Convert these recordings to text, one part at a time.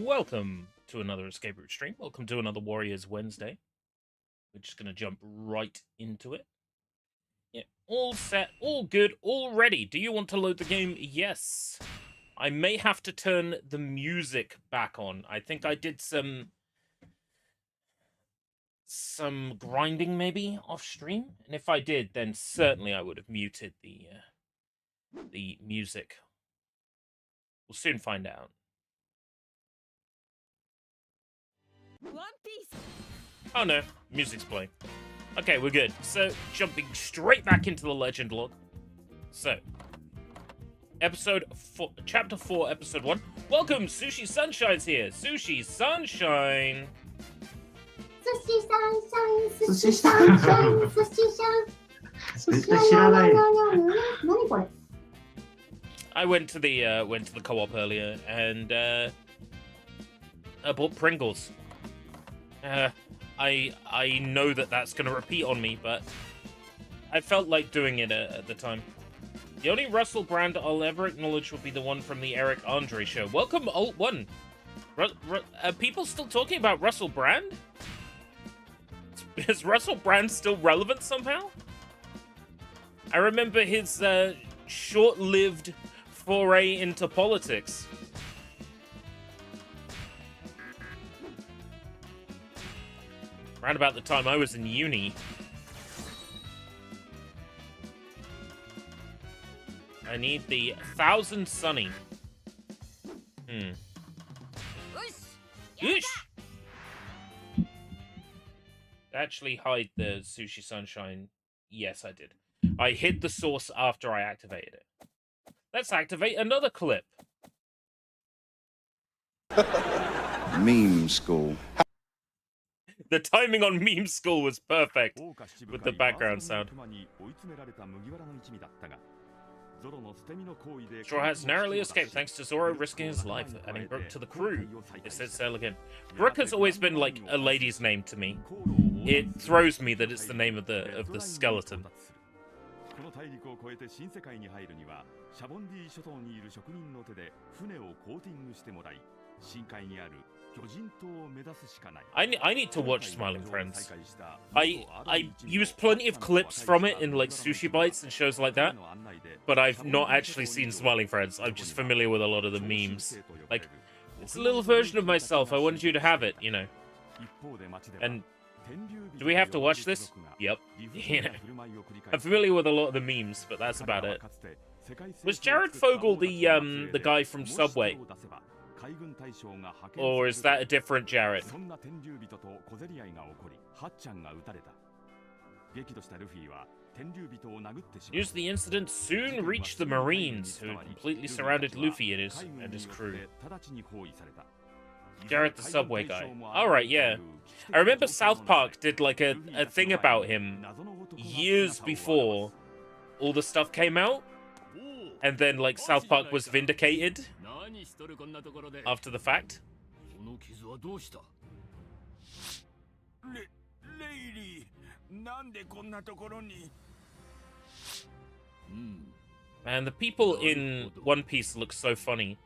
welcome to another Escape Route stream. Welcome to another Warriors Wednesday. We're just going to jump right into it. Yeah, all set, all good, all ready. Do you want to load the game? Yes. I may have to turn the music back on. I think I did some grinding maybe off stream, and if I did, then certainly I would have muted the music. We'll soon find out. Oh no, music's playing. Okay, we're good. So, jumping straight back into the legend log. So, Chapter 4, Episode 1. Welcome, Sushi Sunshine's here. Sushi Sunshine. Sushi Sunshine, Sushi Sunshine, Sushi Sunshine. 知らない。何これ? I went to the co-op earlier and I bought Pringles. I know that's going to repeat on me, but I felt like doing it at the time. The only Russell Brand I'll ever acknowledge will be the one from the Eric Andre show. Welcome, Alt One. Are people still talking about Russell Brand? Is Russell Brand still relevant somehow? I remember his short-lived foray into politics. Around about the time I was in uni. I need the 1000 Sunny. Yeesh! Actually hide the Sushi Sunshine. Yes, I did. I hid the source after I activated it. Let's activate another clip. Meme school. The timing on Meme School was perfect with the background sound. Straw Hats narrowly escaped thanks to Zoro risking his life, adding Brooke to the crew. It says sail again. Brooke has always been like a lady's name to me. It throws me that it's the name of the skeleton. I need to watch Smiling Friends. I use plenty of clips from it in like Sushi Bites and shows like that, but I've not actually seen Smiling Friends. I'm just familiar with a lot of the memes. Like, it's a little version of myself. I wanted you to have it, you know. And do we have to watch this? Yep. Yeah. I'm familiar with a lot of the memes, but that's about it. Was Jared Fogle the guy from Subway? Or is that a different Jared? News of the incident soon reached the Marines, who completely surrounded Luffy and his crew. Jared the Subway guy. Alright, yeah. I remember South Park did like a thing about him years before all the stuff came out. And then like South Park was vindicated after the fact. Man, the people in One Piece look so funny.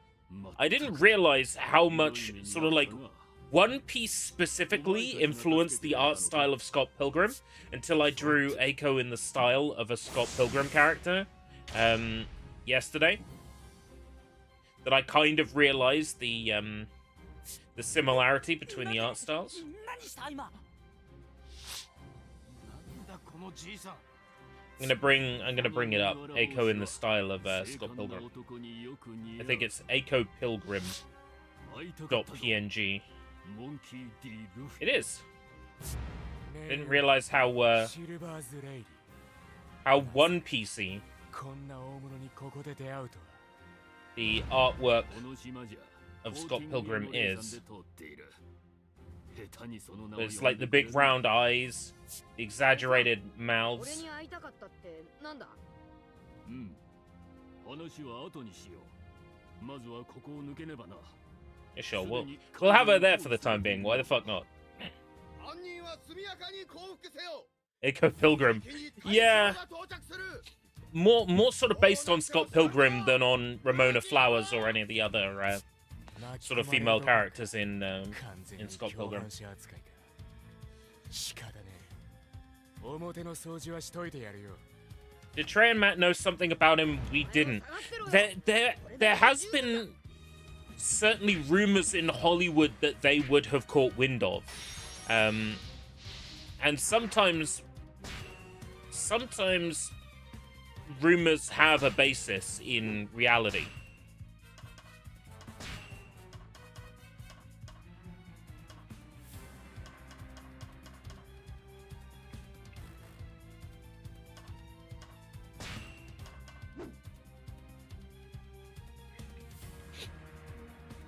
I didn't realize how much sort of like One Piece specifically influenced the art style of Scott Pilgrim until I drew Eiko in the style of a Scott Pilgrim character yesterday. That I kind of realized the similarity between the art styles. I'm gonna bring it up. Eiko in the style of Scott Pilgrim. I think it's Eiko Pilgrim .png. It is. Didn't realize how One Piecey the artwork of Scott Pilgrim is. It's like the big round eyes, the exaggerated mouths. Yeah, sure, we'll have her there for the time being. Why the fuck not? Eiko Pilgrim. Yeah. More sort of based on Scott Pilgrim than on Ramona Flowers or any of the other sort of female characters in Scott Pilgrim. Did Trey and Matt know something about him we didn't? There has been certainly rumors in Hollywood that they would have caught wind of. And sometimes rumors have a basis in reality.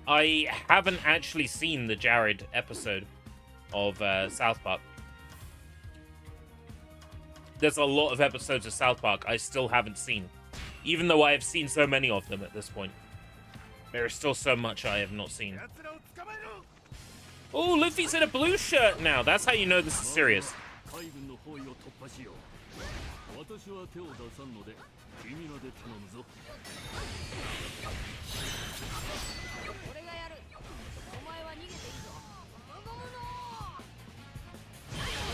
I haven't actually seen the Jared episode of South Park. There's a lot of episodes of South Park I still haven't seen. Even though I have seen so many of them at this point. There is still so much I have not seen. Oh, Luffy's in a blue shirt now. That's how you know this is serious.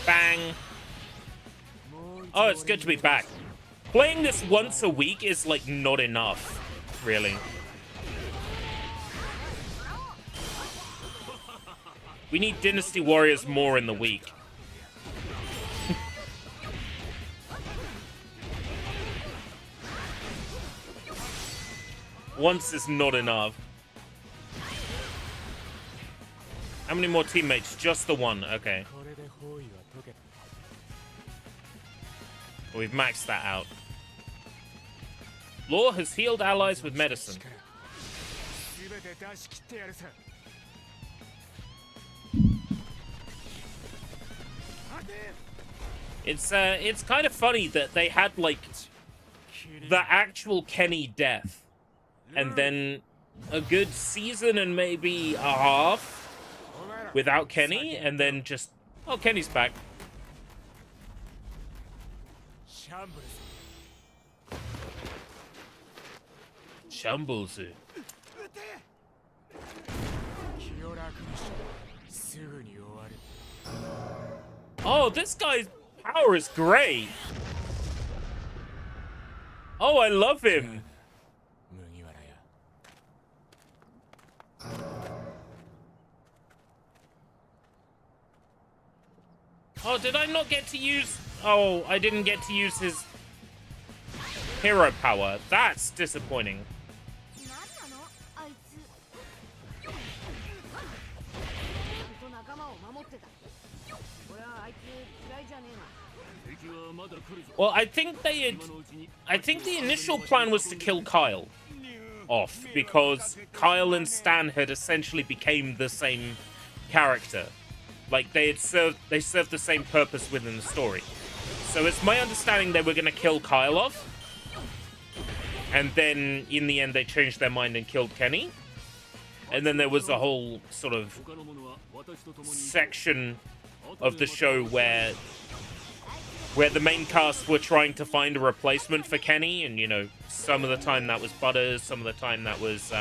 Bang. Oh, it's good to be back. Playing this once a week is, like, not enough, really. We need Dynasty Warriors more in the week. Once is not enough. How many more teammates? Just the one. Okay. We've maxed that out. Law has healed allies with medicine. It's kind of funny that they had, like, the actual Kenny death, and then a good season and maybe a half without Kenny, and then just, oh, Kenny's back. Shambles. Oh, this guy's power is great. Oh, I love him. Oh, did I not get to use... Oh, I didn't get to use his hero power. That's disappointing. Well, I think the initial plan was to kill Kyle off, because Kyle and Stan had essentially became the same character. Like, they served the same purpose within the story. So it's my understanding they were going to kill Kyle off. And then, in the end, they changed their mind and killed Kenny. And then there was a whole sort of section of the show where the main cast were trying to find a replacement for Kenny. And, you know, some of the time that was Butters, some of the time that was...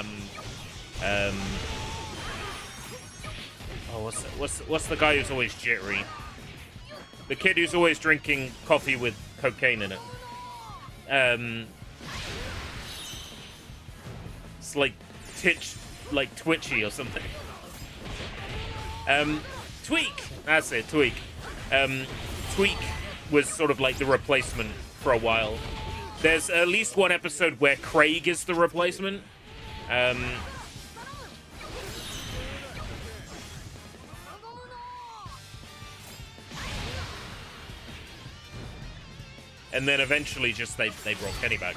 Oh, what's the guy who's always jittery? The kid who's always drinking coffee with cocaine in it. It's like Twitchy or something. Tweak. That's it, Tweak. Tweak was sort of like the replacement for a while. There's at least one episode where Craig is the replacement. And then eventually just they brought Kenny back.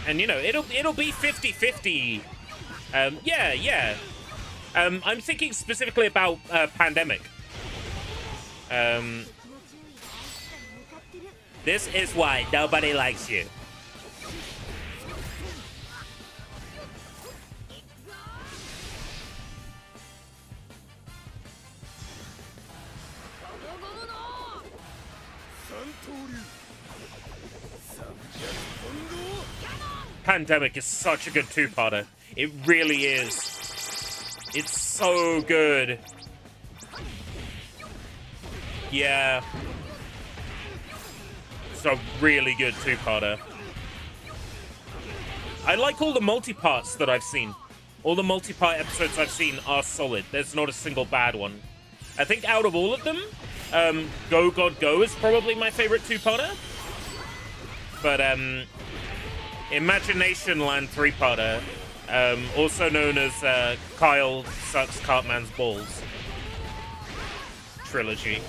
And, you know, it'll be 50-50. Yeah. I'm thinking specifically about Pandemic. This is why nobody likes you. Pandemic is such a good two-parter. It really is. It's so good. Yeah. It's a really good two-parter. I like all the multi-parts that I've seen. All the multi-part episodes I've seen are solid. There's not a single bad one. I think out of all of them, Go God Go is probably my favorite two-parter. But Imagination Land three-parter, also known as Kyle Sucks Cartman's Balls trilogy.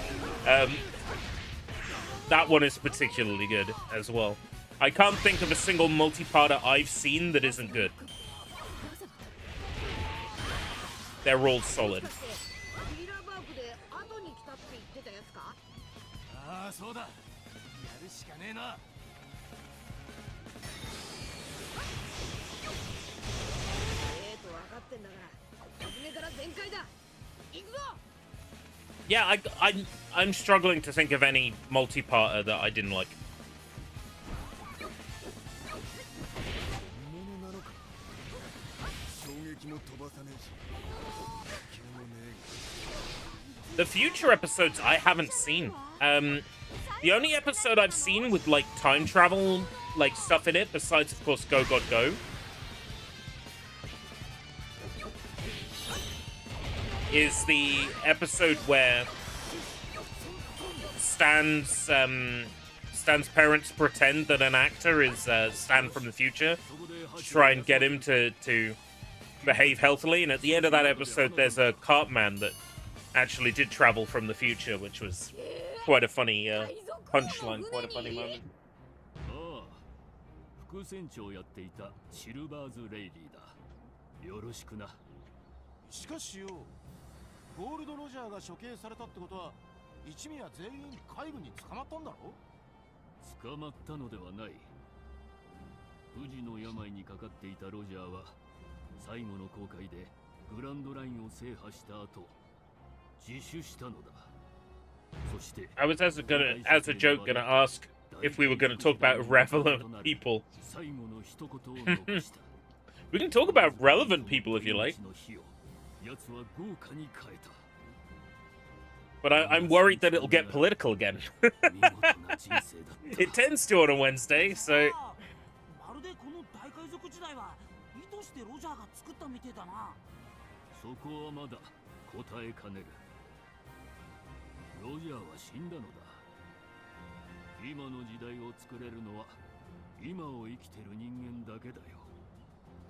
That one is particularly good as well. I can't think of a single multi-parter I've seen that isn't good. They're all solid. Yeah, I'm struggling to think of any multi-parter that I didn't like. The future episodes I haven't seen. The only episode I've seen with like time travel like stuff in it, besides of course Go God Go, is the episode where Stan's parents pretend that an actor is Stan from the future to try and get him to behave healthily, and at the end of that episode there's a Cartman that actually did travel from the future, which was quite a funny punchline, quite a funny moment. 副船長をやっていたシルバーズ・レイリーだ。よろしくな。しかしよ、ゴールド・ロジャーが処刑されたってことは、一味は全員海軍に捕まったんだろ？捕まったのではない。不治の病にかかっていたロジャーは、最後の航海でグランドラインを制覇した後、自首したのだ。そして、I was as a joke gonna ask if we were going to talk about relevant people. We can talk about relevant people if you like. But I'm worried that it'll get political again. It tends to on a Wednesday, so...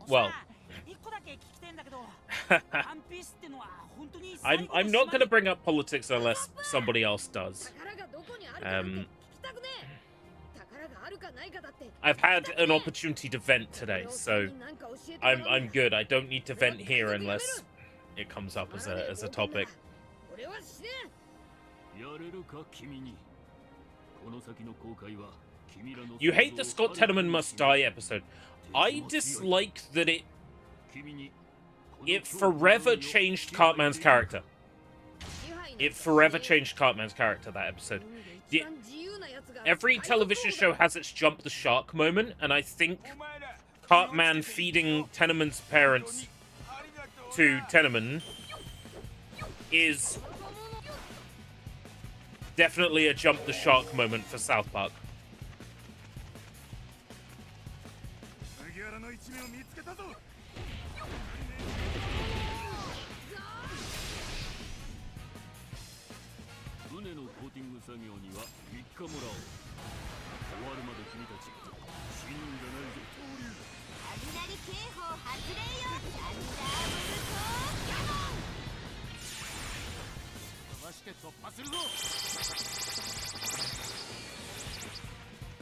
Well, I'm not going to bring up politics unless somebody else does. I've had an opportunity to vent today, so I'm good. I don't need to vent here unless it comes up as a topic. You hate the Scott Tenorman Must Die episode. I dislike that it forever changed Cartman's character. It forever changed Cartman's character, that episode. Every television show has its jump the shark moment, and I think Cartman feeding Tenorman's parents to Tenorman is definitely a jump the shark moment for South Park.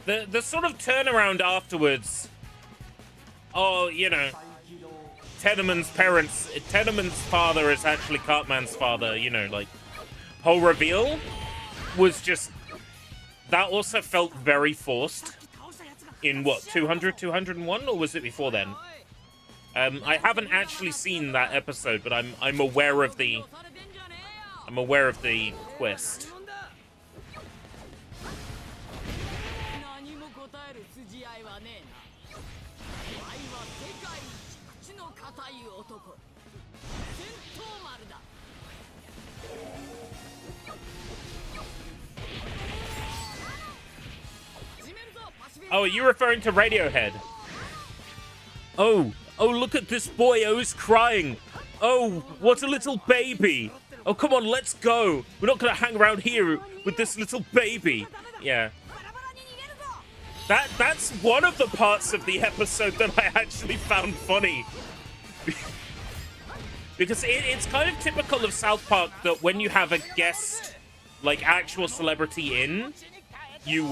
The sort of turnaround afterwards. Oh, you know, Tenorman's father is actually Cartman's father, you know, like, whole reveal was just, that also felt very forced in, what, 200, 201, or was it before then? I haven't actually seen that episode, but I'm aware of the twist. Oh, are you referring to Radiohead? Oh, look at this boy. Oh, he's crying. Oh, what a little baby. Oh, come on, let's go. We're not going to hang around here with this little baby. Yeah. That's one of the parts of the episode that I actually found funny. Because it's kind of typical of South Park that when you have a guest, like, actual celebrity in, you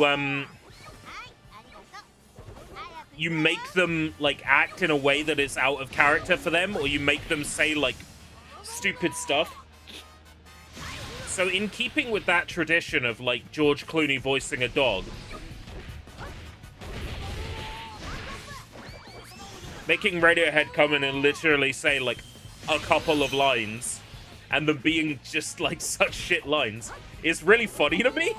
make them, like, act in a way that is out of character for them, or you make them say, like, stupid stuff. So in keeping with that tradition of, like, George Clooney voicing a dog, making Radiohead come in and literally say, like, a couple of lines, and them being just, like, such shit lines, is really funny to me.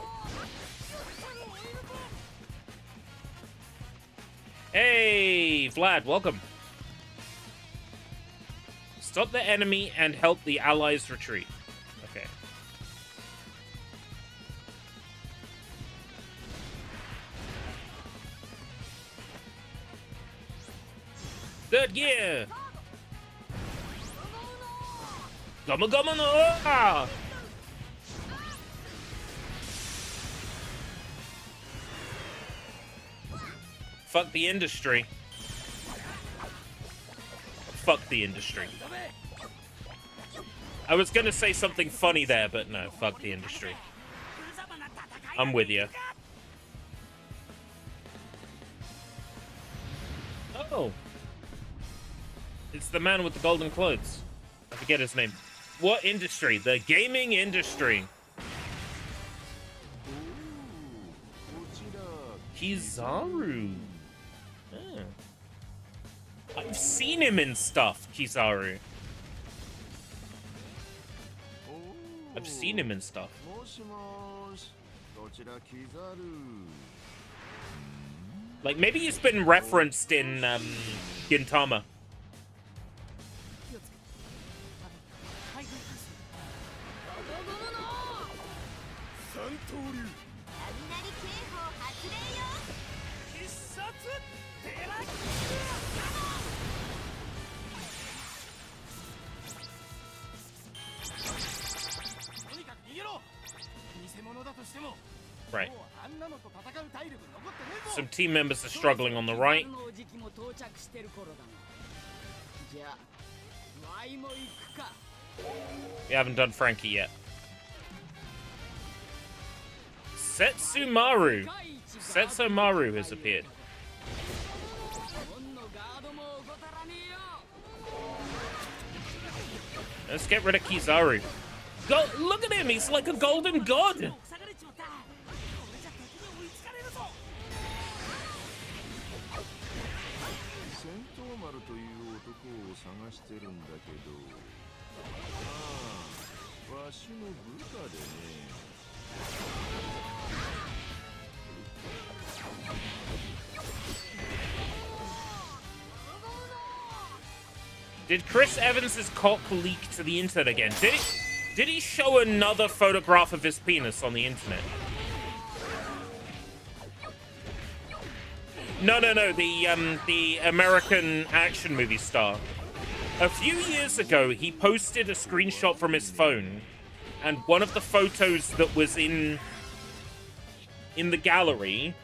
Hey, Vlad, welcome. Stop the enemy and help the allies retreat. Okay. Third gear. Gama gama no. Ah! Fuck the industry. Fuck the industry. I was gonna say something funny there, but no, fuck the industry. I'm with you. Oh. It's the man with the golden clothes. I forget his name. What industry? The gaming industry. Kizaru. Oh. I've seen him in stuff, Kizaru. I've seen him in stuff. Like, maybe he's been referenced in Gintama. Right. Some team members are struggling on the right. We haven't done Frankie yet. Setsumaru. Setsumaru has appeared. Let's get rid of Kizaru. Look at him, he's like a golden god. Did Chris Evans' cock leak to the internet again? Did he show another photograph of his penis on the internet? No, the American action movie star. A few years ago, he posted a screenshot from his phone, and one of the photos that was in the gallery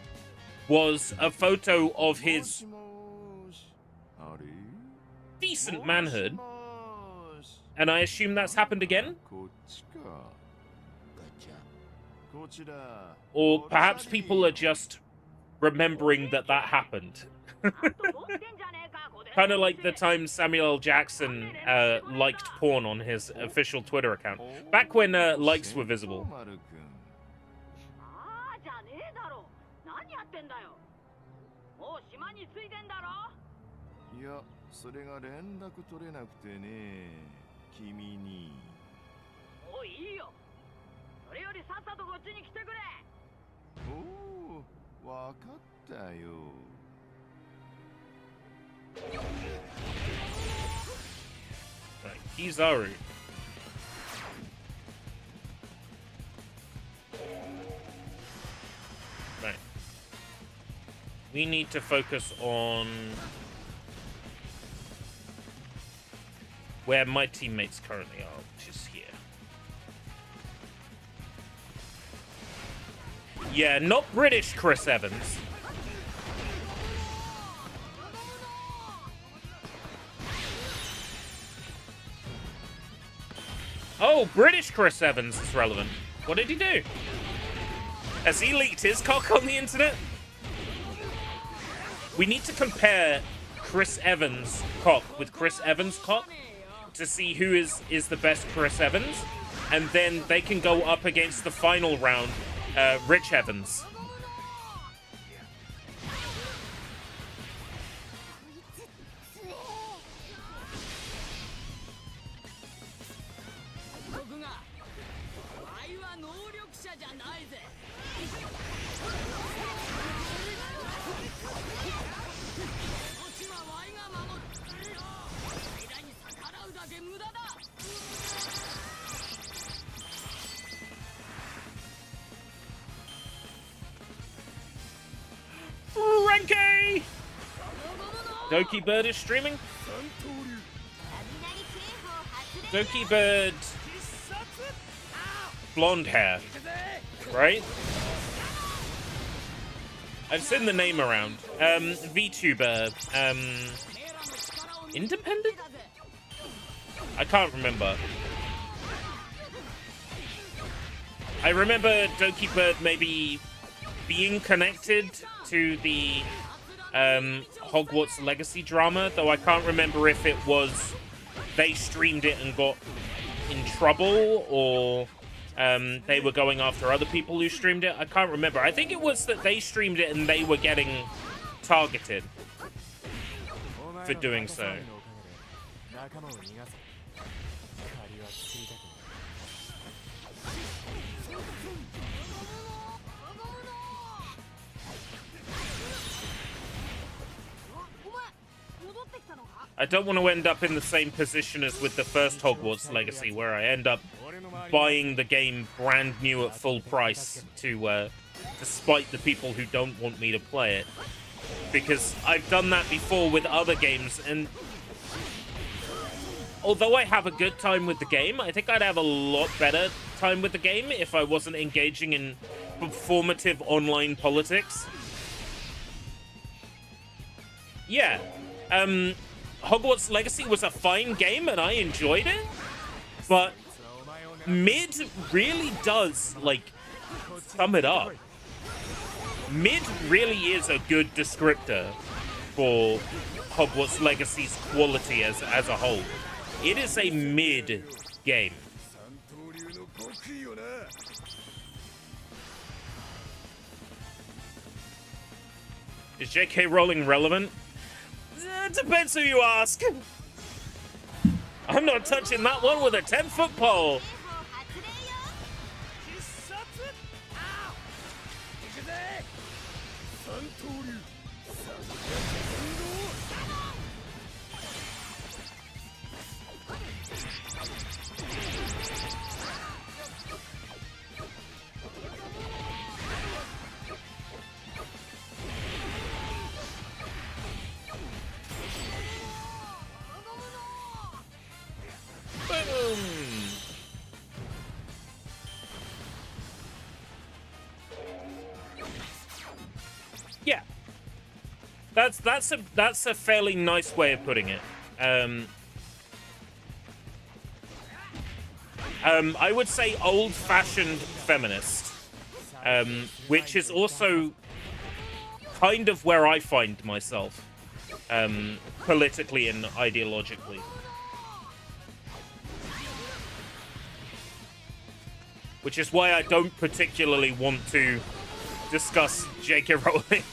was a photo of his decent manhood. And I assume that's happened again? Or perhaps people are just remembering that happened. Kind of like the time Samuel L. Jackson liked porn on his official Twitter account. Back when likes were visible. Kizaru. Right. We need to focus on where my teammates currently are, which is here. Yeah, not British Chris Evans. Oh, British Chris Evans is relevant. What did he do? Has he leaked his cock on the internet? We need to compare Chris Evans' cock with Chris Evans' cock to see who is the best Chris Evans, and then they can go up against the final round, Rich Evans. Ranky! Doki Bird is streaming. Doki Bird, blonde hair, right? I've seen the name around. VTuber, independent? I can't remember. I remember Doki Bird maybe being connected to the Hogwarts Legacy drama, though I can't remember if it was they streamed it and got in trouble, or they were going after other people who streamed it. I can't remember. I think it was that they streamed it and they were getting targeted for doing so. I don't want to end up in the same position as with the first Hogwarts Legacy, where I end up buying the game brand new at full price to spite the people who don't want me to play it. Because I've done that before with other games, and although I have a good time with the game, I think I'd have a lot better time with the game if I wasn't engaging in performative online politics. Yeah. Hogwarts Legacy was a fine game and I enjoyed it, but mid really does, like, sum it up. Mid really is a good descriptor for Hogwarts Legacy's quality as a whole. It is a mid game. Is J.K. Rowling relevant? It depends who you ask. I'm not touching that one with a 10-foot pole. Boom. Yeah, that's a fairly nice way of putting it. I would say old-fashioned feminist, which is also kind of where I find myself, politically and ideologically. Which is why I don't particularly want to discuss J.K. Rowling.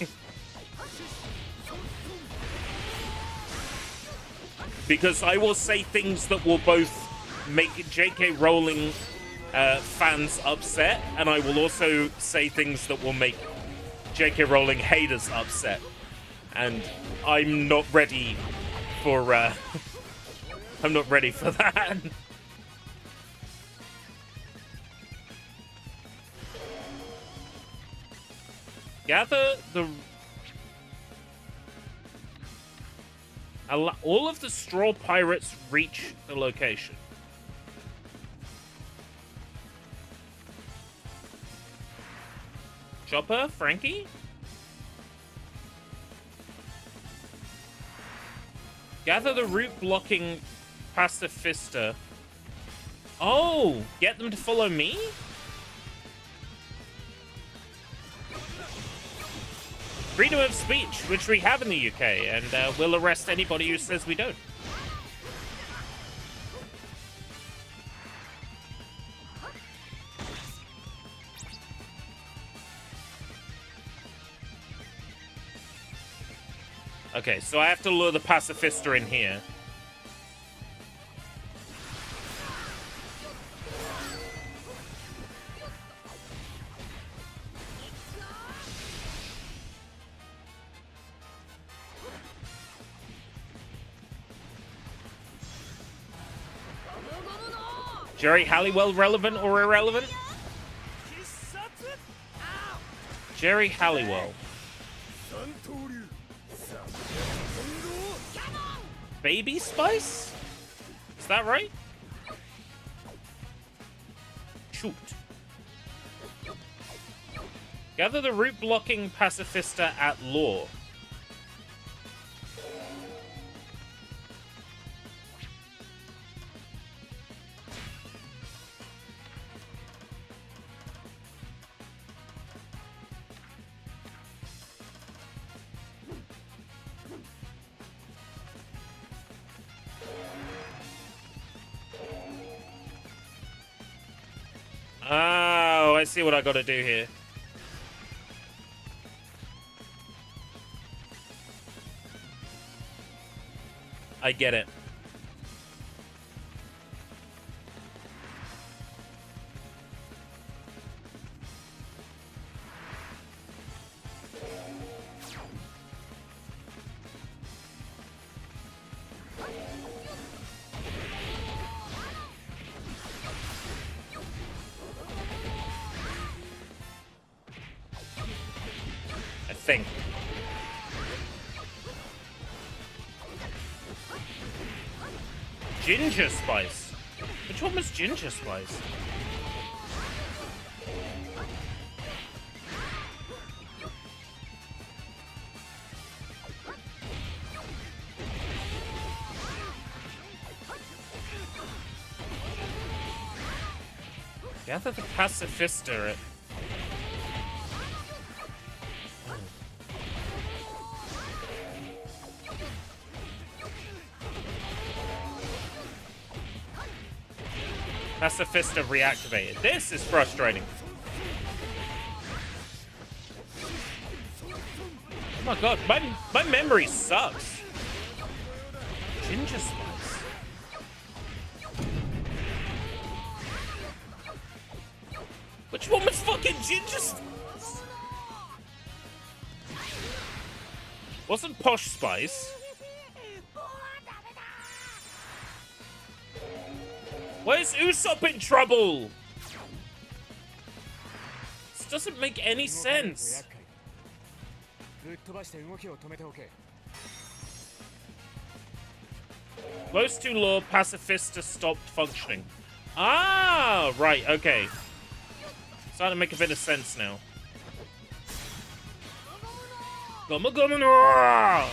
Because I will say things that will both make J.K. Rowling fans upset, and I will also say things that will make J.K. Rowling haters upset. And I'm not ready for I'm not ready for that. Gather the... All of the straw pirates reach the location. Chopper? Frankie? Gather the route blocking pacifista. Oh, get them to follow me? Freedom of speech, which we have in the UK, and we'll arrest anybody who says we don't. Okay, so I have to lure the pacifista in here. Jerry Halliwell relevant or irrelevant? Jerry Halliwell. Baby Spice? Is that right? Shoot. Gather the route blocking pacifista at law. Oh, I see what I gotta do here. I get it. Thing. Ginger Spice. Which one was Ginger Spice? Gather the pacifista. Pacifista reactivated. This is frustrating. Oh my god, my memory sucks. Ginger Spice. Which one was fucking Ginger Spice? Wasn't Posh Spice? Where's Usopp in trouble? This doesn't make any sense. Close to law, pacifista stopped functioning. Ah, right, okay. Starting to make a bit of sense now. Gomu Gomu no!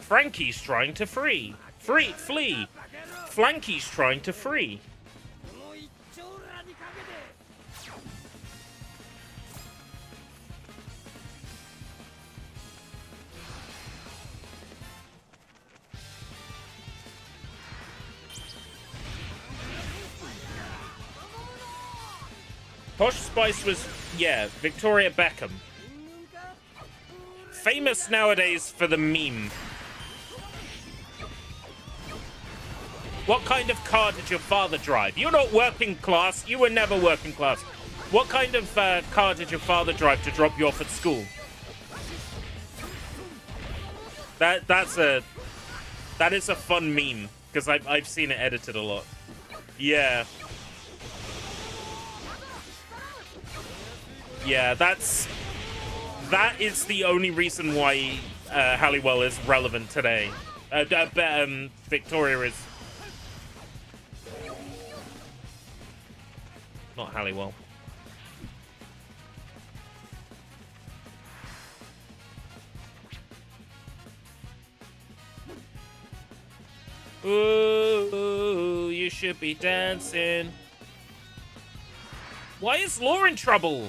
Frankie's trying to flee. Flanky's trying to free. Posh Spice was, yeah, Victoria Beckham. Famous nowadays for the meme. What kind of car did your father drive? You're not working class. You were never working class. What kind of car did your father drive to drop you off at school? That is a fun meme because I've seen it edited a lot. Yeah. Yeah, that is the only reason why Halliwell is relevant today. Victoria is not Halliwell. Ooh, you should be dancing. Why is Law in trouble?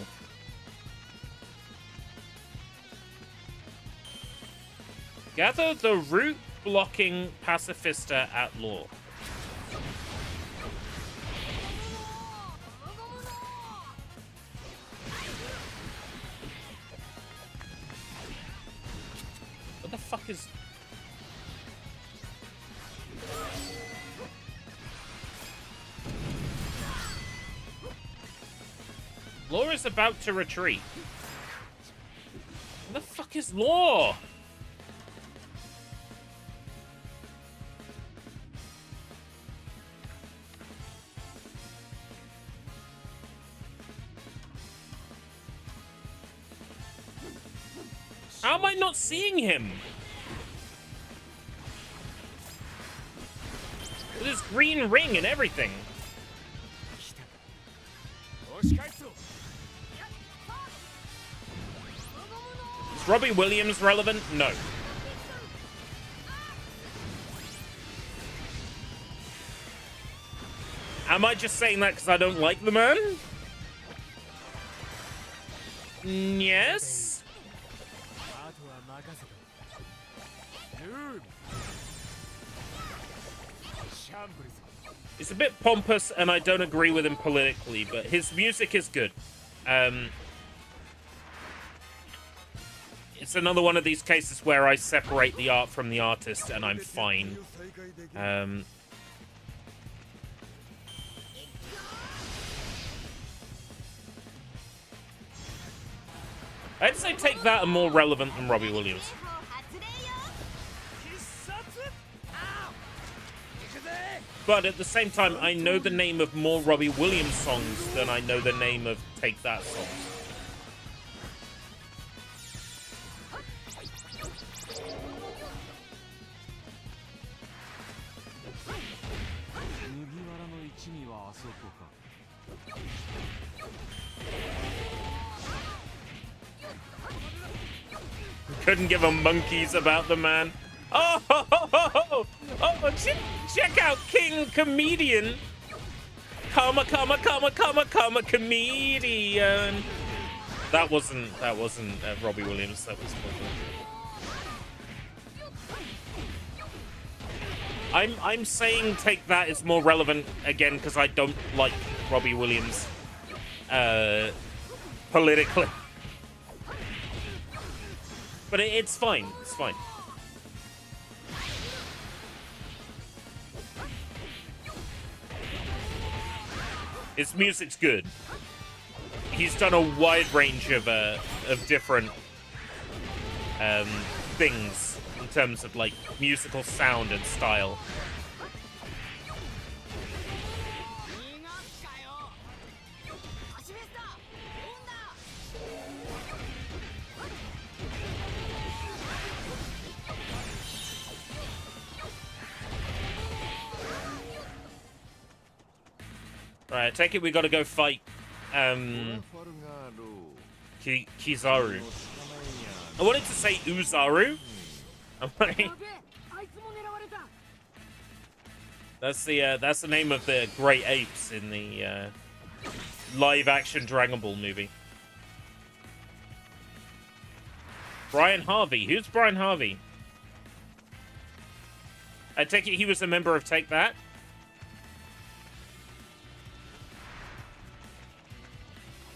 Gather the root blocking Pacifista at Law. What the fuck is... Law is about to retreat. What the fuck is Law? How am I not seeing him? With his green ring and everything. Is Robbie Williams relevant? No. Am I just saying that because I don't like the man? Yes. He's a bit pompous, and I don't agree with him politically, but his music is good. It's another one of these cases where I separate the art from the artist, and I'm fine. I'd say Take That are more relevant than Robbie Williams. But at the same time, I know the name of more Robbie Williams songs than I know the name of Take That songs. Couldn't give a monkeys about the man. Oh, check out King Comedian. Comma, comedian. That wasn't Robbie Williams. That was I'm saying Take That is more relevant again because I don't like Robbie Williams politically. But it's fine. It's fine. His music's good. He's done a wide range of different things in terms of like musical sound and style. Right, I take it we gotta go fight Kizaru. I wanted to say Uzaru. That's the name of the great apes in the live-action Dragon Ball movie. Brian Harvey. Who's Brian Harvey? I take it he was a member of Take That.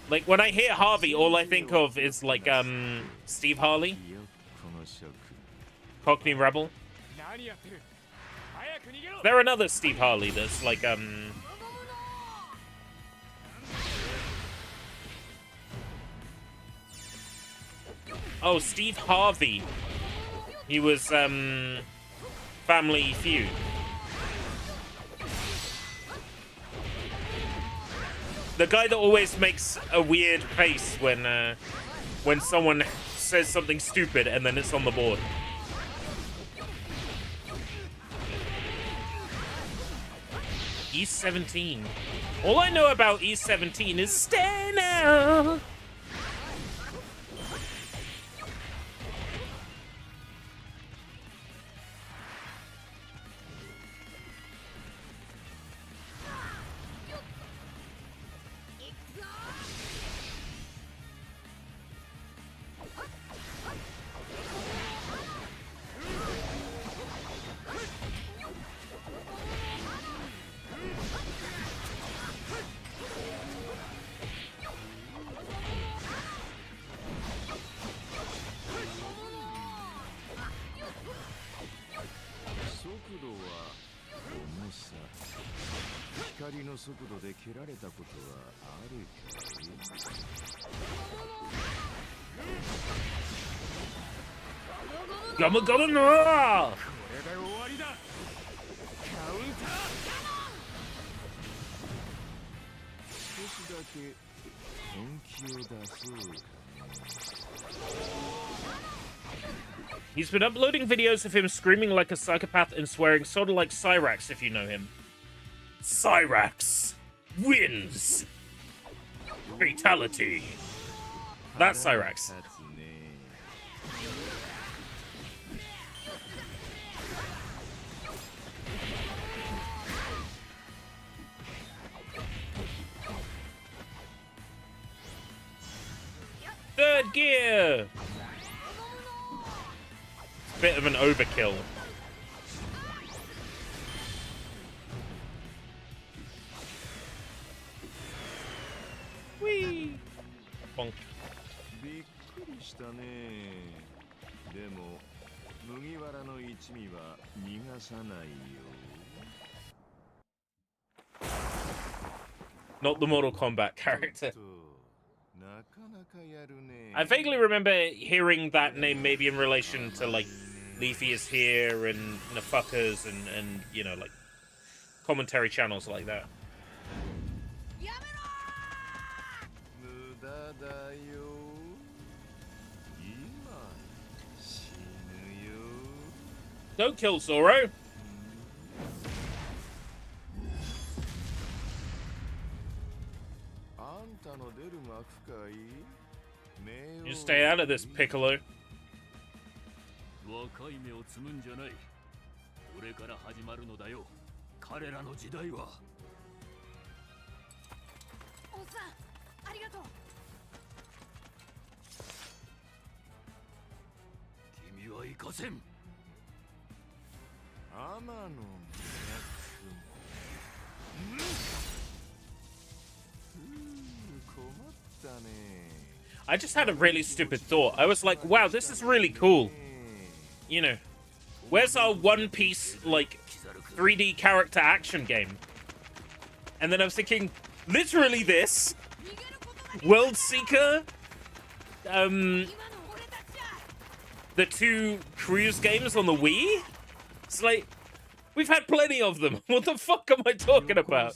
Like, when I hear Harvey, all I think of is, like, Steve Harley. Cockney Rebel. there another Steve Harley that's like oh, Steve Harvey. He was Family Feud. The guy that always makes a weird face when someone says something stupid and then it's on the board. East 17. All I know about East 17 is stay now. Gumma gumma no! He's been uploading videos of him screaming like a psychopath and swearing sort of like Cyrax, if you know him. Cyrax wins! Fatality! That's Cyrax. Third gear! Bit of an overkill. Whee! Bonk. Not the Mortal Kombat character. I vaguely remember hearing that name maybe in relation to like Leafy is Here and Nafuckers and you know, like commentary channels like that. Don't kill Zoro. You stay out of this, Piccolo. I just had a really stupid thought. I was like, wow, this is really cool. You know, where's our One Piece, like, 3D character action game? And then I was thinking, literally this. World Seeker. The two cruise games on the Wii. It's like, we've had plenty of them. What the fuck am I talking about?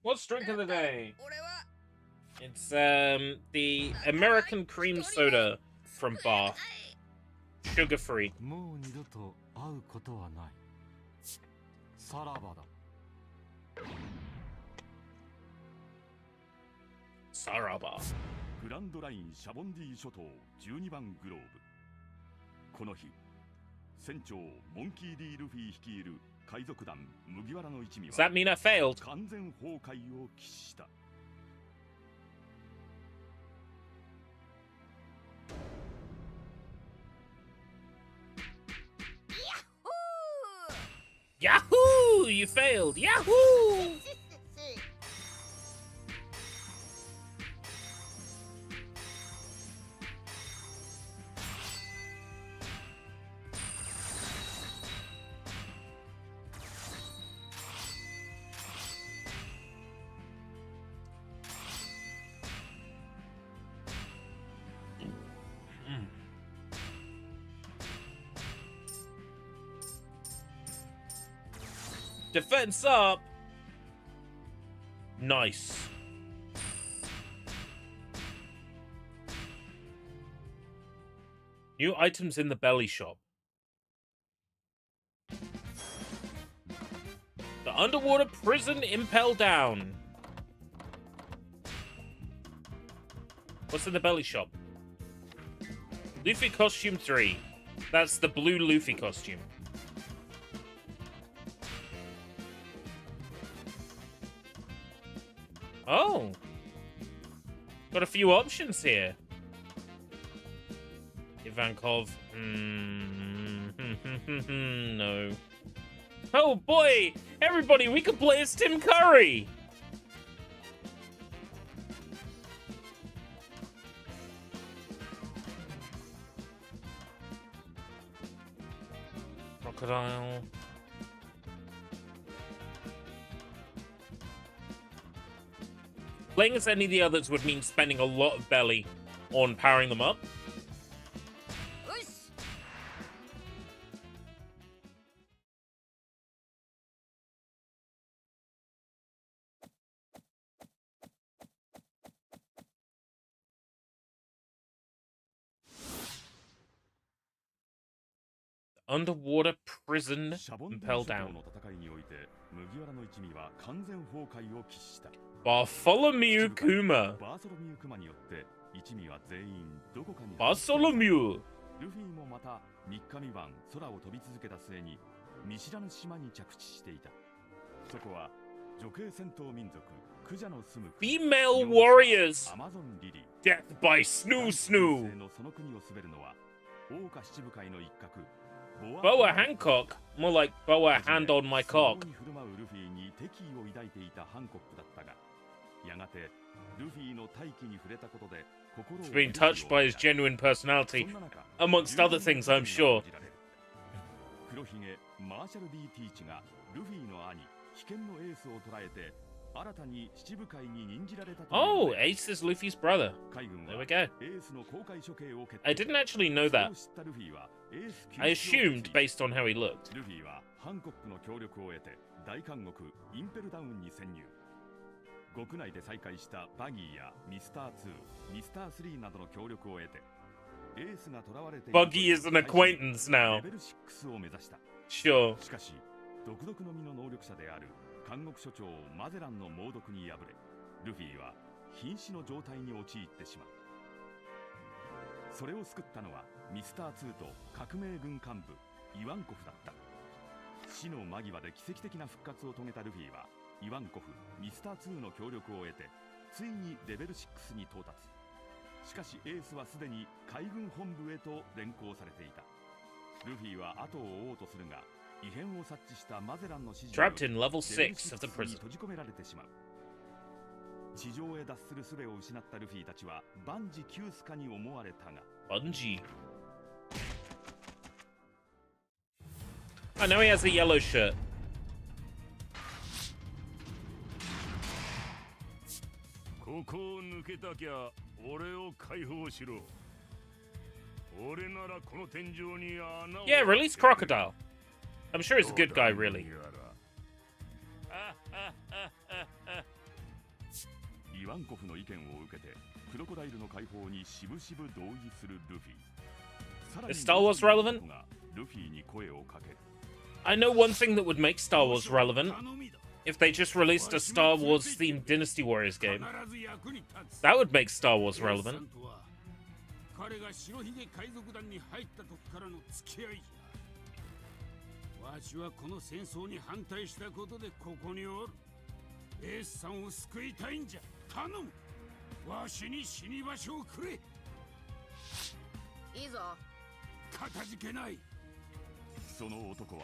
What's drink of the day? It's the American cream soda from Bath. Sugar free. Saraba. グランドラインシャボンディ諸島12番グローブ。この日、船長モンキー・ディ・ルフィ率いる海賊団麦わらの一味 Does that は mean I failed? 完全崩壊を喫した Yahoo! You failed! Yahoo! Defense up! Nice. New items in the belly shop. The underwater prison impel down. What's in the belly shop? Luffy costume 3. That's the blue Luffy costume. Oh. Got a few options here. Ivankov. No. Oh boy! Everybody, we could play as Tim Curry! Crocodile. Playing as any of the others would mean spending a lot of belly on powering them up. Underwater prison impel down. Bartholomew Kuma. Bartholomew. ルフィもまた3日3晩空を飛び続けた末に見知らぬ島に着地していた。そこは女系戦闘民族クジャの住む Female warriors. アマゾンリリ Death by Snoo Snoo. のその国を滑るのは桜花七部会の一角 Boa Hancock. More like Boa Hand on my cock. に振る舞うルフィに敵意を抱いていたハンコックだったが、やがてルフィの大気に触れたことで心を He's been touched by his genuine personality, amongst other things, I'm sure. 黒ひげマーシャル D ティーチがルフィの兄危険のエースを捕らえて新たに七部会に任じられたという Oh, Ace is Luffy's brother. 海軍 There は we go. エースの公開処刑を決定 I didn't actually know that. それを知ったルフィはエース I 救出を assumed 決意 based on how he looked. ルフィはハンコックの協力を得て大監獄インペルダウンに潜入。国内で再開したバギーやミスター2、ミスター3などの協力を得てエースが囚われている Buggy is an acquaintance now. レベル6を目指した。 Sure. しかし独特の身の能力者である監獄所長マゼランの猛毒に敗れルフィは瀕死の状態に陥ってしまう。それを救ったのはミスター2と革命軍幹部イワンコフだった。死の間際で奇跡的な復活を遂げたルフィはイワンコフ、ミスター2の協力を得てついにレベル6に到達。しかしエースはすでに海軍本部へと連行されていた。ルフィは後を追おうとするが異変を察知したマゼランの指示 Trapped in level 6 of the に prison. 閉じ込められてしまう。地上へ脱する術を失ったルフィたちは万事休すかに思われたが Bungie. Oh, now he has a yellow shirt. ここを抜けたきゃ俺を解放しろ。俺ならこの天井に穴を Yeah, release Crocodile. I'm sure he's a good guy, really. イワンコフの意見を受けてクロコダイルの解放にしぶしぶ同意するルフィ。さらに Is Star Wars relevant? ルフィに声をかける。 I know one thing that would make Star Wars relevant. If they just released a Star Wars themed Dynasty Warriors game. That would make Star Wars relevant. 彼が白ひげ海賊団に入った時からの付き合いじゃ。わしはこの戦争に反対したことでここにおる。エースさんを救いたいんじゃ。頼む。わしに死に場所をくれ。いいぞ。かたじけない。その男は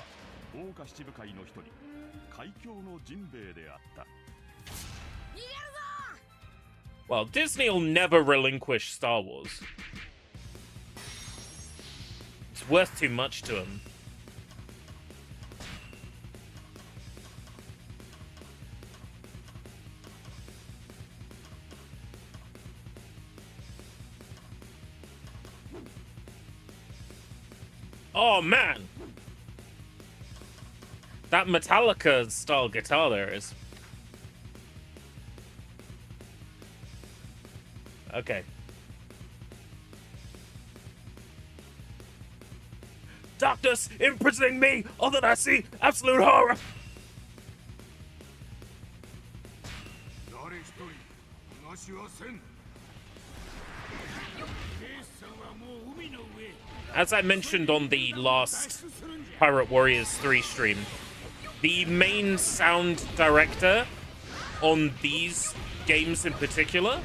桜花七部会の一人、海峡のジンベエであった。 Well, Disney will never relinquish Star Wars. It's worth too much to them. Oh man! That Metallica style guitar there is. Okay. Darkness imprisoning me! All that I see, absolute horror! 誰一人逃しはせん。エースさんはもう海の上。 As I mentioned on the last Pirate Warriors 3 stream, the main sound director on these games in particular,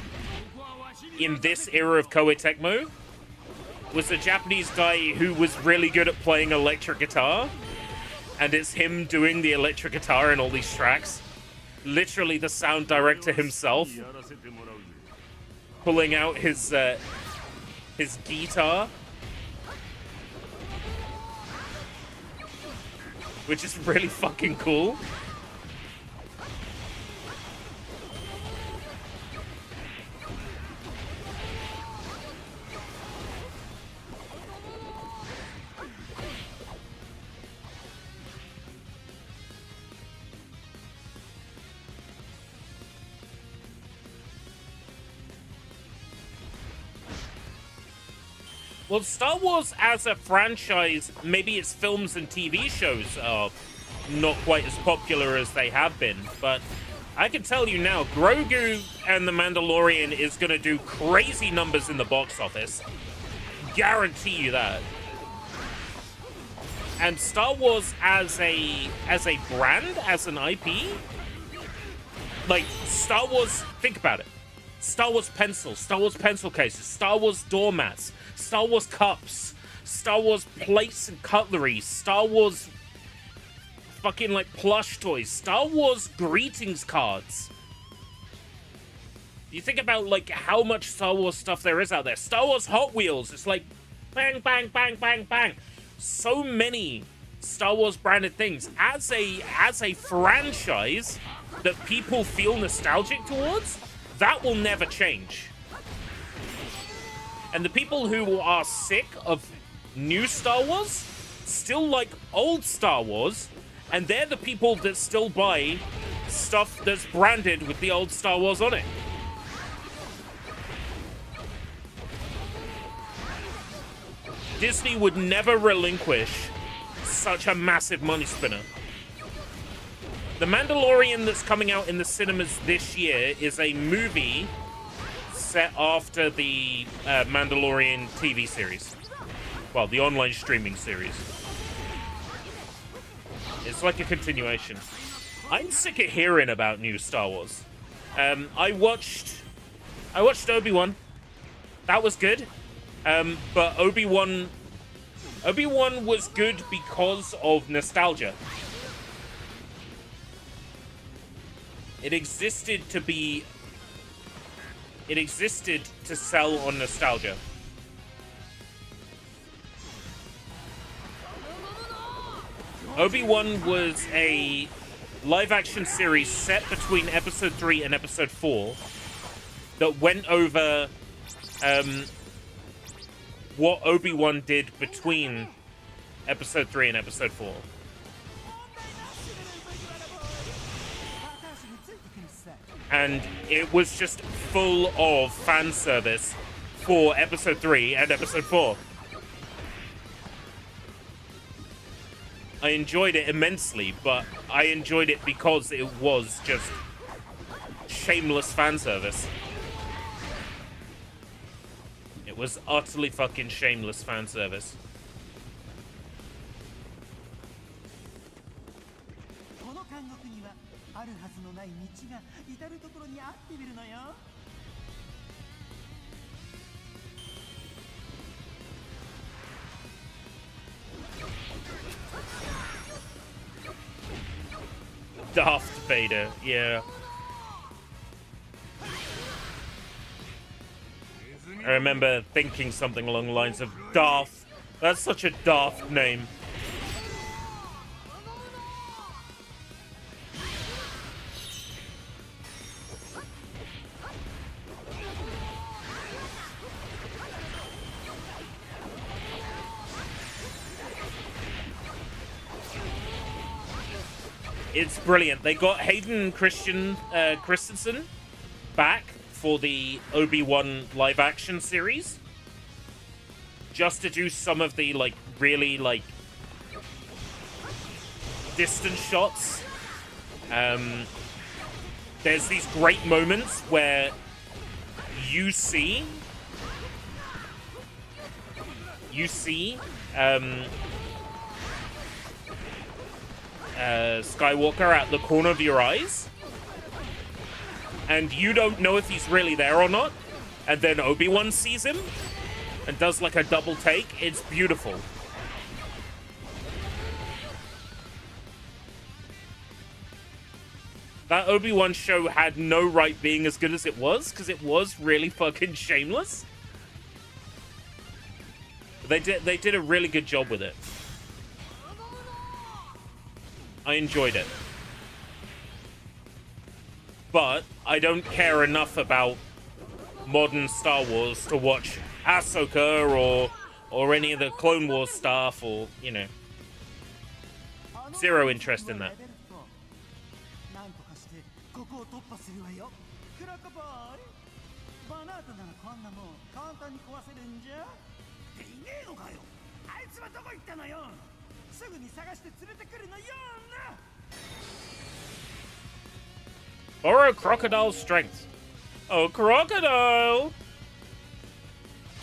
in this era of Koei Tecmo, was a Japanese guy who was really good at playing electric guitar, and it's him doing the electric guitar in all these tracks. Literally the sound director himself pulling out his guitar, which is really fucking cool. Well, Star Wars as a franchise, maybe its films and TV shows are not quite as popular as they have been, but I can tell you now, Grogu and The Mandalorian is going to do crazy numbers in the box office. Guarantee you that. And Star Wars as a brand, as an IP, like Star Wars, think about it. Star Wars pencils, Star Wars pencil cases, Star Wars doormats, Star Wars cups, Star Wars plates and cutlery, Star Wars fucking like plush toys, Star Wars greetings cards. You think about like how much Star Wars stuff there is out there. Star Wars Hot Wheels, it's like bang, bang, bang, bang, bang. So many Star Wars branded things. As a franchise that people feel nostalgic towards, that will never change. And the people who are sick of new Star Wars still like old Star Wars, and they're the people that still buy stuff that's branded with the old Star Wars on it. Disney would never relinquish such a massive money spinner. The Mandalorian that's coming out in the cinemas this year is a movie set after the Mandalorian TV series. Well, the online streaming series. It's like a continuation. I'm sick of hearing about new Star Wars. I watched Obi-Wan. That was good. But Obi-Wan was good because of nostalgia. It existed to sell on nostalgia. Obi-Wan was a live-action series set between Episode 3 and Episode 4 that went over what Obi-Wan did between Episode 3 and Episode 4. And it was just full of fan service for Episode 3 and Episode 4. I enjoyed it immensely, but I enjoyed it because it was just shameless fan service. It was utterly fucking shameless fan service. あるはずのない道が至る所にあってみるのよ。Darth Vader, yeah. I remember thinking something along the lines of Darth. That's such a Darth name. It's brilliant. They got Hayden Christensen back for the Obi-Wan live-action series, just to do some of the like really like distance shots. There's these great moments where you see Skywalker at the corner of your eyes, and you don't know if he's really there or not, and then Obi-Wan sees him and does like a double take. It's beautiful. That Obi-Wan show had no right being as good as it was, because it was really fucking shameless. They did a really good job with it. I enjoyed it. But I don't care enough about modern Star Wars to watch Ahsoka or any of the Clone Wars stuff, or, you know. Zero interest in that. Borrow Crocodile's strength. Oh, Crocodile!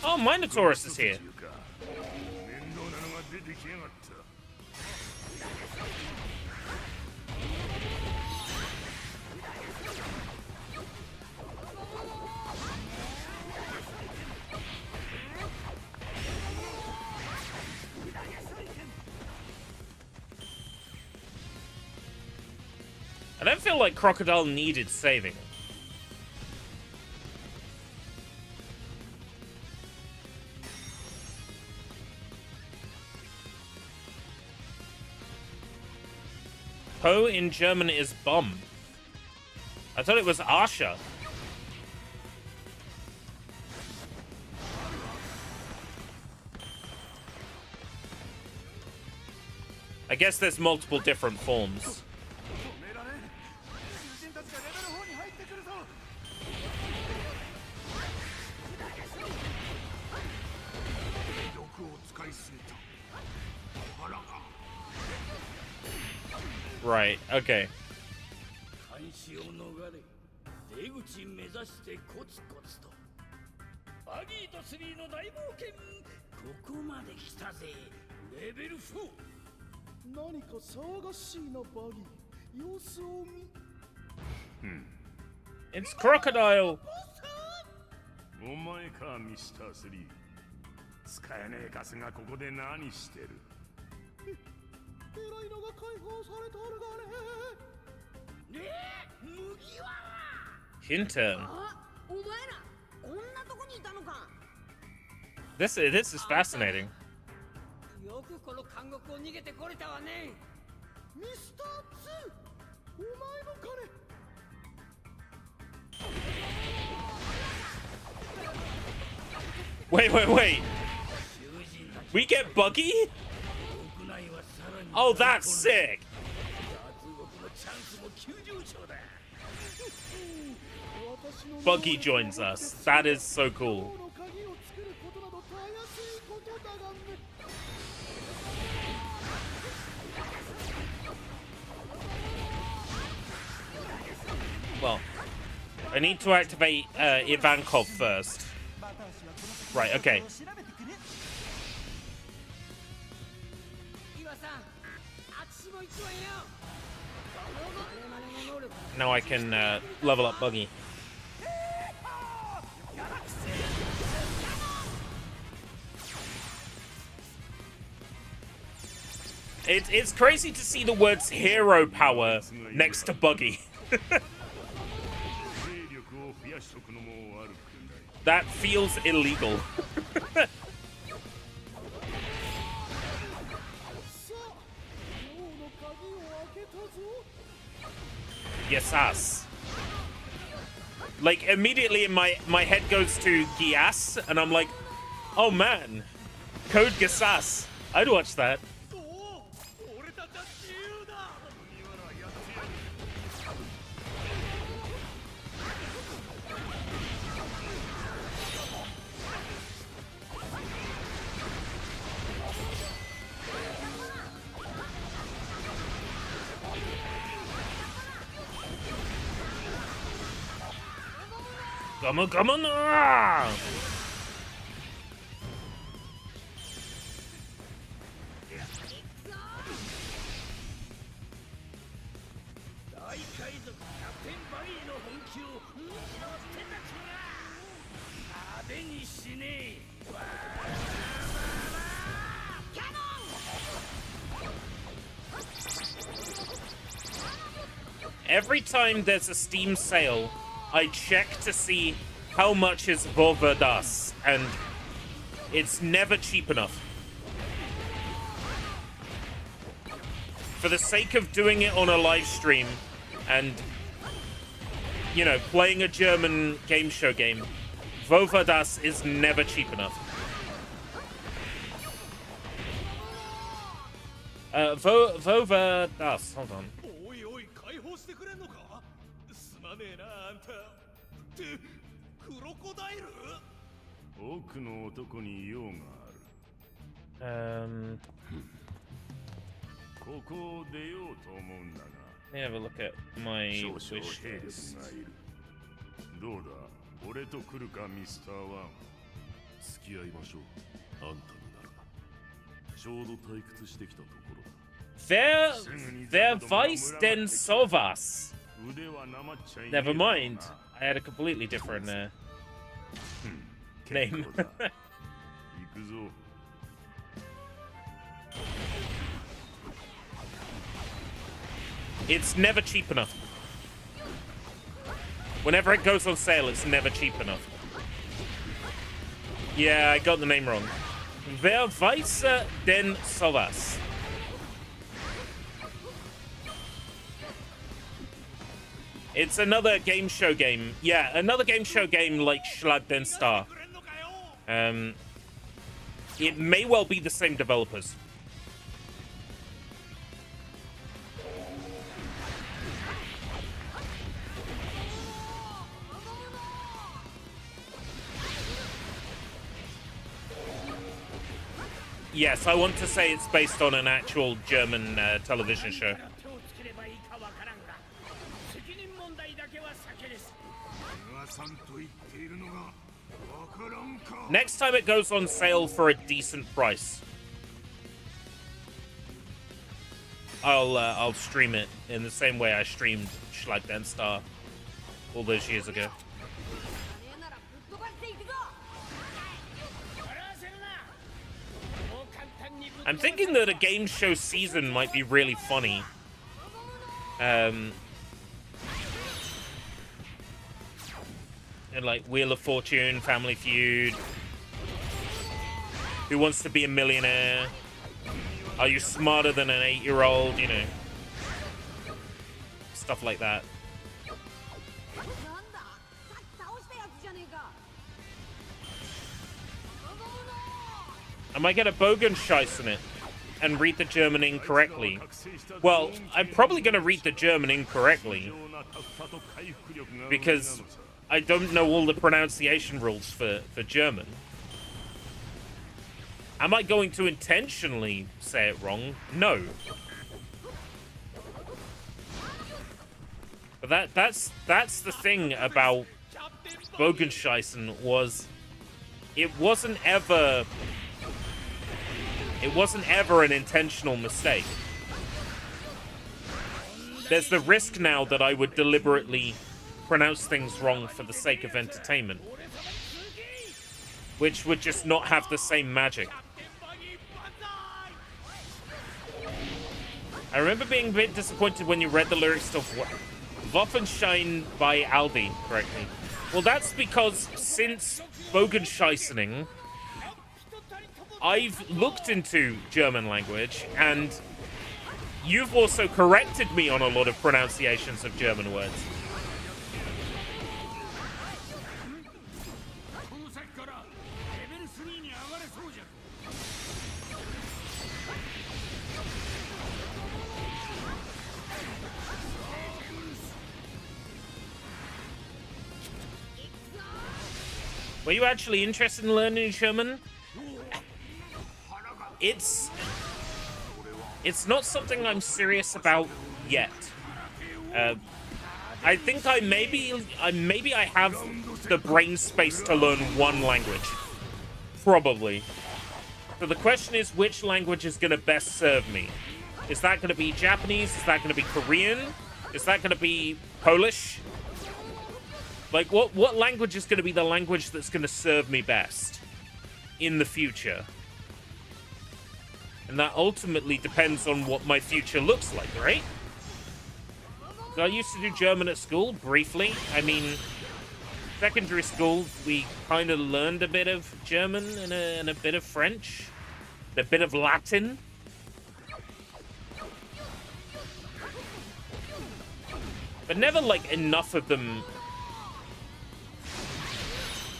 Oh, Minotaurus is here. I don't feel like Crocodile needed saving. Poe in German is bum. I thought it was Asha. I guess there's multiple different forms. Right, okay. It's Crocodile! お前か、ミスター3。使えねえガスがここで何してる？偉いのが解放されとるがね。ねえ、麦わら。Hinton. あ、お前らこんなとこにいたのか。This is fascinating. よくこの監獄を逃げてこれたわね。ミスター2、お前の金。Wait. We get Buggy? Oh, that's sick! Buggy joins us. That is so cool. Well, I need to activate Ivankov first. Right, okay. 岩さん、あっちも一番よ。我々の Now I can level up Buggy. It's crazy to see the words hero power next to Buggy. That feels illegal. Yes, ass. Like, immediately in my head goes to Gias, and I'm like, oh man, Code Geass. I'd watch that. Come on! Every time there's a Steam sale, I check to see how much is Vovadas, and it's never cheap enough. For the sake of doing it on a live stream and, you know, playing a German game show game, Vovadas is never cheap enough. Vovadas, hold on. Let me have a look at my wish list. Wer weiß denn sowas? Never mind. I had a completely different name. It's never cheap enough. Whenever it goes on sale, it's never cheap enough. Yeah, I got the name wrong. Wer weiß denn sowas? It's another game show game. Yeah, another game show game like Schlag den Star. It may well be the same developers. Yes, I want to say it's based on an actual German television show. Next time it goes on sale for a decent price, I'll stream it in the same way I streamed Schlag den Star all those years ago. I'm thinking that a game show season might be really funny. And like Wheel of Fortune, Family Feud, Who Wants to Be a Millionaire, Are You Smarter Than an 8-year-old, you know, stuff like that. I might get a Bogenscheiss in it and read the German incorrectly. Well, I'm probably going to read the German incorrectly because I don't know all the pronunciation rules for German. Am I going to intentionally say it wrong? No. But that's the thing about Bogenscheissen was it wasn't ever an intentional mistake. there's the risk now that I would deliberately pronounce things wrong for the sake of entertainment, which would just not have the same magic. I remember being a bit disappointed when you read the lyrics of Waffenschein by Aldi correctly. Well, that's because since Bogenscheißening, I've looked into German language, and you've also corrected me on a lot of pronunciations of German words. Were you actually interested in learning German? It's not something I'm serious about yet. I think I have the brain space to learn one language, probably. So the question is, which language is going to best serve me? Is that going to be Japanese? Is that going to be Korean? Is that going to be Polish? Like, what language is going to be the language that's going to serve me best in the future? And that ultimately depends on what my future looks like, right? So I used to do German at school, briefly. I mean, secondary school, we kind of learned a bit of German and a bit of French, a bit of Latin. But never, like, enough of them.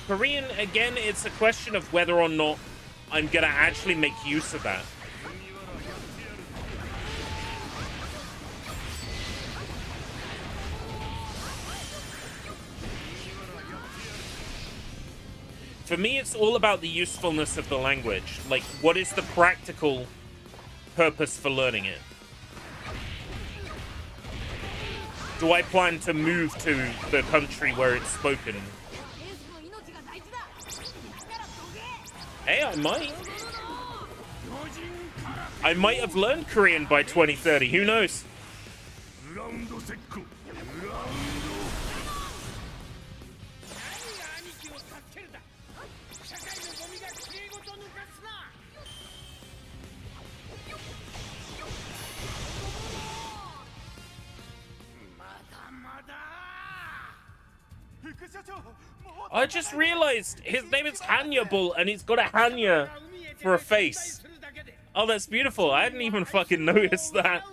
Korean, again, it's a question of whether or not I'm going to actually make use of that. For me, it's all about the usefulness of the language. Like, what is the practical purpose for learning it? Do I plan to move to the country where it's spoken? Hey, I might. I might have learned Korean by 2030. Who knows? I just realized his name is Hanya Bull, and he's got a Hanya for a face. Oh, that's beautiful. I hadn't even fucking noticed that.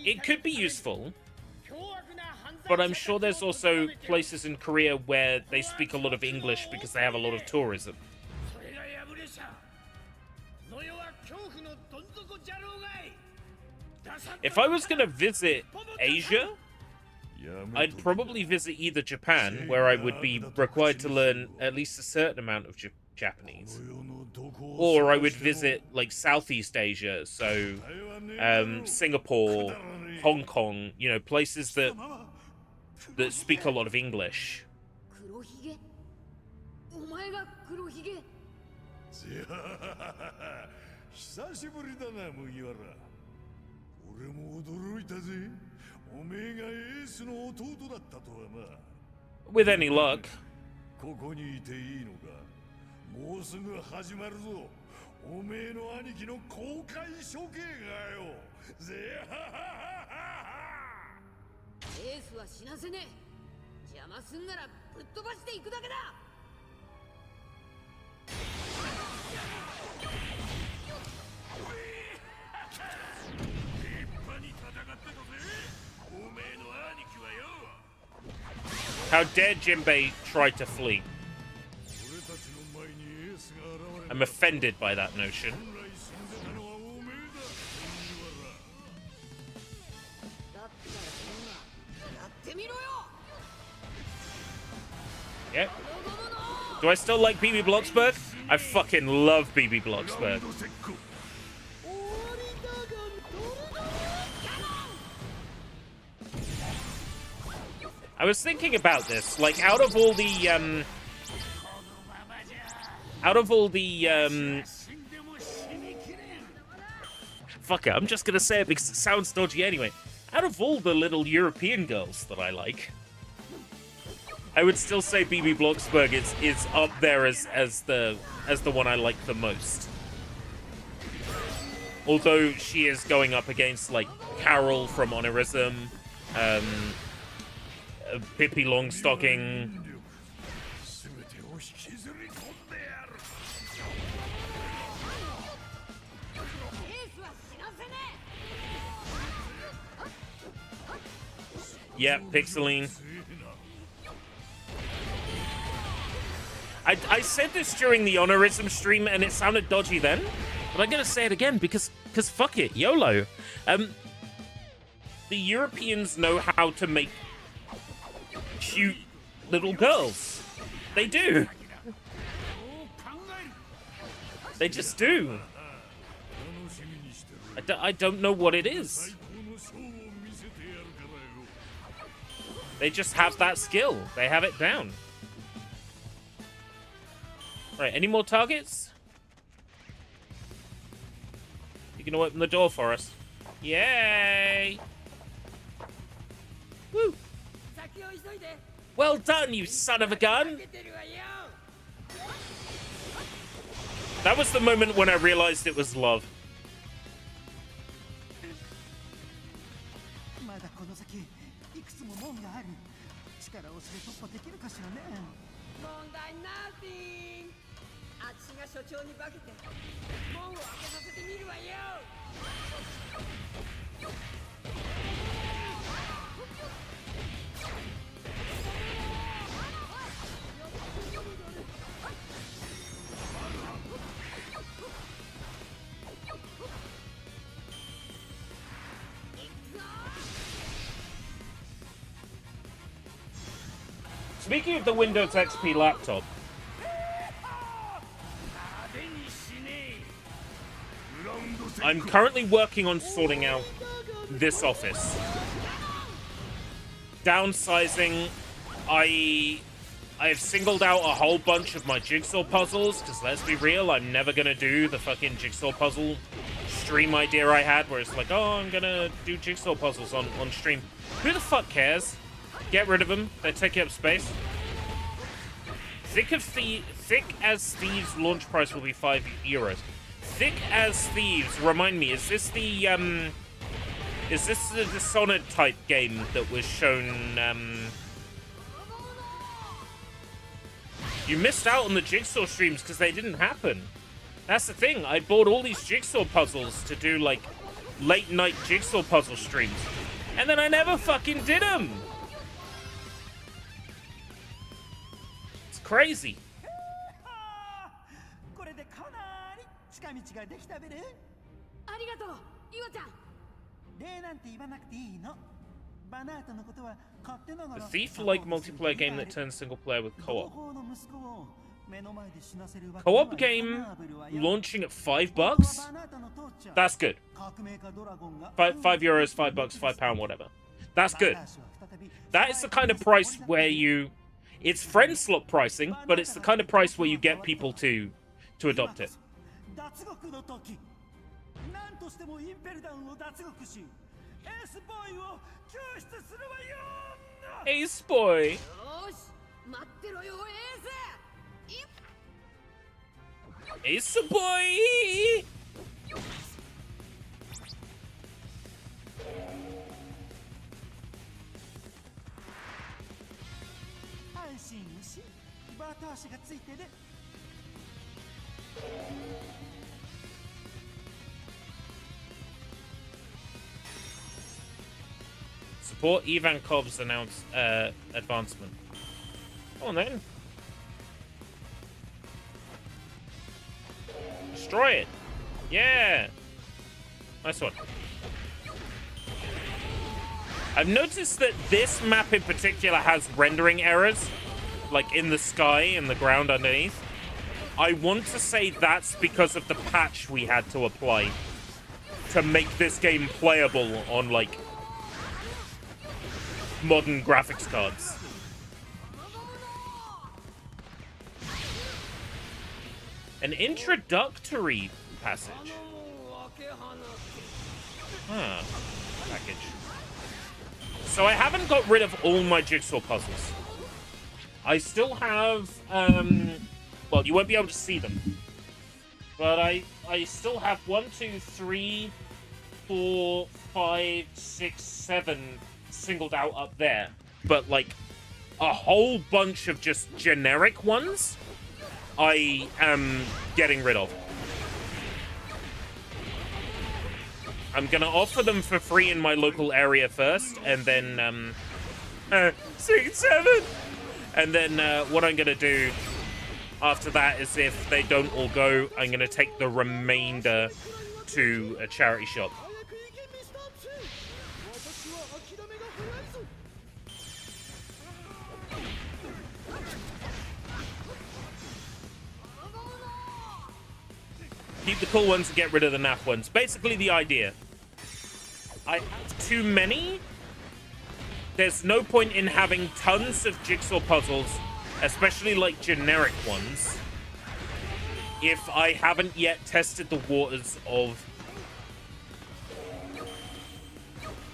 It could be useful, but I'm sure there's also places in Korea where they speak a lot of English because they have a lot of tourism. If I was going to visit Asia, I'd probably visit either Japan, where I would be required to learn at least a certain amount of Japanese, or I would visit, like, Southeast Asia, so Singapore, Hong Kong, you know, places that speak a lot of English. With any luck. How dare Jinbei try to flee? I'm offended by that notion. Yep. Do I still like BB Bloxburg? I fucking love BB Bloxburg. I was thinking about this, like, out of all the fuck it. I'm just gonna say it because it sounds dodgy anyway. Out of all the little European girls that I like, I would still say Bibi Blocksberg is up there as the one I like the most. Although she is going up against like Carol from Honorism, Pippi Longstocking. Yeah, Pixeline. I said this during the Honorism stream and it sounded dodgy then, but I'm gonna say it again because fuck it, YOLO. The Europeans know how to make cute little girls. They do. They just do. I don't know what it is. They just have that skill. They have it down. Right, any more targets? You gonna open the door for us? Yay! Woo! Well done, you son of a gun! That was the moment when I realized it was love. まだこの先いくつも門がある。力をそれ突破できるかしらね。問題ナッティング。あっちが所長に化けて門を開けさせてみるわよ。Speaking of the Windows XP laptop, I'm currently working on sorting out this office. Downsizing, I have singled out a whole bunch of my jigsaw puzzles, because let's be real, I'm never gonna do the fucking jigsaw puzzle stream idea I had, where it's like, oh, I'm gonna do jigsaw puzzles on stream. Who the fuck cares? Get rid of them. They're taking up space. Thick as Thieves launch price will be €5. Thick as Thieves. Remind me, is this the Dishonored type game that was shown? You missed out on the jigsaw streams because they didn't happen. That's the thing. I bought all these jigsaw puzzles to do like late night jigsaw puzzle streams, and then I never fucking did them. Crazy. これでかなり近道ができたべれ。ありがとう、イワちゃん。礼なんて言わなくていいの。バナートのことは勝手ながら。 A thief-like multiplayer game that turns single player with co-op. Co-op game launching at $5? That's good. €5, $5, £5, whatever. That's good. That is the kind of price where you. It's friend slot pricing, but it's the kind of price where you get people to adopt it. Ace boy. Ace boy. Support Ivankov's announced advancement. Go on then. Destroy it. Yeah. Nice one. I've noticed that this map in particular has rendering errors, like in the sky and the ground underneath. I want to say that's because of the patch we had to apply to make this game playable on, like, modern graphics cards. An introductory passage. Package. So I haven't got rid of all my jigsaw puzzles. I still have, well, you won't be able to see them. But I still have 1, 2, 3, 4, 5, 6, 7 singled out up there. But, like, a whole bunch of just generic ones I am getting rid of. I'm gonna offer them for free in my local area first, and then, 6, 7! And then, what I'm gonna do after that is if they don't all go, I'm gonna take the remainder to a charity shop. Keep the cool ones and get rid of the naff ones. Basically the idea. I have too many. There's no point in having tons of jigsaw puzzles, especially like generic ones, if I haven't yet tested the waters of...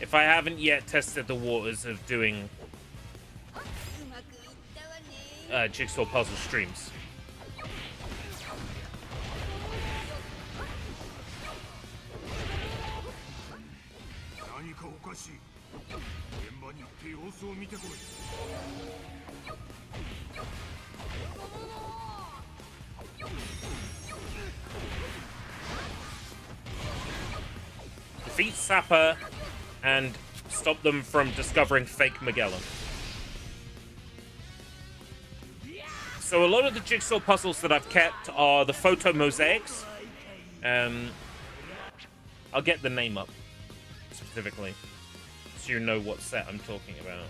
If I haven't yet tested the waters of doing jigsaw puzzle streams. Defeat Sapper and stop them from discovering fake Magellan. So a lot of the jigsaw puzzles that I've kept are the photo mosaics. I'll get the name up specifically, so you know what set I'm talking about.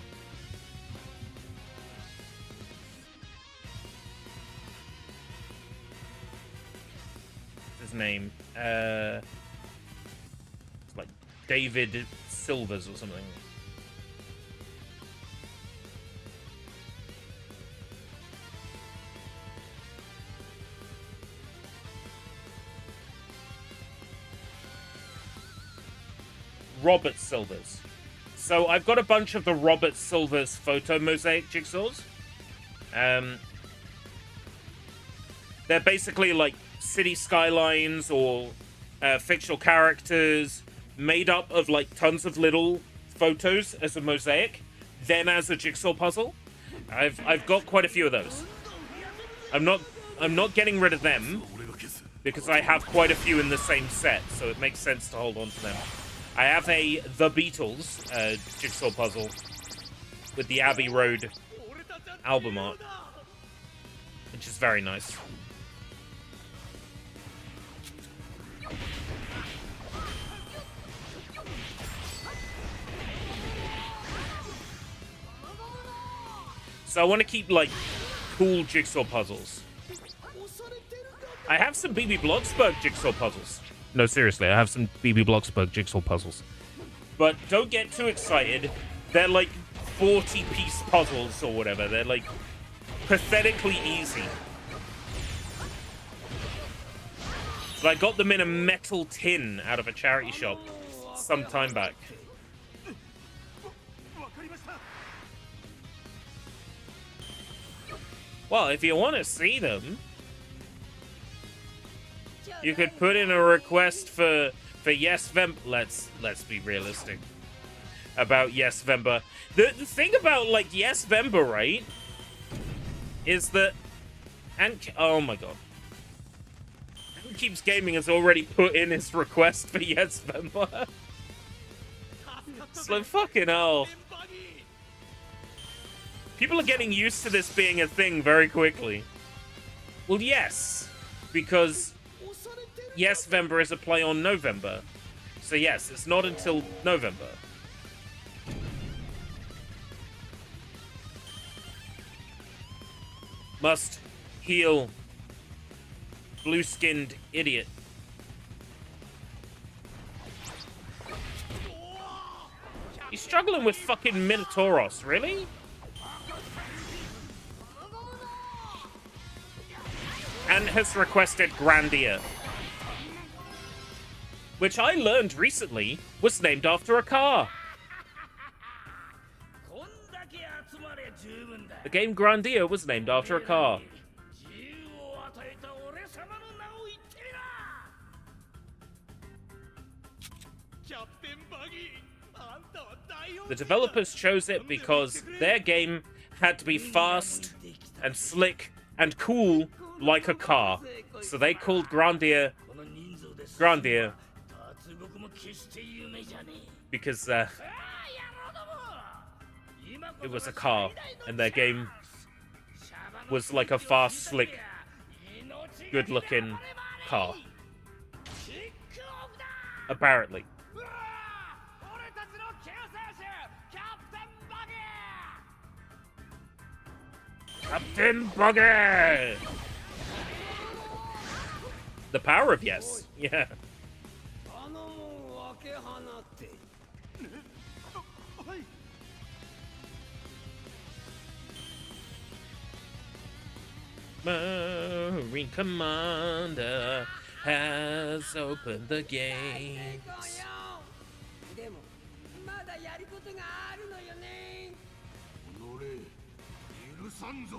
His name, it's like David Silvers or something. Robert Silvers. So I've got a bunch of the Robert Silvers photo mosaic jigsaws. They're basically like city skylines or fictional characters made up of like tons of little photos as a mosaic, then as a jigsaw puzzle. I've got quite a few of those. I'm not getting rid of them because I have quite a few in the same set, so it makes sense to hold on to them. I have a The Beatles jigsaw puzzle with the Abbey Road album art, which is very nice. So I want to keep, like, cool jigsaw puzzles. I have some BB Bloxburg jigsaw puzzles. No, seriously, I have some BB Bloxburg jigsaw puzzles. But don't get too excited. They're like 40-piece puzzles or whatever. They're like pathetically easy. But I got them in a metal tin out of a charity shop some time back. Well, if you want to see them, you could put in a request for Yes Vember. Let's be realistic about Yes Vember. The thing about like Yes Vember, right, is that oh my god, Keeps Gaming has already put in his request for Yes Vember. So fucking hell. People are getting used to this being a thing very quickly. Well, yes, because Yes Vember is a play on November. So yes, it's not until November. Must heal blue-skinned idiot. He's struggling with fucking Minotauros, really? And has requested Grandia. Which I learned recently was named after a car. こんだけ集まれ十分だ The game Grandia was named after a car. 自由を与えた俺様の名を言ってみなキャプテンバギーあんたは大王 The developers chose it because their game had to be fast and slick and cool like a car. So they called Grandia この人数で Grandia 脱獄も決して夢じゃねえ because ああ野郎ども今こそ it was a car and their game was like a fast, slick, good-looking car. Apparently. うわあ俺たちの救世主キャプテンバギー Captain Buggy! The power of yes. Yeah. あのもん分け放ってはい Marine Commander has opened the 成功 gates. よでもまだやることがあるのよね己許さんぞ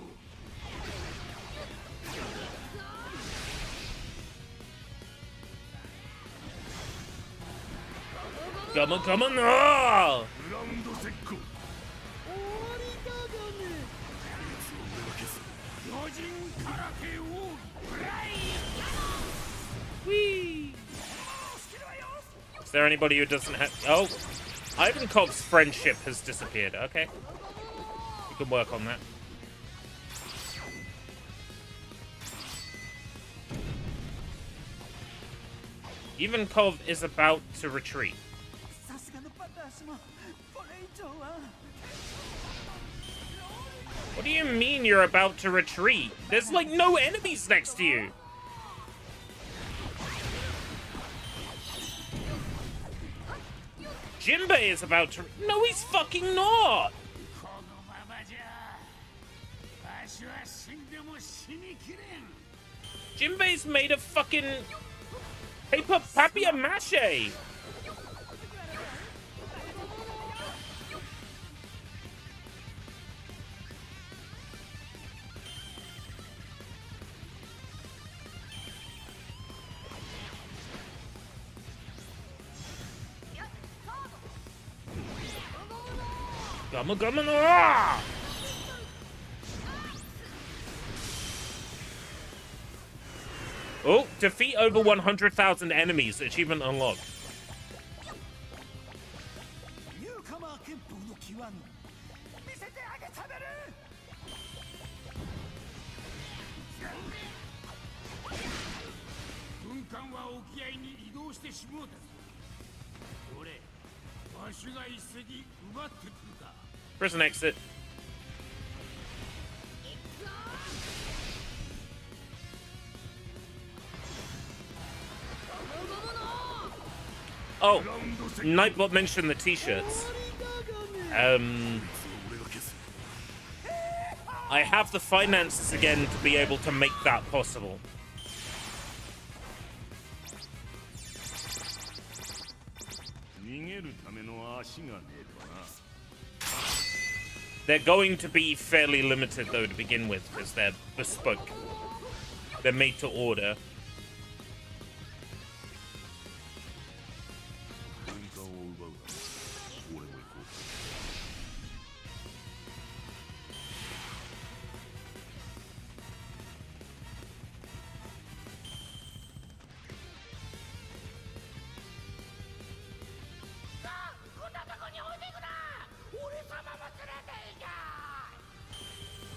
Come on, come on! Ah! グラウンド絶好巨人からけをフライ Whee! Is there anybody who doesn't have... Oh! Ivankov's friendship has disappeared. Okay. We can work on that. Ivankov is about to retreat. さすがのバタ足もこれ以上は What do you mean you're about to retreat? There's like no enemies next to you. Jinbei is about to... No, he's fucking not! このままじゃわしは死んでも死にきれん Jinbei's made of fucking paper papier mache. Come on, come on! Ah! Oh, defeat over 100,000 enemies. Achievement unlocked. ニューカマー憲法の極み見せてあげたべる軍艦は沖合に移動してしもうたぞ俺わしが一隻奪ってくるか Prison exit. Oh, Nightbot mentioned the t-shirts. I have the finances again to be able to make that possible. They're going to be fairly limited though to begin with because they're bespoke. They're made to order.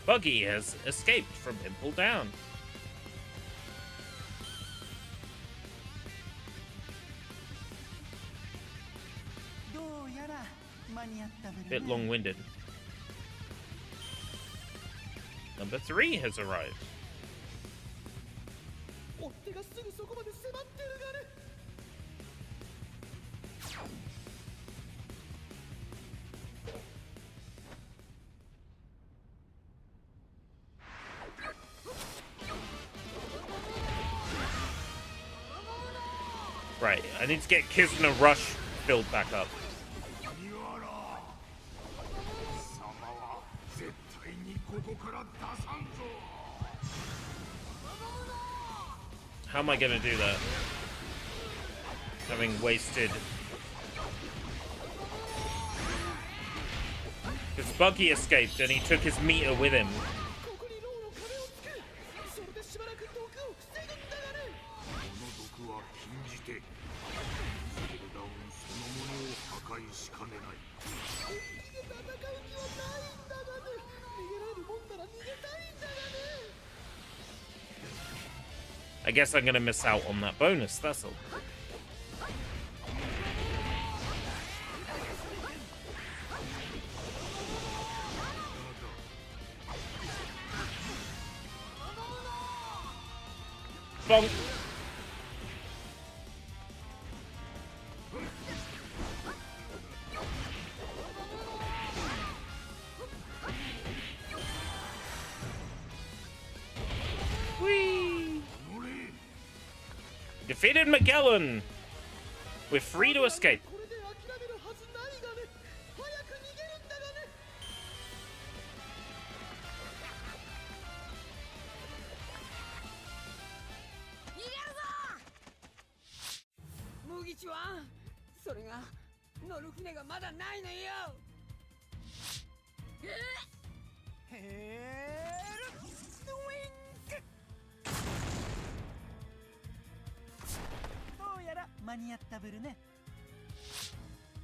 Buggy has escaped from Impel Down. Bit long-winded. Number 3 has arrived. 追っ手がすぐそこまで迫ってるがね Right, I need to get Kizuna Rush build back up. How am I gonna do that? Having wasted... Because Buggy escaped and he took his meter with him. ここに牢の壁を作る。それでしばらく毒を防ぐんだがね。この毒は禁じてスキルダウンそのものを破壊しかねない。本気で戦う気はないんだがね。逃げられるもんなら逃げたいんだがね。 I guess I'm gonna miss out on that bonus, that's all. Bonk. Whee! Defeated Magellan! We're free to escape. これで諦めるはずないがね。早く逃げるんだがね。逃げるぞ。麦地はそれが乗る船がまだないのよ。ヘールスウィング。どうやら間に合ったぶるね。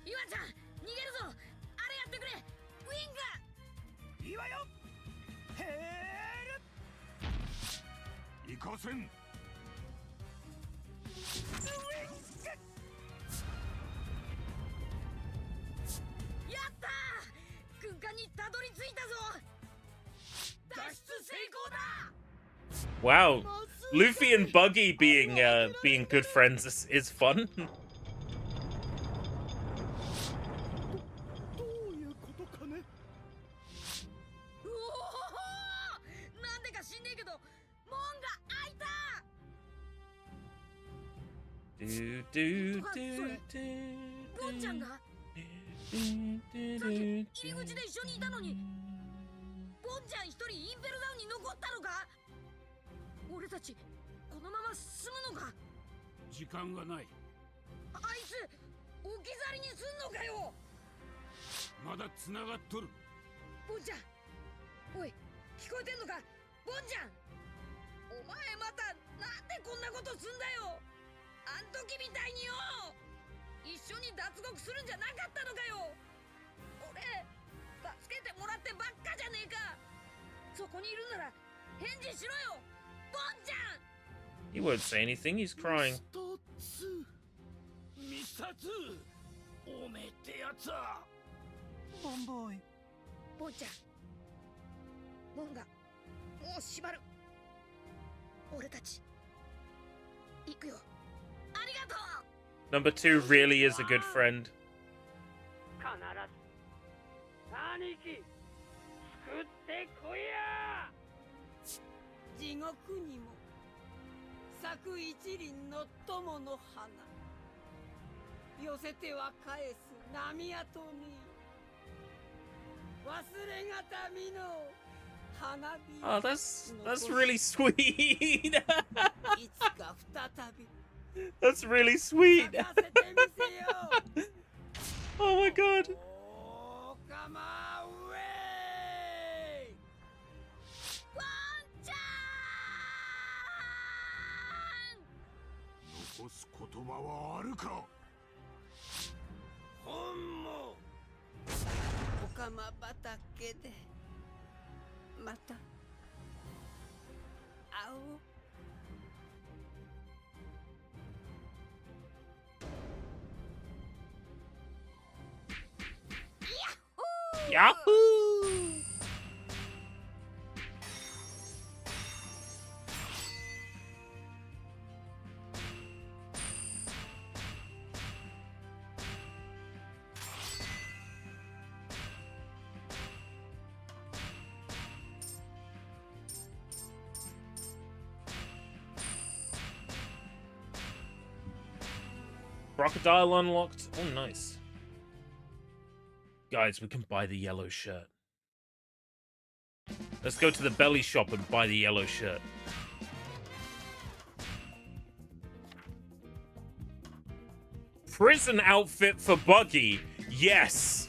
岩ちゃん逃げるぞ。あれやってくれ。ウィング。いいわよ。ヘール行かせん。スウィング。やったー。空間にたどり着いたぞ。脱出成功だ。 Wow. Luffy and Buggy being good friends is fun. どういうことかね。うおお、なんでか知んねえけど門が開いた。 Do do do それ do ボンちゃんが do さっき do 入り口で一緒にいたのに、ボンちゃん一人インペルダウンに残ったのか。俺たちこのまま進むのか。時間がない。あいつ置き去りにすんのかよ。まだ繋がっとる。ボンちゃん、おい聞こえてんのか。ボンちゃん、お前またなんでこんなことすんだよ。あん時みたいによ。一緒に脱獄するんじゃなかったのかよ。俺助けてもらってばっかじゃねえか。そこにいるなら返事しろよ、ボンちゃん。 He won't say anything, he's crying. ミスター2、おめえってやつは。ボンボーイ。ボンちゃん、門がもう閉まる。俺たち行くよ。ありがとう。 Number 2 really is a good friend. 必ず兄貴救ってこいや。地獄にも咲く一輪の友の花、寄せては返す波跡に忘れがたみの花火。 Oh, that's really sweet. いつか再び That's really sweet. 咲かせてみせよう。 Oh my god. おーかまウェイ。ワンちゃん。残す言葉はあるか。本もおかま畑でまた会おう。 Yahoo! Crocodile unlocked. Oh, nice. Guys, we can buy the yellow shirt. Let's go to the belly shop and buy the yellow shirt. Prison outfit for Buggy. Yes.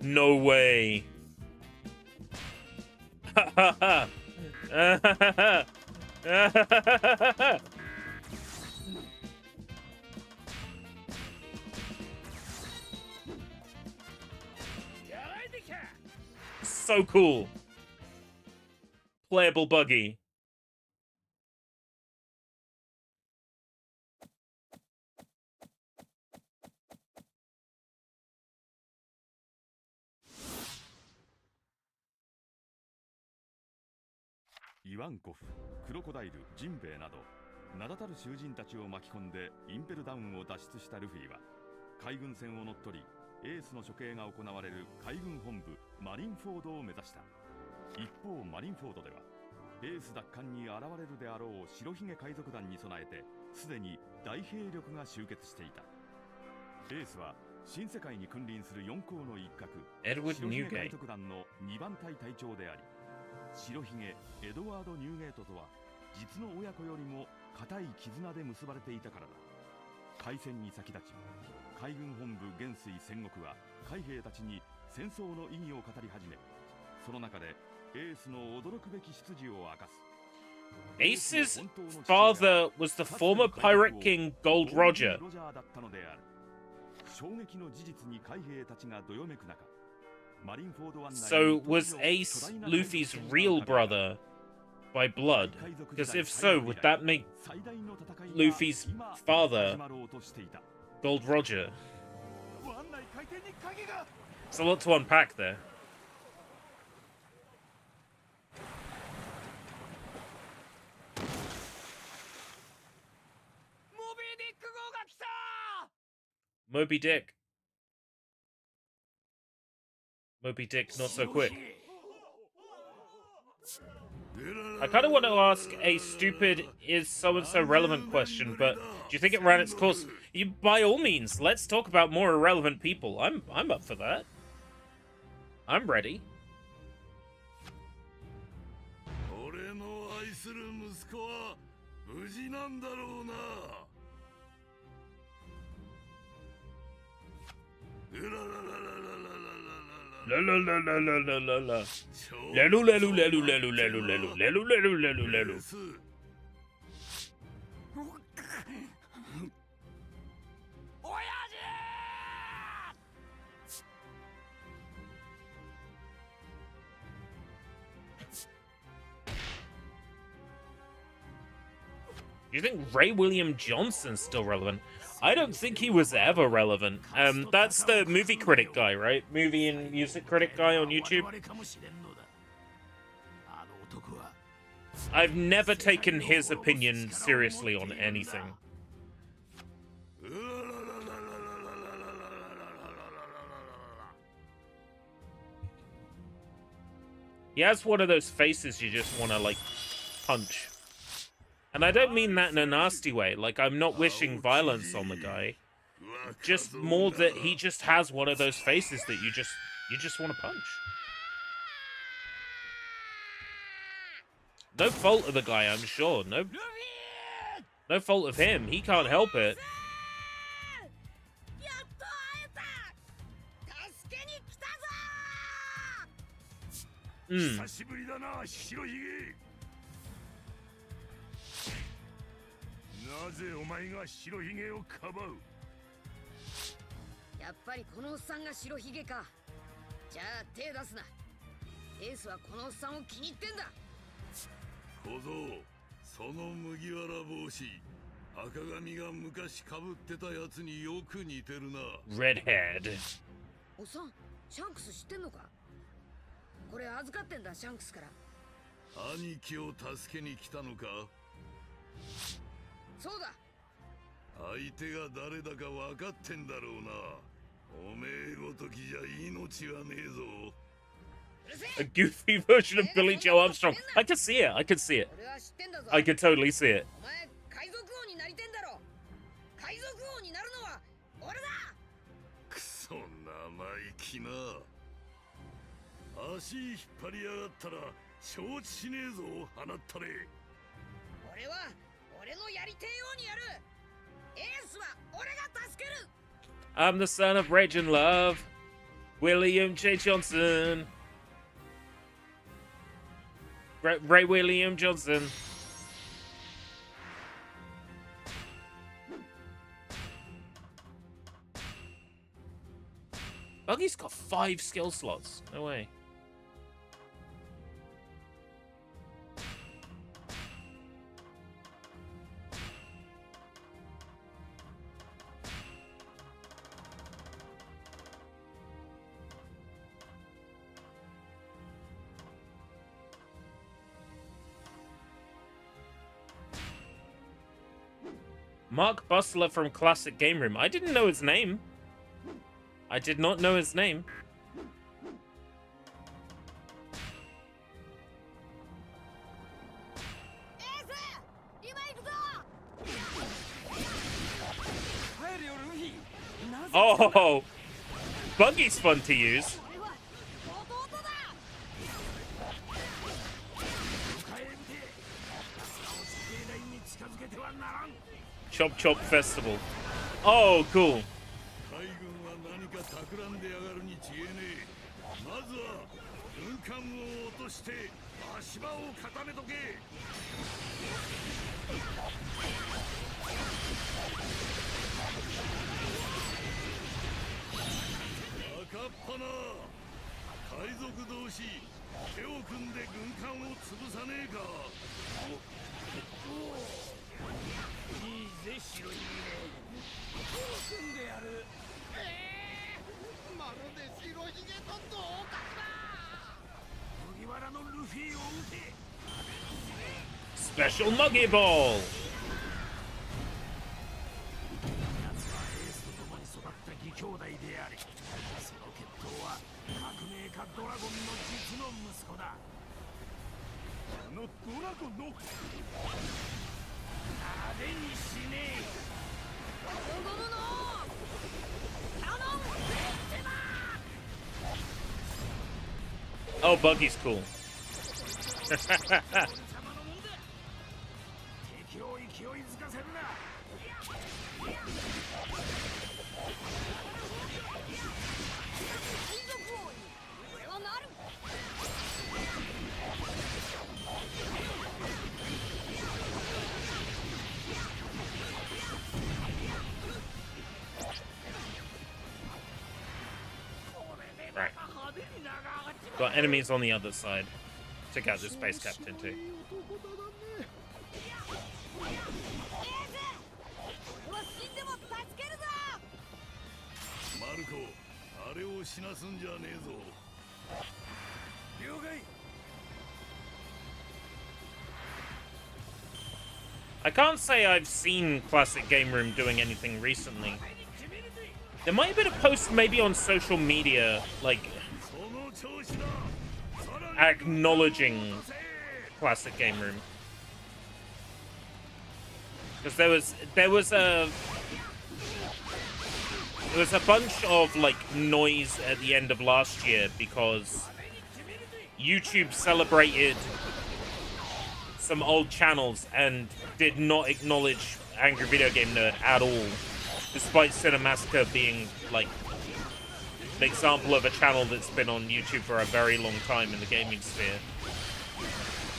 No way. So cool. Playable Buggy.イワンコフ、クロコダイル、ジンベエなど名だたる囚人たちを巻き込んでインペルダウンを脱出したルフィは海軍船を乗っ取りエースの処刑が行われる海軍本部マリンフォードを目指した。一方マリンフォードではエース奪還に現れるであろう白ひげ海賊団に備えてすでに大兵力が集結していた。エースは新世界に君臨する4校の一角エドワード・ニューゲー海賊団の2番隊隊長であり、白ひげエドワード・ニューゲートとは実の親子よりも固い絆で結ばれていたからだ。開戦に先立ち海軍本部元帥戦国は海兵たちに戦争の意義を語り始め、その中でエースの驚くべき出自を明かす。 Ace's father was the former pirate king Gold Roger. だったのである。衝撃の事実に海兵たちがどよめく中、So was Ace Luffy's real brother by blood? Because if so, would that make Luffy's father Gold Roger? It's a lot to unpack there. Moby Dick. Moby Dick, not so quick. I kind of want to ask a stupid is so-and-so relevant question, but do you think it ran its course? By all means, let's talk about more irrelevant people. I'm up for that. I'm ready. La la la la la la la la. Lelu lelu lelu lelu lelu lelu lelu lelu lelu lelu. Do you think Ray William Johnson's still relevant? I don't think he was ever relevant. That's the movie critic guy, right? Movie and music critic guy on YouTube. I've never taken his opinion seriously on anything. He has one of those faces you just want to, like, punch. And I don't mean that in a nasty way. Like, I'm not wishing violence on the guy. Just more that he just has one of those faces that you just want to punch. No fault of the guy, I'm sure. No fault of him. He can't help it. Hmm. なぜお前が白ひげをかばう？やっぱりこのおっさんが白ひげか。じゃあ手出すな。エースはこのおっさんを気に入ってんだ。小僧、その麦わら帽子、赤髪が昔かぶってたやつによく似てるな。Redhead。おっさん、シャンクス知ってんのか？これ預かってんだ、シャンクスから。兄貴を助けに来たのか？そうだ。相手が誰だか分かってんだろうな。おめえごときじゃ命はねえぞ。A goofy version of Billy Joe Armstrong. I can see it. I can see it. 俺は知ってんだぞ I can totally see it. お前海賊王になりてんだろ海賊王になるのは俺だクソ生意気な足引っ張りやがったら承知しねえぞ放ったれ俺は俺のやりてえようにやるエースは俺が助ける I'm the son of Rage and Love. William J. Johnson. Ray William Johnson. Buggy's got 5 skill slots. No way. Mark Bustler from Classic Game Room. I didn't know his name. I did not know his name. Oh, Buggy's fun to use. Chop Chop Festival. Oh, cool. 海軍は何か企んでやがるに違えねえまずは軍艦を落として足場を固めとけ赤っ鼻海賊同士手を組んで軍艦を潰さねえかいいぜ白いね手を組んでやるまるで白ひげと同格だ麦わらのルフィを撃て Special Muggy Ball. 奴はエースと共に育った義兄弟でありその血統は革命家ドラゴンの実の息子だあのドラゴンの派手にしねえ子供のキャノンレッツバ Oh, Buggy's cool. 敵を勢いづかせるな Right. Got enemies on the other side. Check out this space captain too. マルコあれを死なすんじゃねえぞ了解 I can't say I've seen Classic Game Room doing anything recently. There might have been a post maybe on social media, like, その調子ださらに acknowledging Classic Game Room. Because there was a bunch of like noise at the end of last year because YouTube celebrated some old channels and did not acknowledge Angry Video Game Nerd at all, despite Cinemassacre being like an example of a channel that's been on YouTube for a very long time in the gaming sphere.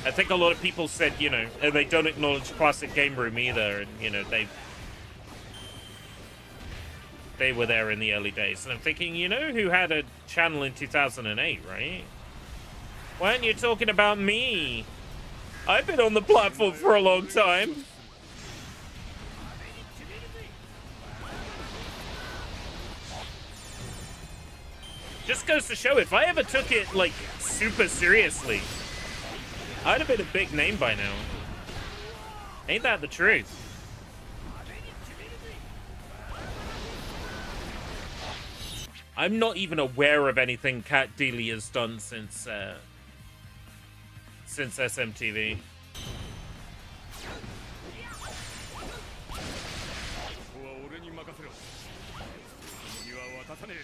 I think a lot of people said, you know, they don't acknowledge Classic Game Room either, and you know, they were there in the early days. And I'm thinking, you know who had a channel in 2008, right? Why aren't you talking about me? I've been on the platform for a long time. Just goes to show, if I ever took it, like, super seriously, I'd have been a big name by now. Ain't that the truth? I'm not even aware of anything Cat Deely has done since SMTV. ここは俺に任せろ。君は渡さねえ。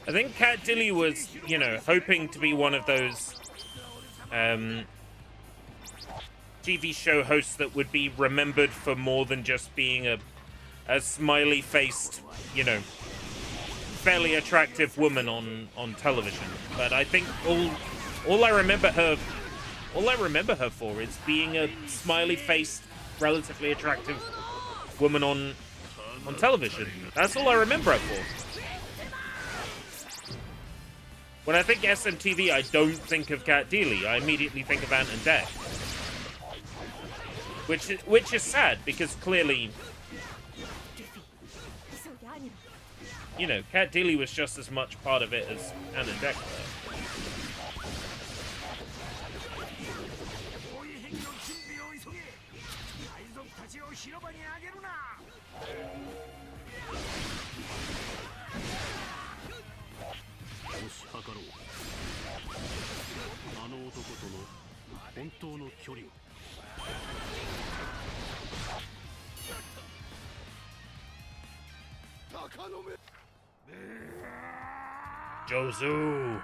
I think Cat Deely was, you know, hoping to be one of those TV show hosts that would be remembered for more than just being a smiley-faced, you know, fairly attractive woman on television. But I think all I remember her for is being a smiley-faced, relatively attractive woman on television. That's all I remember her for. When I think SMTV, I don't think of Cat Deely. I immediately think of Ant and Dec. Which is sad, because clearly, you know, Cat Deely was just as much part of it as Ant and Dec were. Jozu.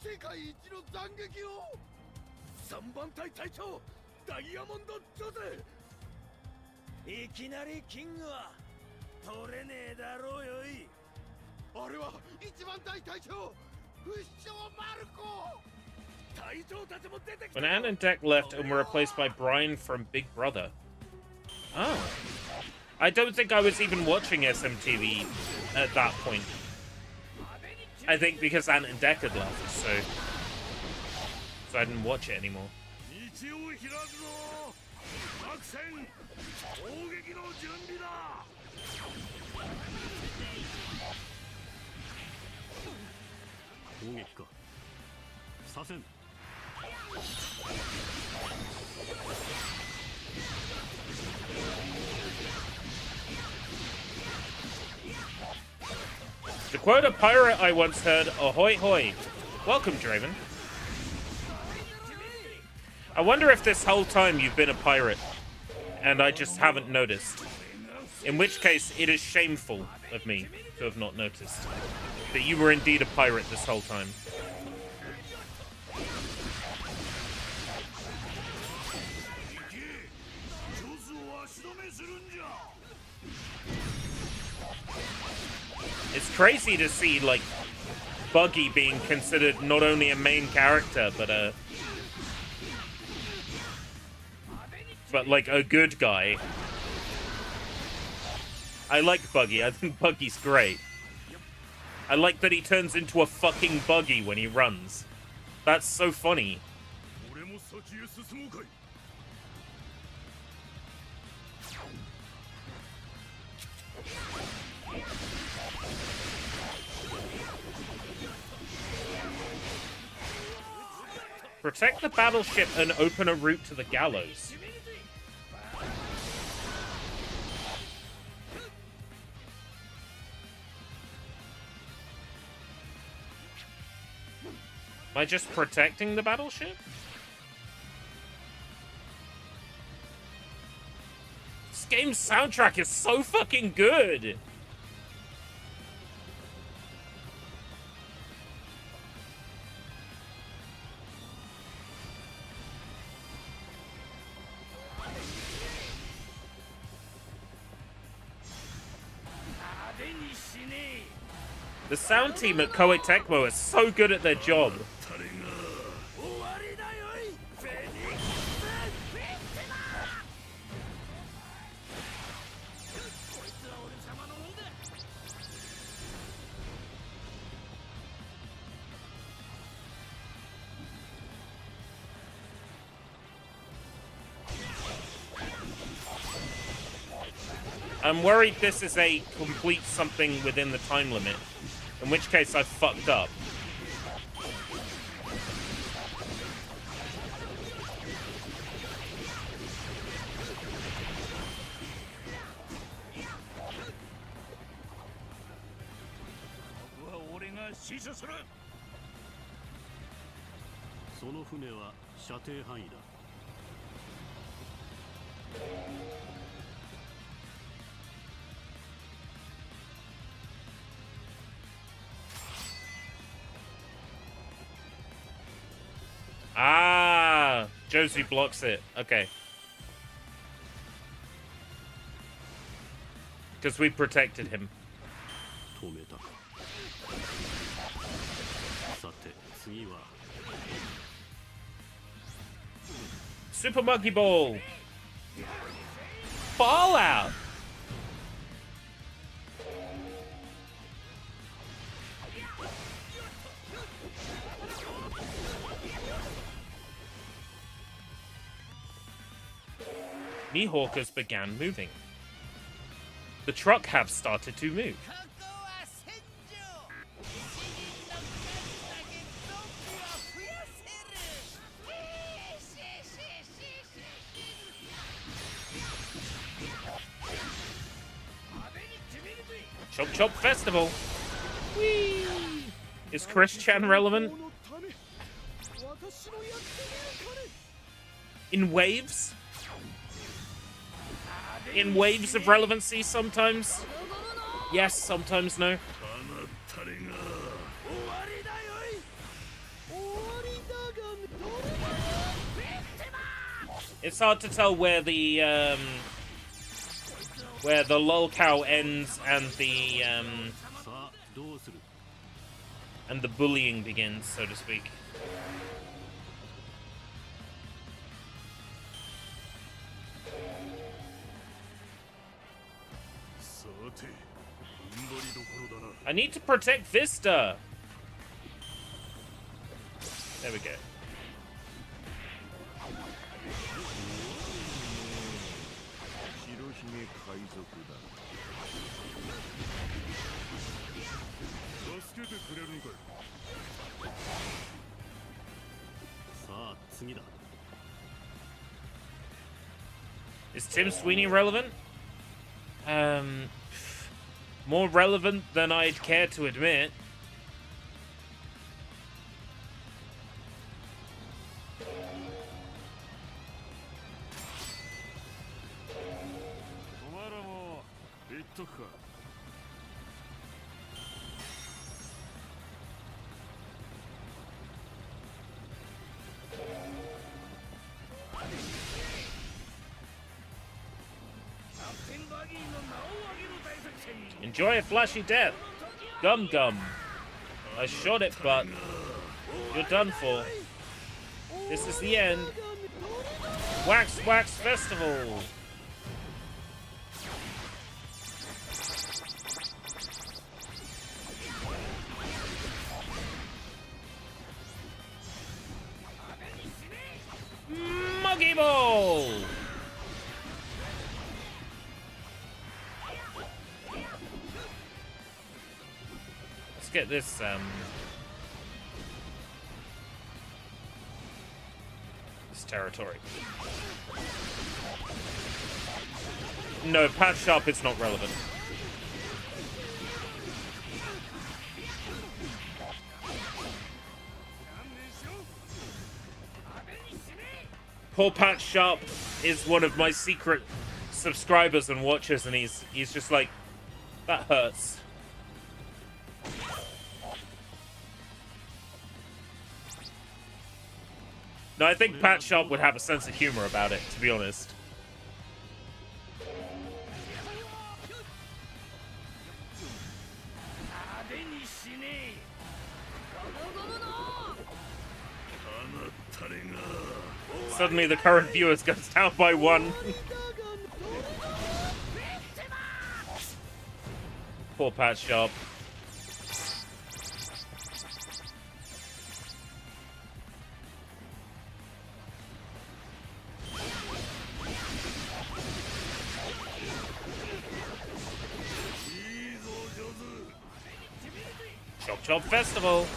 世界一の斬撃を3番隊隊長ダイヤモンド・ジョゼいきなりキングは取れねえだろうよいあれは1番隊隊長不死鳥マルコ隊長たちも出てきた When Ant and Dec left and were replaced by Brian from Big Brother. Oh. I don't think I was even watching SMTV at that point. I think because Ant and Dec had left, so I didn't watch it anymore. 道を開くぞ作戦攻撃の準備だ攻撃か左遷 To quote a pirate I once heard, ahoy hoy. Welcome, Draven. I wonder if this whole time you've been a pirate, and I just haven't noticed. In which case, it is shameful of me to have not noticed that you were indeed a pirate this whole time. It's crazy to see, like, Buggy being considered not only a main character, but like a good guy. I like Buggy. I think Buggy's great. I like that he turns into a fucking buggy when he runs. That's so funny. Protect the battleship and open a route to the gallows. Am I just protecting the battleship? This game's soundtrack is so fucking good! The sound team at Koei Tecmo are so good at their job. 終わりだよいフェニックスフィッティマこいつは俺様のもんだ I'm worried this is a complete something within the time limit, in which case I fucked up.俺が死守するその船は射程範囲だ Ah, Josie blocks it. Okay. Because we protected him. 止めたさて次は Super Monkey Ball. Fallout. Mihawkers began moving. The truck have started to move. Chop Chop Festival. Whee! Is Chris Chan relevant? In waves? In waves of relevancy sometimes? Yes, sometimes no. It's hard to tell where the lolcow ends and the bullying begins, so to speak. I need to protect Vista. There we go. Is Tim Sweeney relevant? More relevant than I'd care to admit. Enjoy a flashy death. Gum Gum. I shot it, but you're done for. This is the end. Wax Wax Festival. Muggy Ball. Let's get this territory. No, Pat Sharp is not relevant. Poor Pat Sharp is one of my secret subscribers and watchers, and he's just like, that hurts. No, I think Pat Sharp would have a sense of humor about it, to be honest. Suddenly the current viewers goes down by 1. Poor Pat Sharp. Chop Chop Festival.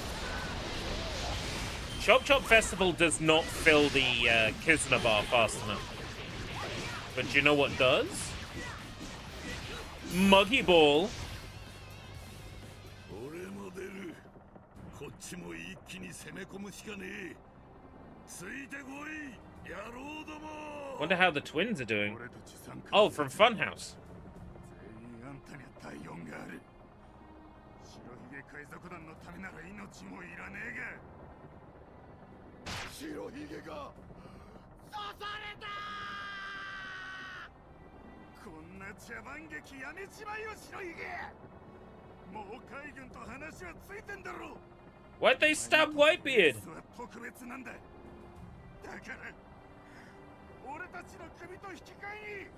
Chop Chop Festival does not fill the Kizuna bar fast enough. But do you know what does? Muggy Ball. Wonder how the twins are doing. Oh, from Funhouse. 海賊団のためなら命もいらねえが白ひげが刺されたこんな茶番劇やめちまえよ白ひげもう海軍と話はついてんだろ Why'd they stab Whitebeard? 特別なんだだから俺たちの首と引き換えに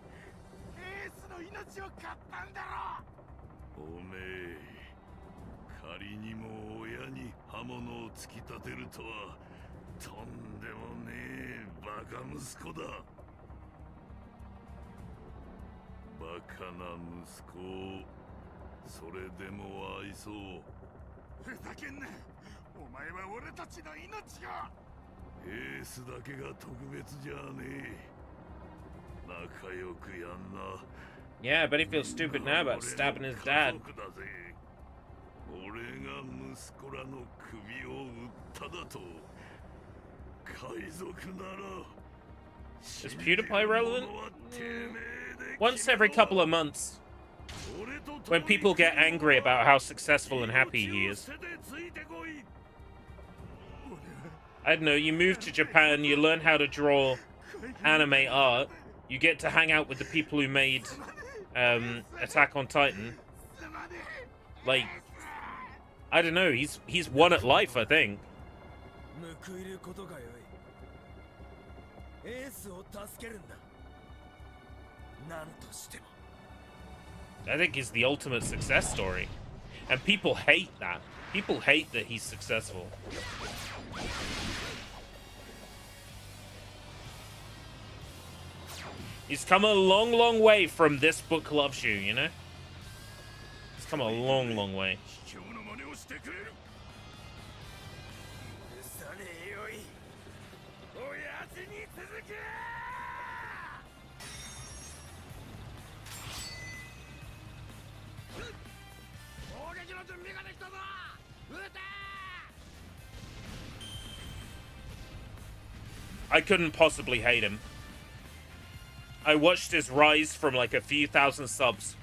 エースの命を買ったんだろおめえ 仮にも親に刃物を突き立てるとはとんでもねえバカ息子だバカな息子をそれでも愛そうふざけんなお前は俺たちの命がエースだけが特別じゃねえ仲良くやんな Yeah, I bet he feels stupid now about stabbing his dad. 俺が息子らの首を打っただと海賊なら Is PewDiePie relevant? Once every couple of months, when people get angry about how successful and happy he is. I don't know, you move to Japan, you learn how to draw anime art, you get to hang out with the people who made Attack on Titan. Like, I don't know, he's won at life, I think. I think he's the ultimate success story. And people hate that. People hate that he's successful. He's come a long, long way from This Book Loves You, you know? He's come a long, long way. I couldn't possibly hate him. I watched his rise from like a few thousand subs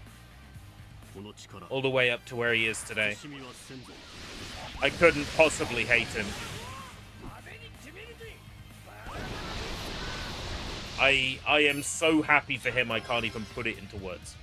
all the way up to where he is today. I couldn't possibly hate him. I am so happy for him, I can't even put it into words.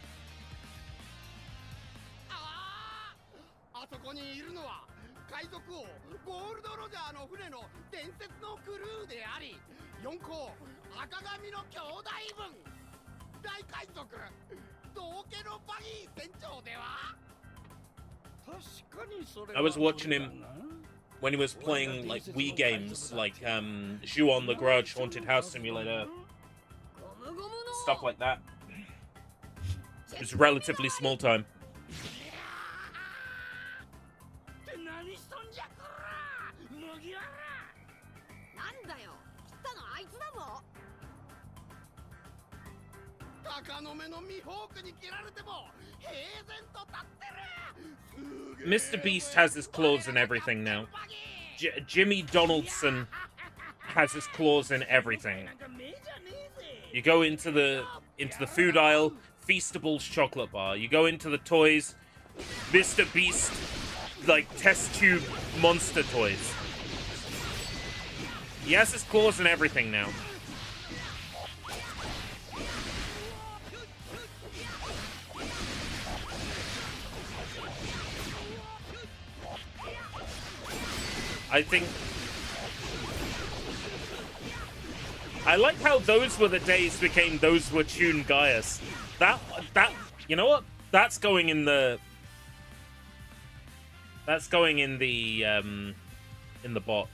I was watching him when he was playing like Wii games, like Ju-On the Grudge, Haunted House Simulator, stuff like that. It was relatively small time. Mr. Beast has his claws in everything now. Jimmy Donaldson has his claws in everything. You go into the food aisle, Feastables chocolate bar. You go into the toys, Mr. Beast, like test tube monster toys. He has his claws in everything now. I like how those were the days became those were Tune Gaius. That you know what? That's going in the bot.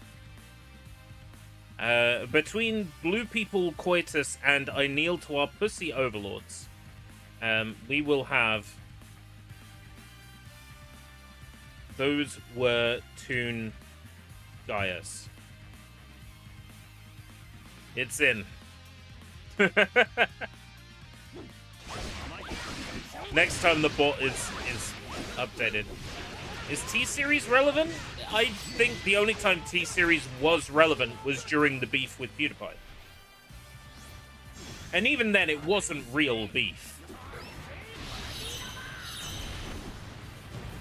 Between Blue People Coitus and I Kneel to Our Pussy Overlords, we will have those were Tune Gaius. It's in. Next time the bot is updated. Is T-Series relevant? I think the only time T-Series was relevant was during the beef with PewDiePie. And even then, it wasn't real beef.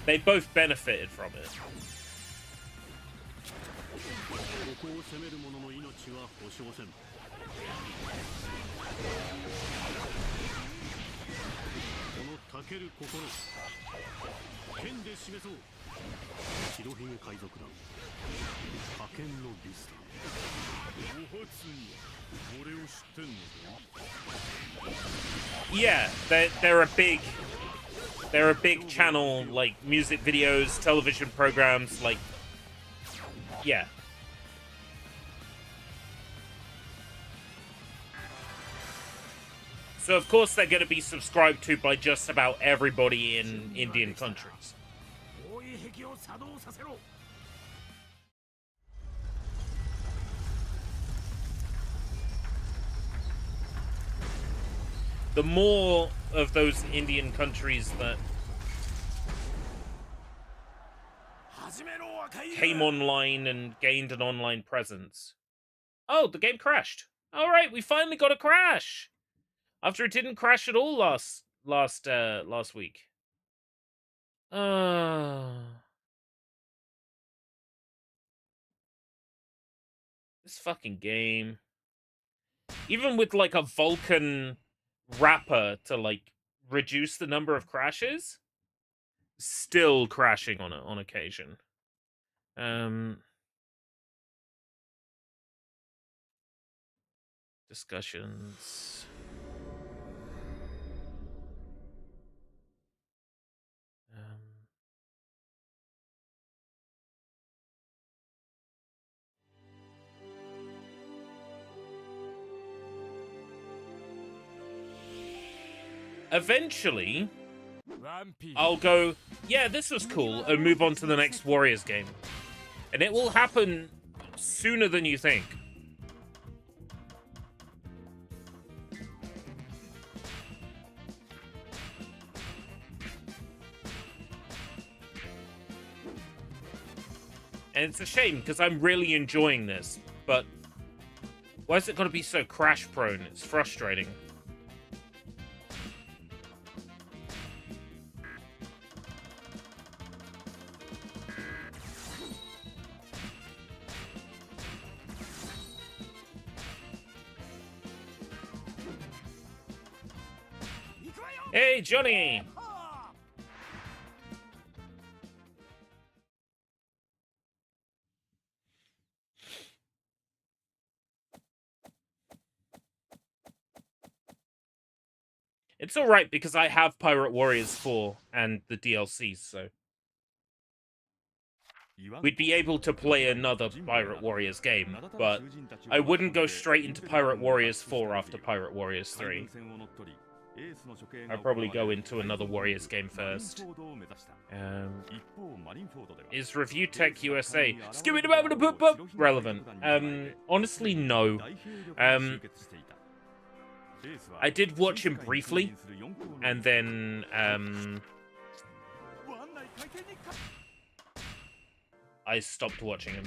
They both benefited from it. ここを攻める者の命は保証せん。このたける心、剣で示そう。白ひげ海賊団、派遣のリスト。お初に俺を知ってんのか？ Yeah, they're a big channel, like music videos, television programs, like, yeah. So of course they're going to be subscribed to by just about everybody in Indian countries. The more of those Indian countries that came online and gained an online presence. Oh, the game crashed. All right, we finally got a crash. After it didn't crash at all last week. This fucking game. Even with like a Vulkan wrapper to like reduce the number of crashes, still crashing on occasion. Discussions. Eventually, I'll go, yeah, this was cool, and move on to the next Warriors game. And it will happen sooner than you think. And it's a shame, because I'm really enjoying this, but why is it got to be so crash-prone? It's frustrating. Hey, Johnny! It's alright because I have Pirate Warriors 4 and the DLCs, so we'd be able to play another Pirate Warriors game, but I wouldn't go straight into Pirate Warriors 4 after Pirate Warriors 3. I'd probably go into another Warriors game first. Is Review Tech USA relevant? Honestly, no. I did watch him briefly, and then I stopped watching him.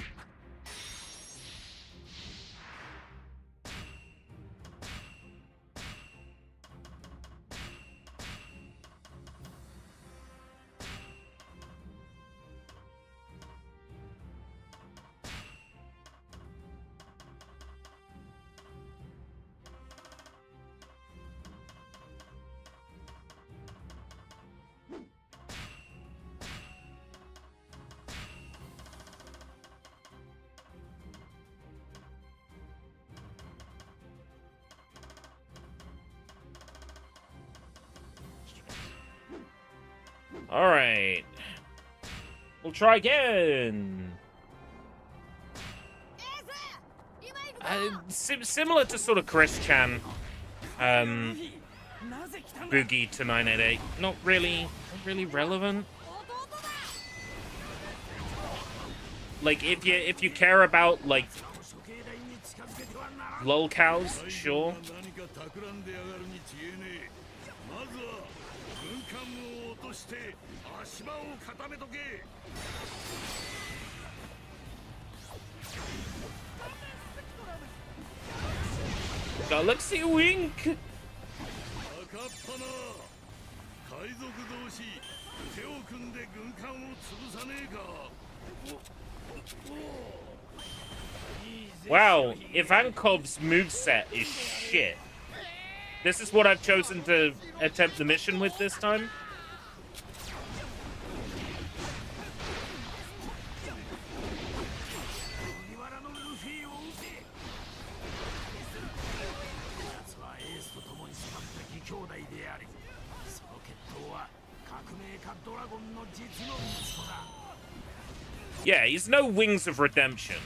Alright. We'll try again. Similar to sort of Chris Chan. Boogie to 988. Not really relevant. Like, if you care about, like, lolcows, sure. Galaxy Wink! Wow, Ivankov's moveset is shit. This is what I've chosen to attempt the mission with this time. Yeah, he's no Wings of Redemption.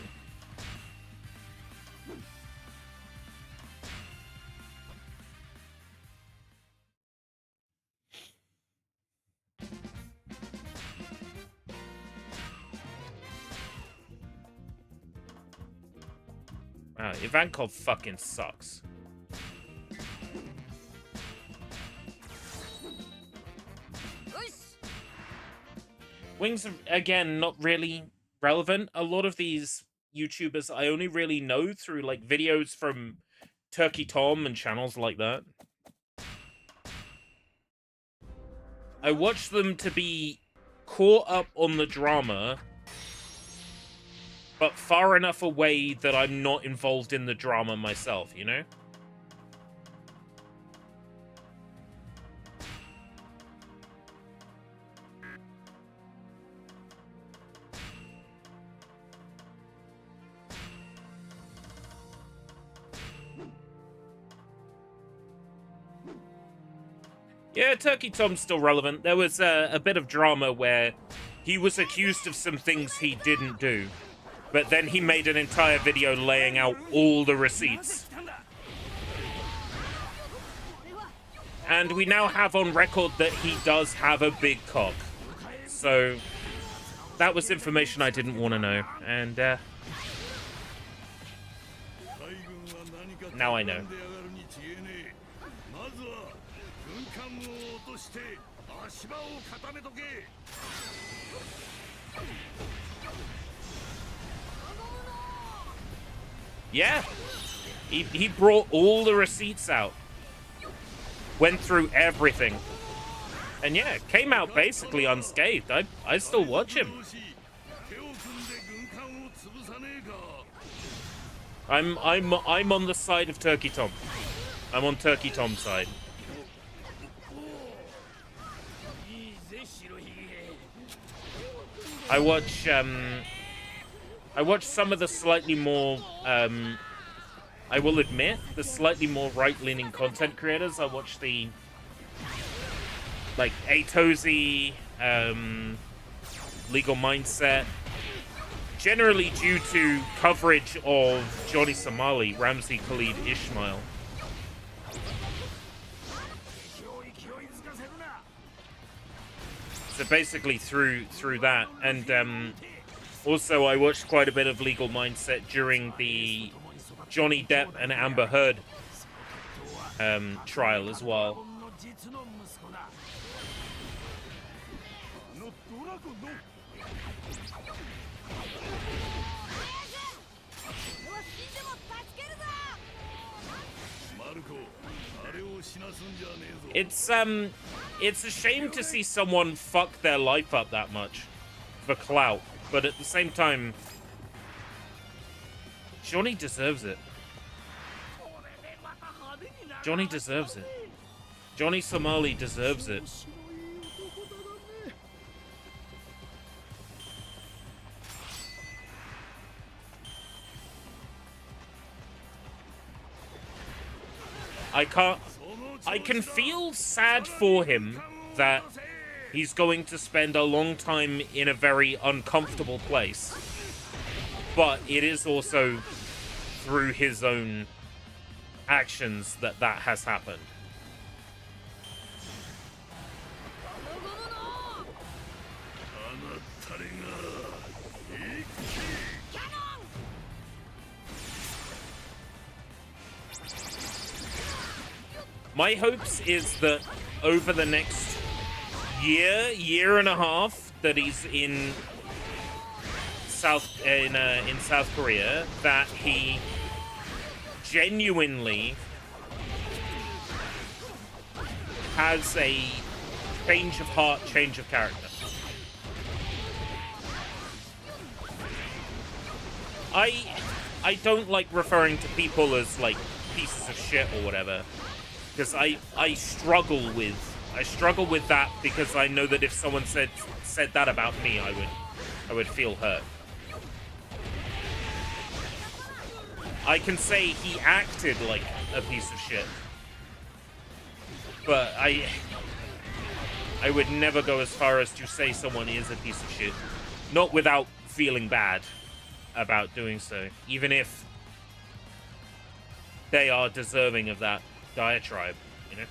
Wow, Ivankov fucking sucks. Wings of, again, not really relevant. A lot of these YouTubers I only really know through, like, videos from Turkey Tom and channels like that. I watch them to be caught up on the drama, but far enough away that I'm not involved in the drama myself, you know? Yeah, Turkey Tom's still relevant. There was a bit of drama where he was accused of some things he didn't do, but then he made an entire video laying out all the receipts. And we now have on record that he does have a big cock. So that was information I didn't want to know, and now I know. Yeah, he brought all the receipts out, went through everything, and yeah, came out basically unscathed. I still watch him. I'm on the side of Turkey Tom. I'm on Turkey Tom's side. I watch some of the slightly more, I will admit, the slightly more right-leaning content creators. I watch the, like, Atozy, Legal Mindset, generally due to coverage of Johnny Somali, Ramzi Khalid Ismail. So basically through that, and also I watched quite a bit of Legal Mindset during the Johnny Depp and Amber Heard trial as well. It's a shame to see someone fuck their life up that much for clout, but at the same time, Johnny deserves it. Johnny deserves it. Johnny Somali deserves it. I can feel sad for him that He's going to spend a long time in a very uncomfortable place. But it is also through his own actions that has happened. My hopes is that over the next year and a half that he's in South Korea, that he genuinely has a change of heart, change of character. I don't like referring to people as like pieces of shit or whatever, because I struggle with that, because I know that if someone said that about me, I would feel hurt. I can say he acted like a piece of shit, but I would never go as far as to say someone is a piece of shit, not without feeling bad about doing so, even if they are deserving of that diatribe, you know?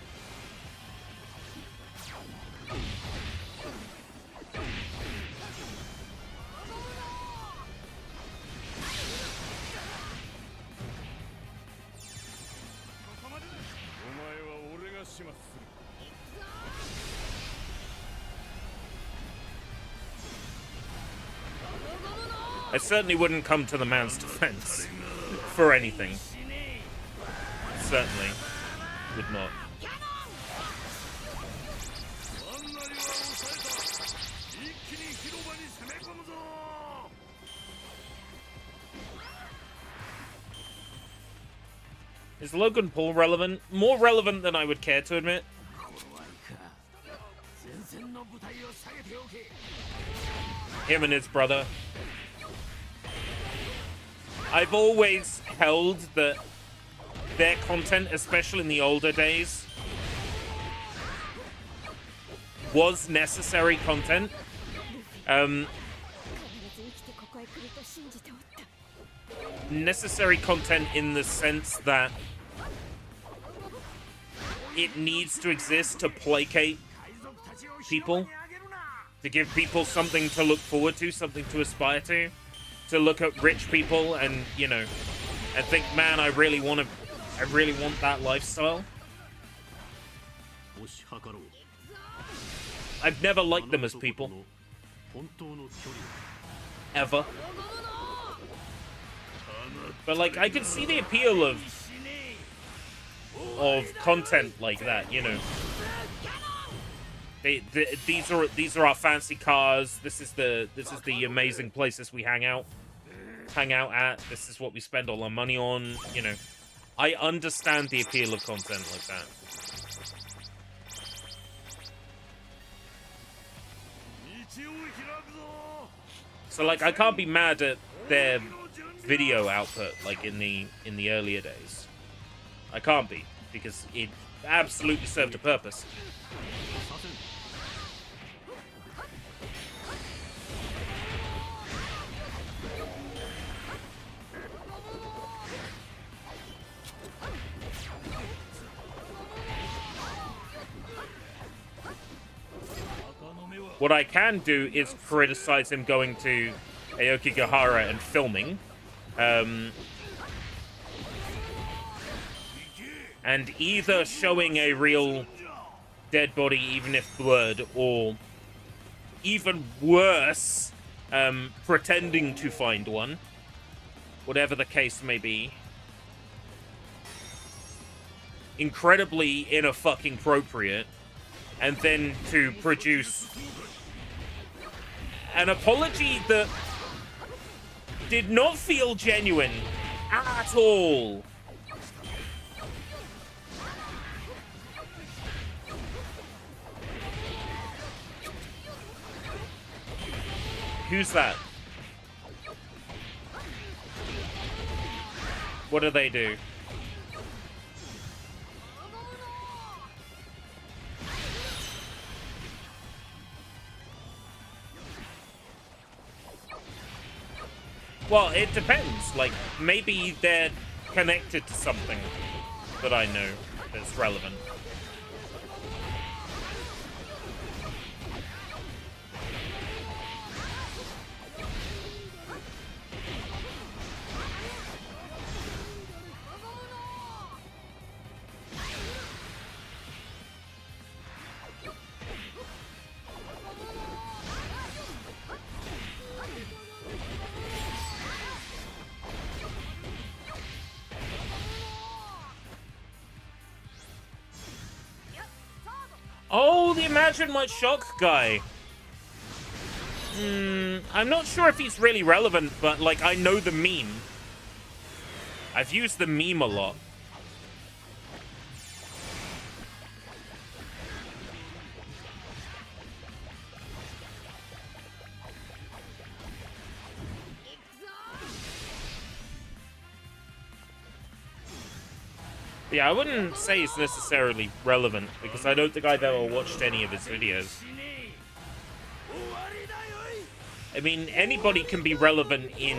I certainly wouldn't come to the man's defense for anything. Certainly would not. Is Logan Paul relevant? More relevant than I would care to admit. Him and his brother. I've always held that their content, especially in the older days, was necessary content. Necessary content in the sense that it needs to exist to placate people, to give people something to look forward to, something to aspire to look at rich people and, you know, and think, man, I really want that lifestyle. I've never liked them as people. Ever. But, like, I could see the appeal of content like that, you know. These are our fancy cars. This is the amazing places we hang out at. This is what we spend all our money on, you know. I understand the appeal of content like that. So, like, I can't be mad at their video output, like, in the earlier days. I can't be, because it absolutely served a purpose. What I can do is criticize him going to Aokigahara and filming. And either showing a real dead body, even if blurred, or even worse, pretending to find one. Whatever the case may be. Incredibly inner-fucking appropriate. And then to produce an apology that did not feel genuine at all. Who's that? What do they do? Well, it depends. Like, maybe they're connected to something that I know that's relevant. Oh, the Imagine My Shock guy. I'm not sure if he's really relevant, but, like, I know the meme. I've used the meme a lot. Yeah, I wouldn't say he's necessarily relevant, because I don't think I've ever watched any of his videos. I mean, anybody can be relevant in,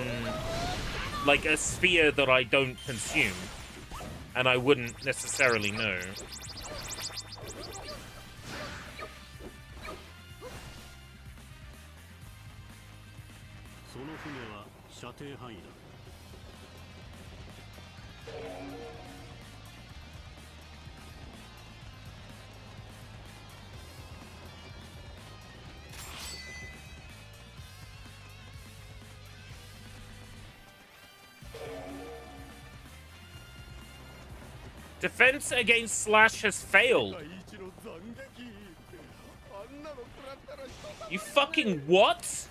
like, a sphere that I don't consume, and I wouldn't necessarily know. その船は射程範囲だ。 Defense against Slash has failed. You fucking what?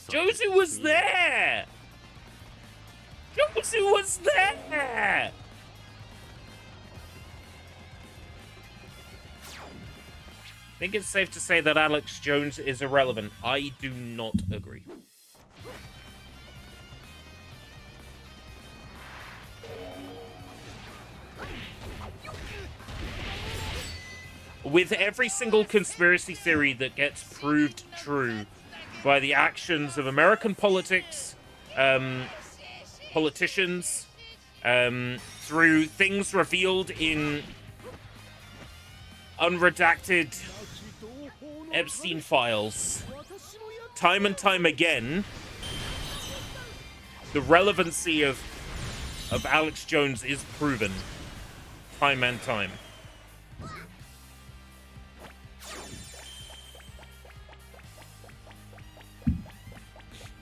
Jozu was there! Jozu was there! I think it's safe to say that Alex Jones is irrelevant. I do not agree. With every single conspiracy theory that gets proved true by the actions of American politics, politicians, through things revealed in unredacted Epstein files, time and time again, the relevancy of Alex Jones is proven time and time.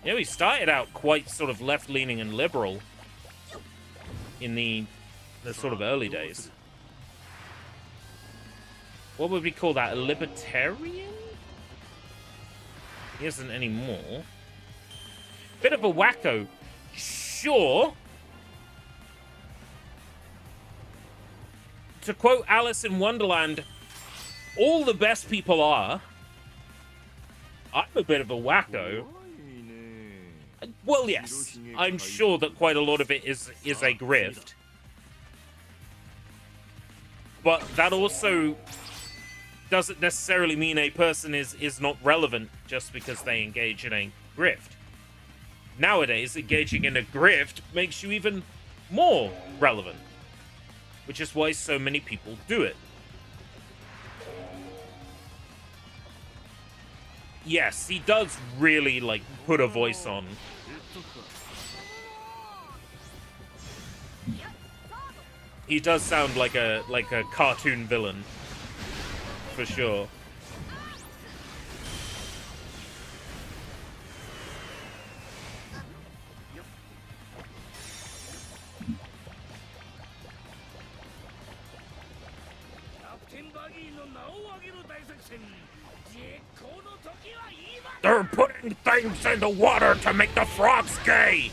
You know, he started out quite sort of left-leaning and liberal in the sort of early days. What would we call that? A libertarian? He isn't anymore. Bit of a wacko. Sure. To quote Alice in Wonderland, all the best people are. I'm a bit of a wacko. Well, yes, I'm sure that quite a lot of it is a grift. But that also doesn't necessarily mean a person is not relevant just because they engage in a grift. Nowadays, engaging in a grift makes you even more relevant, which is why so many people do it. Yes, he does really, like, put a voice on. He does sound like a cartoon villain, for sure. They're putting things in the water to make the frogs gay!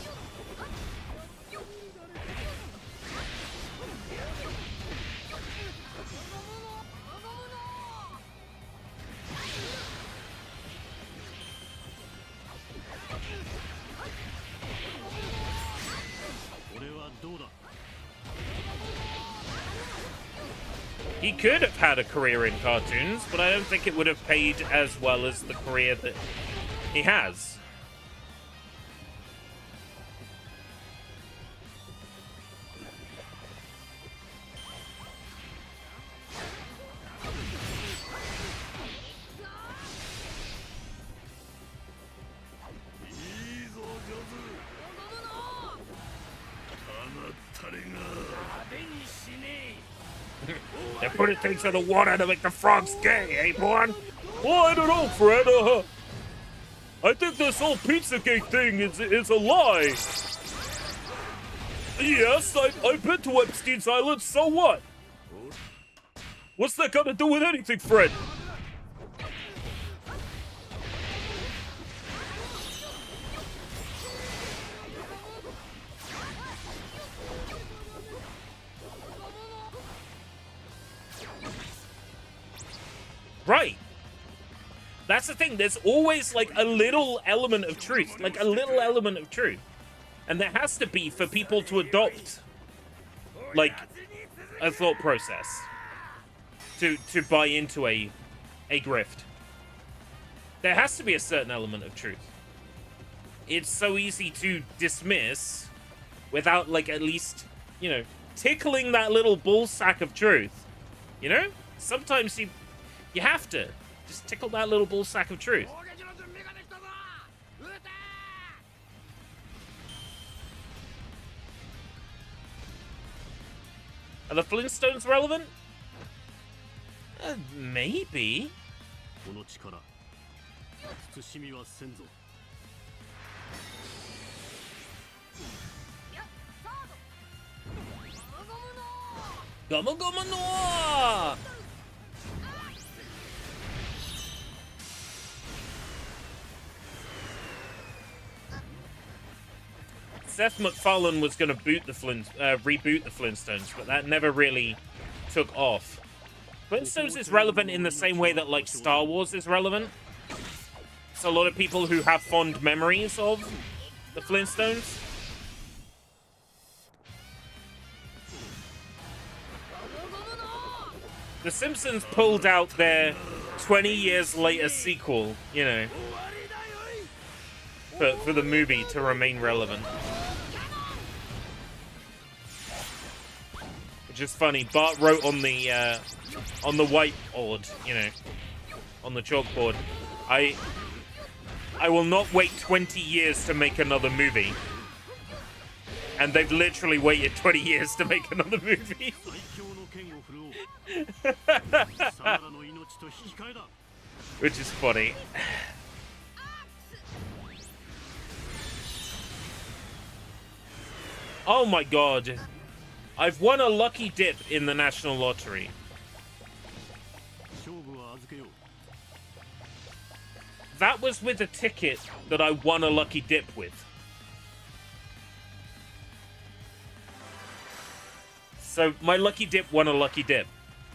He could have had a career in cartoons, but I don't think it would have paid as well as the career that he has. They're putting things in the water to make the frogs gay, eh, Born? Well, I don't know, Fred. I think this whole Pizzagate thing is a lie. Yes, I've been to Epstein's Island, so what? What's that got to do with anything, Fred? Right. That's the thing. There's always like a little element of truth. Like a little element of truth. And there has to be for people to adopt like a thought process. To buy into a grift. There has to be a certain element of truth. It's so easy to dismiss without like at least, you know, tickling that little ball sack of truth. You know? Sometimes you have to. Just tickle that little ball sack of truth. Are the Flintstones relevant? Maybe. Gomu Gomu Noir! Seth MacFarlane was going to reboot the Flintstones, but that never really took off. Flintstones is relevant in the same way that, like, Star Wars is relevant. So a lot of people who have fond memories of the Flintstones. The Simpsons pulled out their 20 years later sequel, you know, for the movie to remain relevant. Which is funny. Bart wrote on the whiteboard, you know, on the chalkboard, I will not wait 20 years to make another movie. And they've literally waited 20 years to make another movie. Which is funny. Oh my god. I've won a lucky dip in the National Lottery. That was with a ticket that I won a lucky dip with. So my lucky dip won a lucky dip.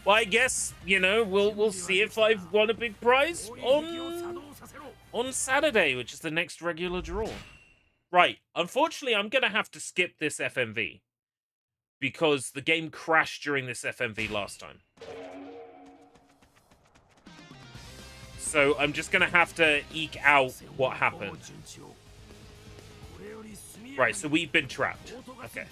Well, I guess, you know, we'll see if I've won a big prize on Saturday, which is the next regular draw. Right. Unfortunately, I'm going to have to skip this FMV because the game crashed during this FMV last time. So I'm just going to have to eke out what happened. Right, so we've been trapped. Okay.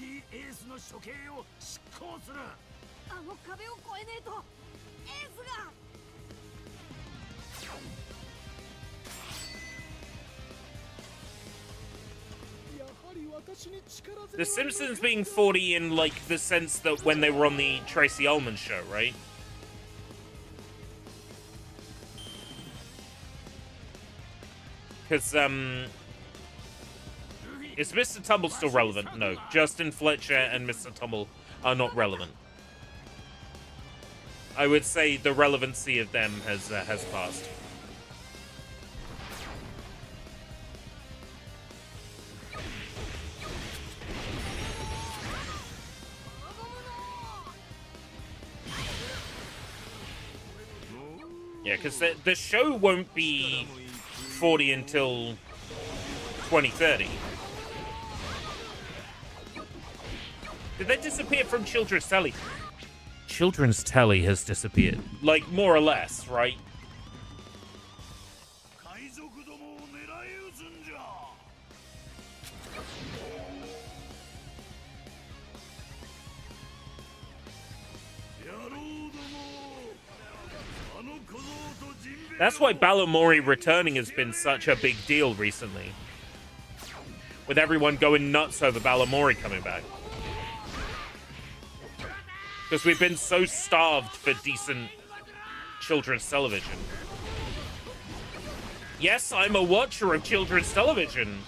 The Simpsons being 40 in, like, the sense that when they were on the Tracy Ullman show, right? Because, is Mr. Tumble still relevant? No. Justin Fletcher and Mr. Tumble are not relevant. I would say the relevancy of them has passed. Yeah, because the show won't be 40 until 2030. Did they disappear from Childress Telly? children's telly has disappeared. Like, more or less, right? 海賊どもを狙い撃つんじゃ。野郎ども、あの小僧とジンベエ。 That's why Balamory returning has been such a big deal recently. With everyone going nuts over Balamory coming back. Because we've been so starved for decent children's television. Yes, I'm a watcher of children's television.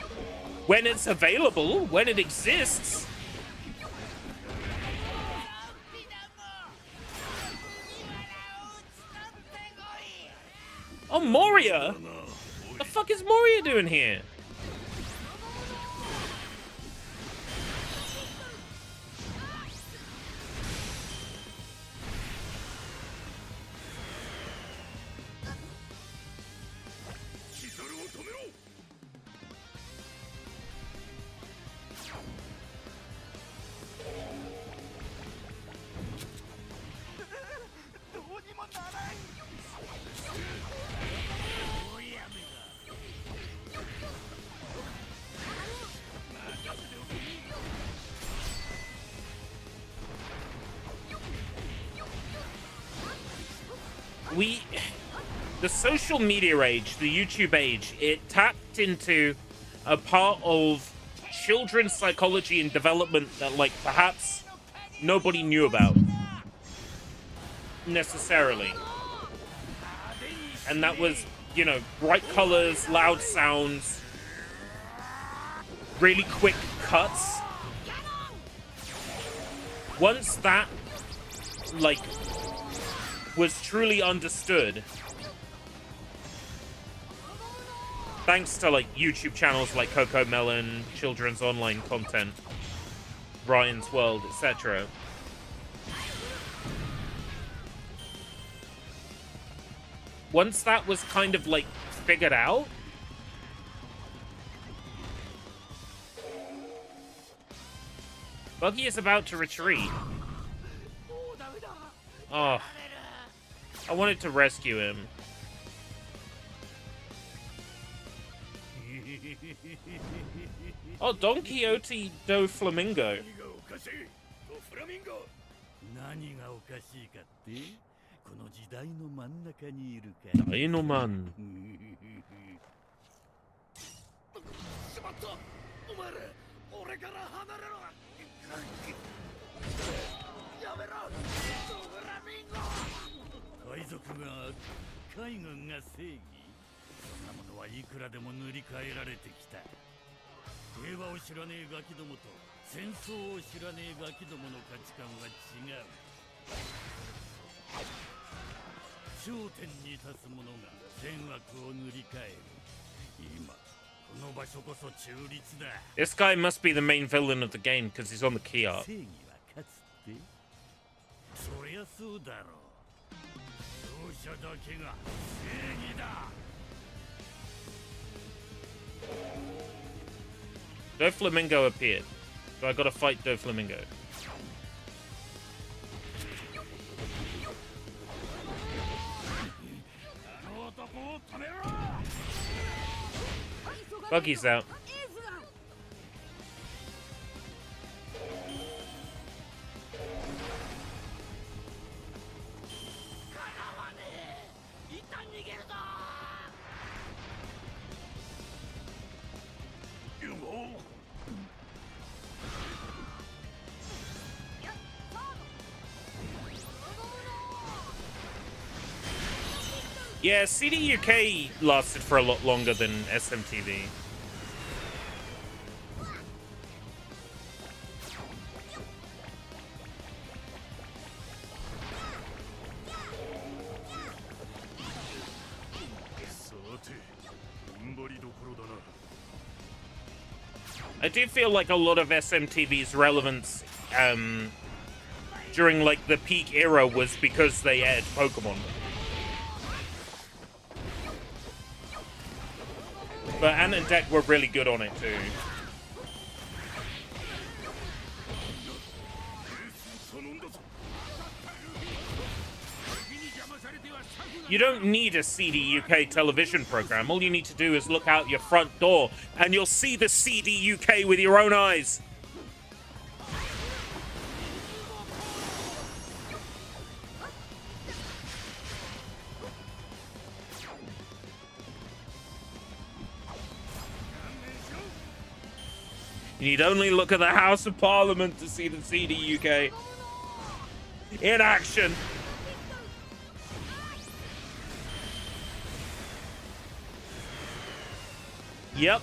When it's available, when it exists. Oh, Moria! What the fuck is Moria doing here? The social media age, the YouTube age, it tapped into a part of children's psychology and development that, like, perhaps nobody knew about necessarily. And that was, you know, bright colors, loud sounds, really quick cuts. Once that, like, was truly understood, thanks to, like, YouTube channels like Coco Melon, children's online content, Ryan's World, etc. Once that was kind of, like, figured out, Buggy is about to retreat. Oh, I wanted to rescue him. Oh, Don Quixote do Flamingo. 何がおかしいかってこの時代の真ん中にいるから。大のマン。しまったお前ら俺から離れろやめろドフラミンゴ海賊が海軍が正義そんなものはいくらでも塗り替えられてきた平和を知らねえガキどもと戦争を知らねえガキどもの価値観は違う頂点に立つ者が善悪を塗り替える今この場所こそ中立だ This guy must be the main villain of the game because he's on the key art. 正義は勝つってそりゃそうだろう勝者だけが正義だ Doflamingo appeared. So I gotta fight Doflamingo. Buggy's out. Yeah, CD UK lasted for a lot longer than SMTV. I do feel like a lot of SMTV's relevance during like the peak era was because they aired Pokemon. But Ant and Dec were really good on it too. You don't need a CD UK television program. All you need to do is look out your front door and you'll see the CD UK with your own eyes. You need only look at the House of Parliament to see the CD UK in action. Yep.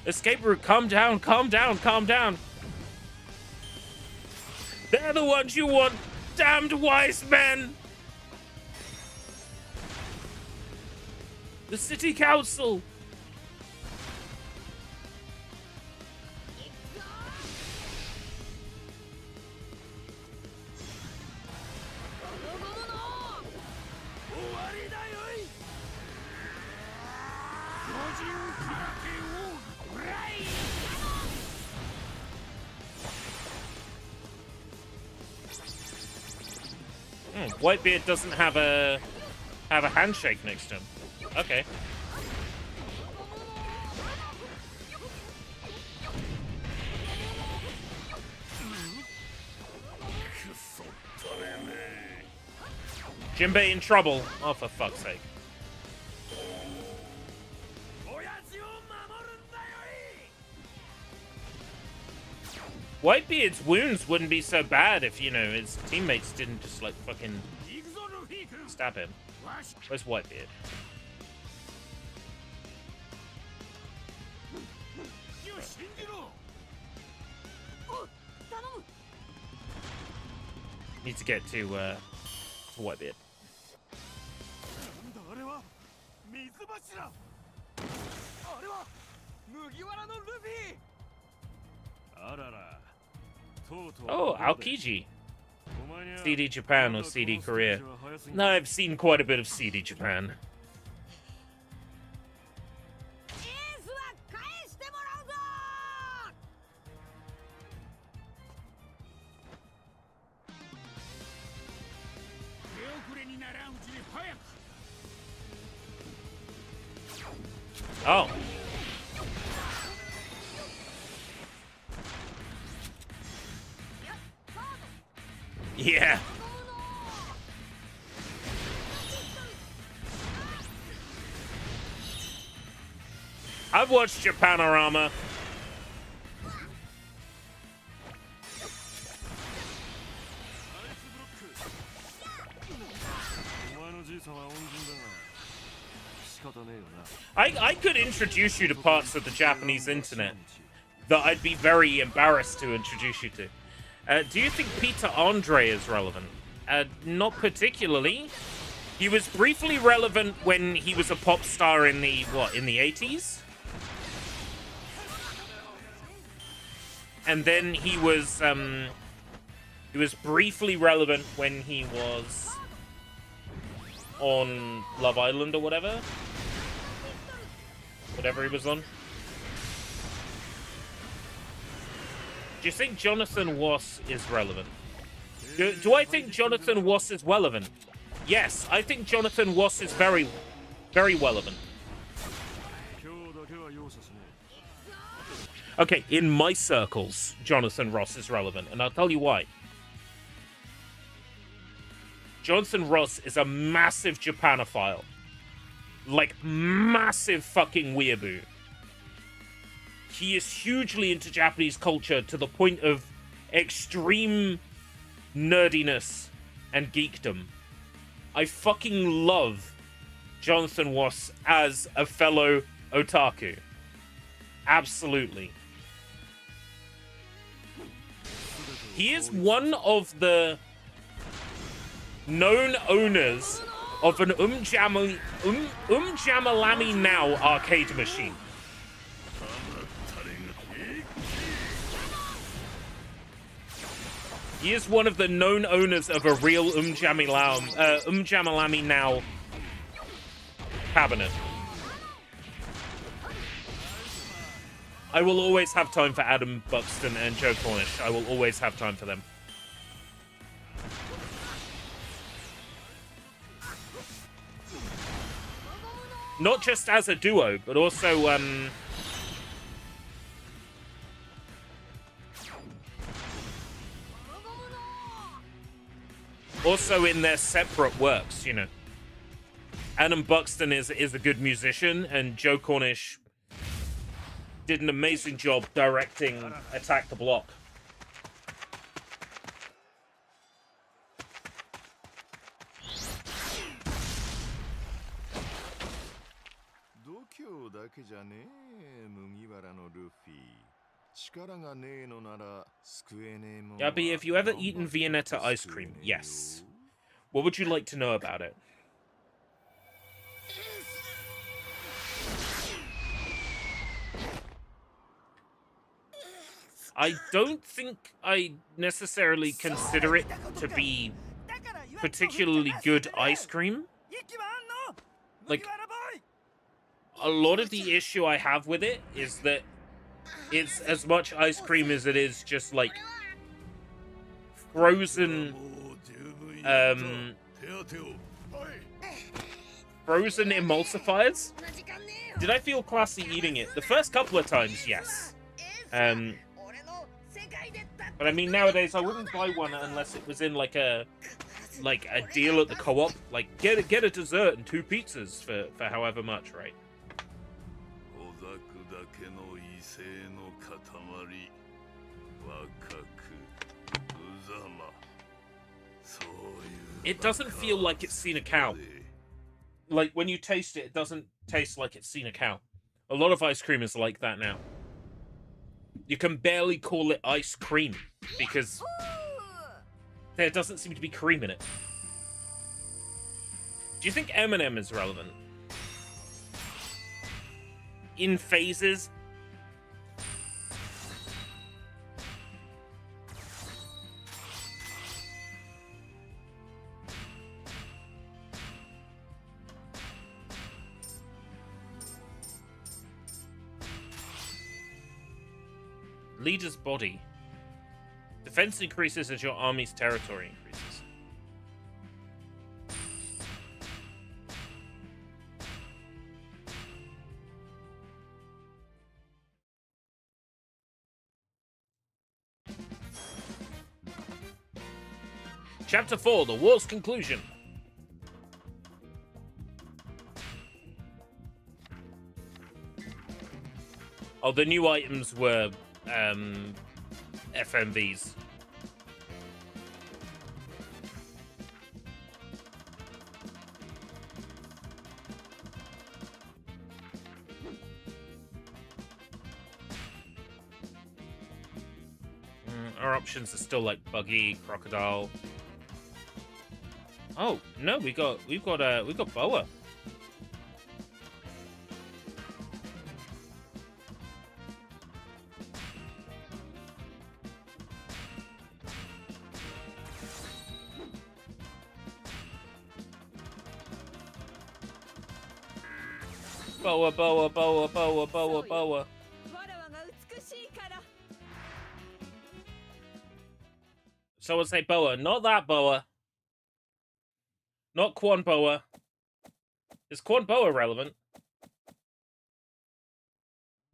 Escape route, calm down, calm down, calm down. They're the ones you want, damned wise men. The city council. Whitebeard doesn't have a handshake next to him. Okay. Jinbei in trouble. Oh, for fuck's sake. Whitebeard's wounds wouldn't be so bad if, you know, his teammates didn't just, like, fucking stab him. Where's Whitebeard? Need to get to Whitebeard. Oh, Aokiji. CD Japan or CD Korea? No, I've seen quite a bit of CD Japan. Oh. Yeah. I've watched Japanorama. I could introduce you to parts of the Japanese internet that I'd be very embarrassed to introduce you to. Do you think Peter Andre is relevant? Not particularly. He was briefly relevant when he was a pop star in the, what, in the 80s? And then he was briefly relevant when he was on Love Island or whatever. Whatever he was on. Do you think Jonathan Wass is relevant? Do I think Jonathan Wass is relevant? Yes, I think Jonathan Wass is very, very relevant. Okay, in my circles, Jonathan Ross is relevant, and I'll tell you why. Jonathan Ross is a massive Japanophile. Like, massive fucking weeaboo. He is hugely into Japanese culture to the point of extreme nerdiness and geekdom. I fucking love Jonathan Wass as a fellow otaku. Absolutely. He is one of the known owners of an Jamalami Now arcade machine. He is one of the known owners of a real Jamalami Now cabinet. I will always have time for Adam Buxton and Joe Cornish. I will always have time for them. Not just as a duo, but also, also in their separate works, you know. Adam Buxton is a good musician, and Joe Cornish did an amazing job directing Attack the Block. Gabby, have you ever eaten Viennetta ice cream? Yes. What would you like to know about it? I don't think I necessarily consider it to be particularly good ice cream. Like, a lot of the issue I have with it is that it's as much ice cream as it is just, like, frozen, frozen emulsifiers. Did I feel classy eating it? The first couple of times, yes. But I mean, nowadays I wouldn't buy one unless it was in like a deal at the co-op. Like, get a dessert and 2 pizzas for however much, right? It doesn't feel like it's seen a cow. Like, when you taste it, it doesn't taste like it's seen a cow. A lot of ice cream is like that now. You can barely call it ice cream because there doesn't seem to be cream in it. Do you think M&M is relevant? In phases? Leader's body. Defense increases as your army's territory increases. Chapter 4, The War's Conclusion. Oh, the new items were FMVs. Our options are still like Buggy, Crocodile. Oh no, we've got Boa. Boa, Boa, Boa, Boa, Boa, Boa. Someone say Boa, not that Boa. Not Quan Boa. Is Quan Boa relevant?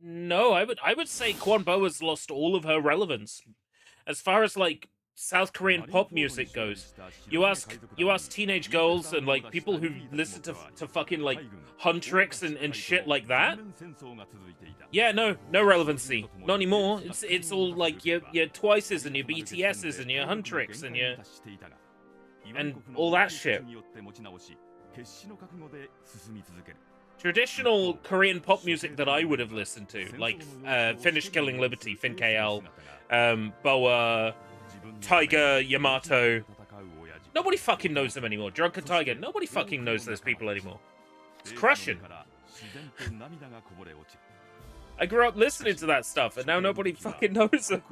No, I would say Quan Boa's lost all of her relevance. As far as like South Korean pop music goes, you ask teenage girls and like people who listen to fucking like Huntrix and shit like that. Yeah, no relevancy. Not anymore. It's all like your Twices and your BTS's and your Huntrix and all that shit. Traditional Korean pop music that I would have listened to, like Finish Killing Liberty, Finn KL, Boa, Tiger, Yamato. Nobody fucking knows them anymore. Drunken Tiger. Nobody fucking knows those people anymore. It's crushing. I grew up listening to that stuff, and now nobody fucking knows them.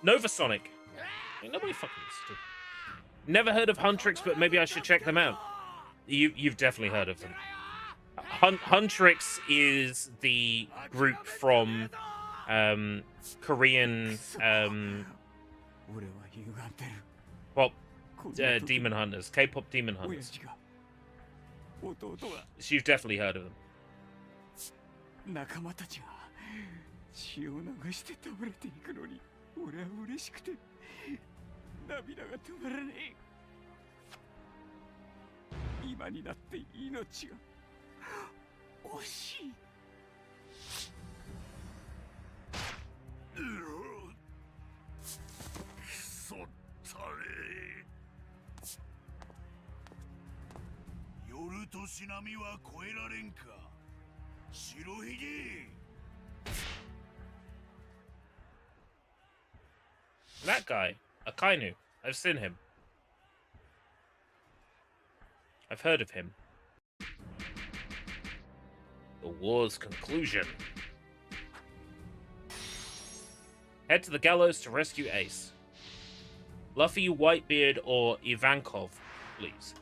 Novasonic. Nobody fucking listens to. Never heard of Huntrix, but maybe I should check them out. You've definitely heard of them. Huntrix is the group from Korean pop demon hunters, K-pop demon hunters. So you've definitely heard of them. 仲間たちが血を流して倒れていくのに俺は嬉しくて涙が止まらねえ。今になって命が惜しい。くそったれ。夜としなみは越えられんか。白ひげ。That guy, Akainu. I've seen him. I've heard of him. The war's conclusion. Head to the gallows to rescue Ace. Luffy, Whitebeard, or Ivankov, please.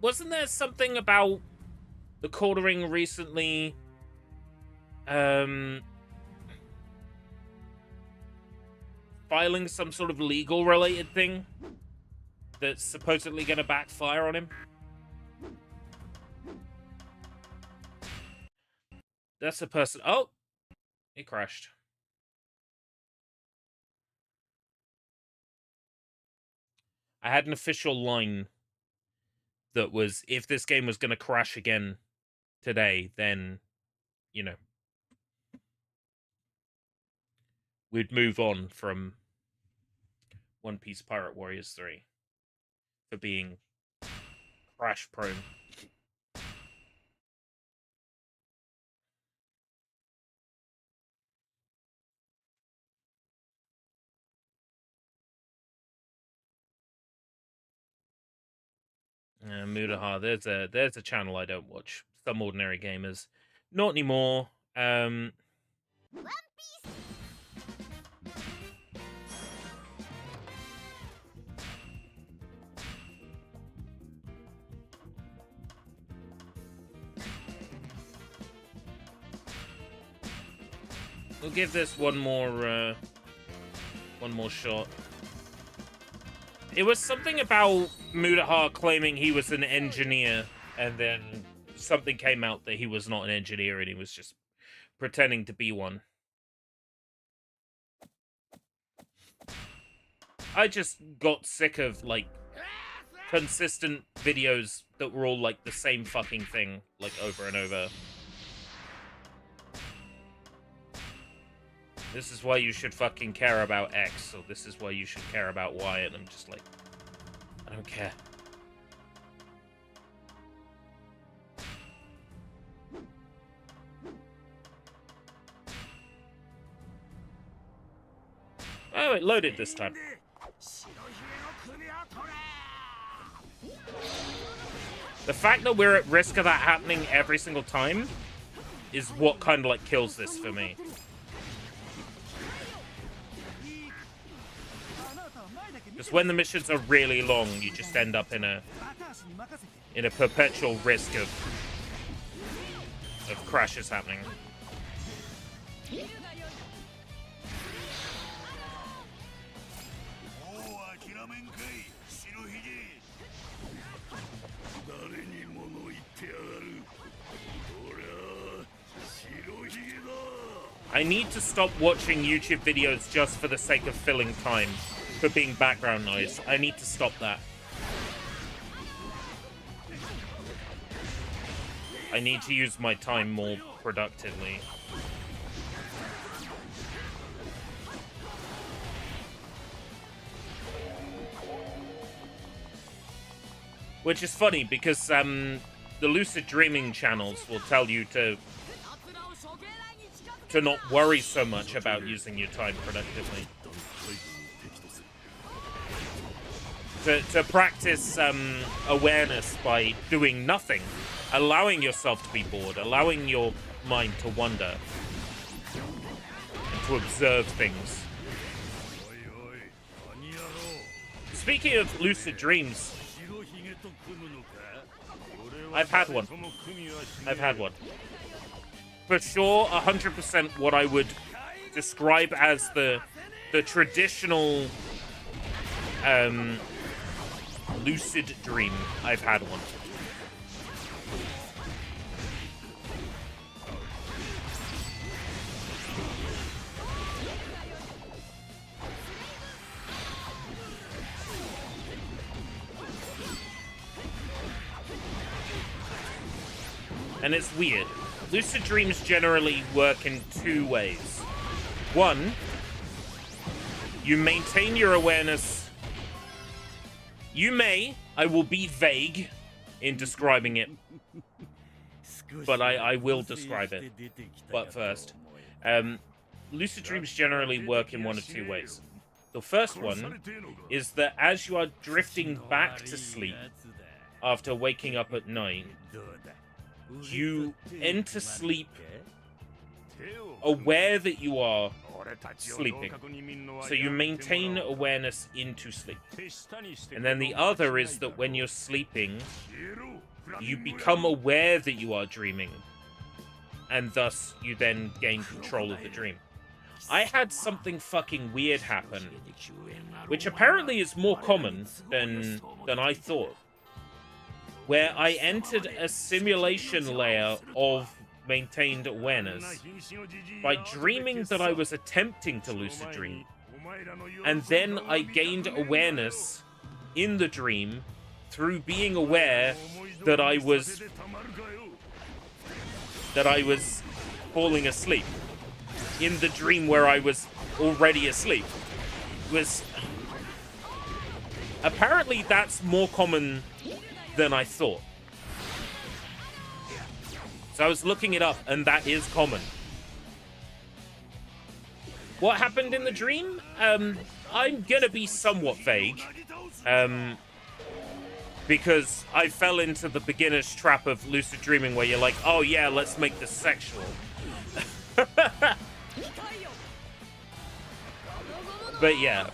Wasn't there something about the quartering recently? Filing some sort of legal related thing that's supposedly going to backfire on him? That's a person. Oh, he crashed. I had an official line that was, if this game was going to crash again today, then, you know, we'd move on from One Piece Pirate Warriors 3 for being crash prone. Mudaha, there's a channel I don't watch. Some Ordinary Gamers. Not anymore. We'll give this one more shot. It was something about Mudaha claiming he was an engineer, and then something came out that he was not an engineer and he was just pretending to be one. I just got sick of, like, consistent videos that were all, like, the same fucking thing, like, over and over. This is why you should fucking care about X, or this is why you should care about Y, and I'm just like, I don't care. Oh, it loaded this time. The fact that we're at risk of that happening every single time is what kind of, like, kills this for me. Because when the missions are really long, you just end up in a perpetual risk of crashes happening. I need to stop watching YouTube videos just for the sake of filling time, for being background noise. I need to stop that. I need to use my time more productively. Which is funny because the lucid dreaming channels will tell you to not worry so much about using your time productively. To practice awareness by doing nothing, allowing yourself to be bored, allowing your mind to wander, and to observe things. Speaking of lucid dreams, I've had one. For sure, 100% what I would describe as the traditional lucid dream. I've had one. And it's weird. Lucid dreams generally work in two ways. One, you maintain your awareness. I will be vague in describing it, but I will describe it. But first, lucid dreams generally work in one of two ways. The first one is that as you are drifting back to sleep after waking up at night, you enter sleep aware that you are sleeping. So you maintain awareness into sleep. And then the other is that when you're sleeping, you become aware that you are dreaming. And thus, you then gain control of the dream. I had something fucking weird happen, which apparently is more common than I thought, where I entered a simulation layer of maintained awareness by dreaming that I was attempting to lucid dream, and then I gained awareness in the dream through being aware that I was falling asleep in the dream where I was already asleep. Apparently that's more common than I thought. So I was looking it up, and that is common. What happened in the dream? I'm gonna be somewhat vague, because I fell into the beginner's trap of lucid dreaming where you're like, oh yeah, let's make this sexual. But yeah.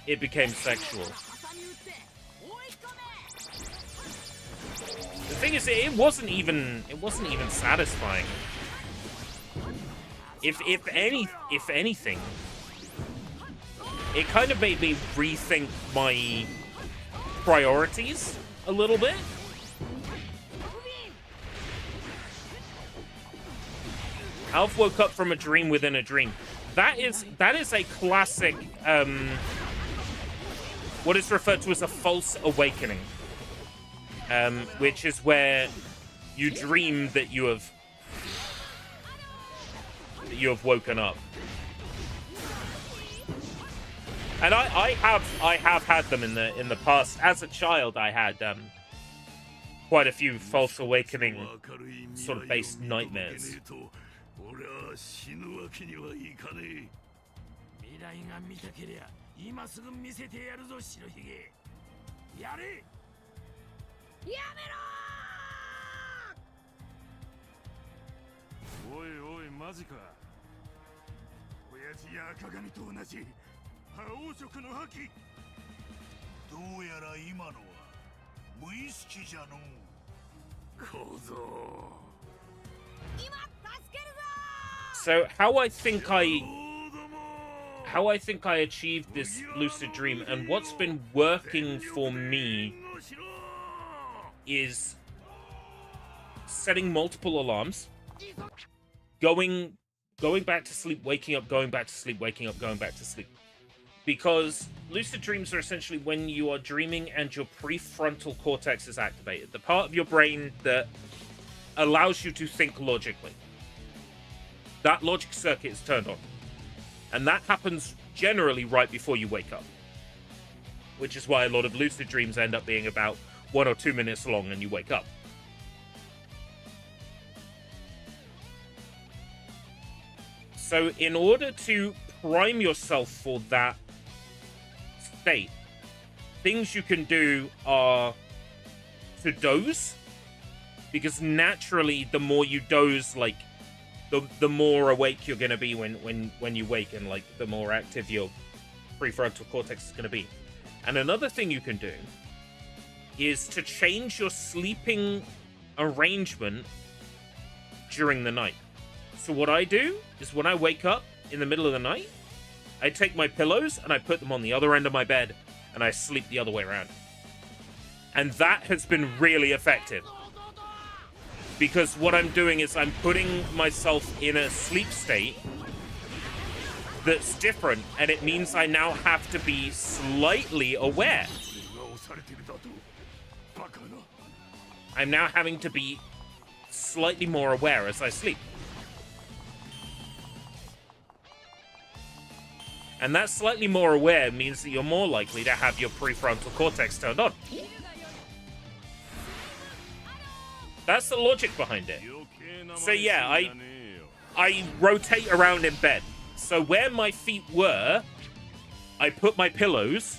It became sexual. The thing is, it wasn't even satisfying. If anything, it kind of made me rethink my priorities a little bit. Alf woke up from a dream within a dream. That is a classic, what is referred to as a false awakening, which is where you dream that you have woken up. And I have had them in the past. As a child, I had quite a few false awakening sort of based nightmares. So how I think I achieved this lucid dream, and what's been working for me, is setting multiple alarms, going back to sleep, waking up, going back to sleep, waking up, going back to sleep. Because lucid dreams are essentially when you are dreaming and your prefrontal cortex is activated, the part of your brain that allows you to think logically. That logic circuit is turned on. And that happens generally right before you wake up. which is why a lot of lucid dreams end up being about 1 or 2 minutes long and you wake up. So in order to prime yourself for that state, things you can do are to doze, because naturally the more you doze, like the more awake you're going to be when you wake, and like the more active your prefrontal cortex is going to be. And another thing you can do is to change your sleeping arrangement during the night. So what I do is when I wake up in the middle of the night, I take my pillows and I put them on the other end of my bed and I sleep the other way around. And that has been really effective. Because what I'm doing is I'm putting myself in a sleep state that's different, and it means I now have to be slightly aware. I'm now having to be slightly more aware as I sleep. And that slightly more aware means that you're more likely to have your prefrontal cortex turned on. That's the logic behind it. So yeah, I rotate around in bed. So where my feet were, I put my pillows,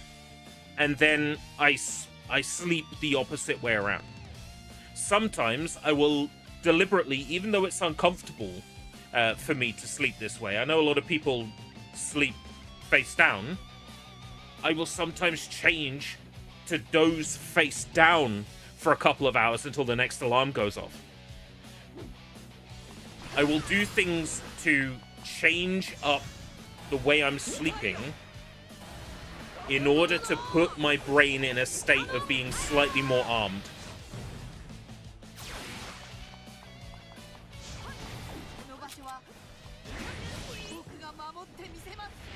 and then I sleep the opposite way around. Sometimes I will deliberately, even though it's uncomfortable for me to sleep this way. I know a lot of people sleep face down. I will sometimes change to doze face down for a couple of hours until the next alarm goes off. I will do things to change up the way I'm sleeping in order to put my brain in a state of being slightly more armed.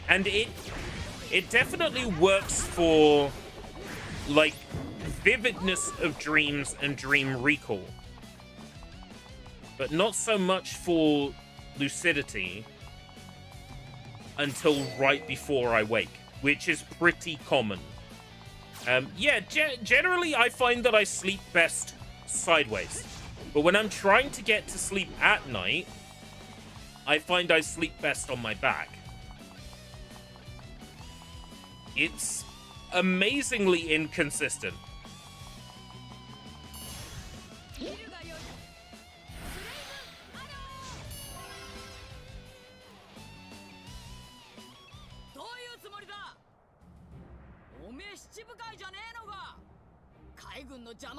And it definitely works for, like, vividness of dreams and dream recall. But not so much for lucidity until right before I wake, which is pretty common. Yeah, generally I find that I sleep best sideways. But when I'm trying to get to sleep at night, I find I sleep best on my back. It's amazingly inconsistent.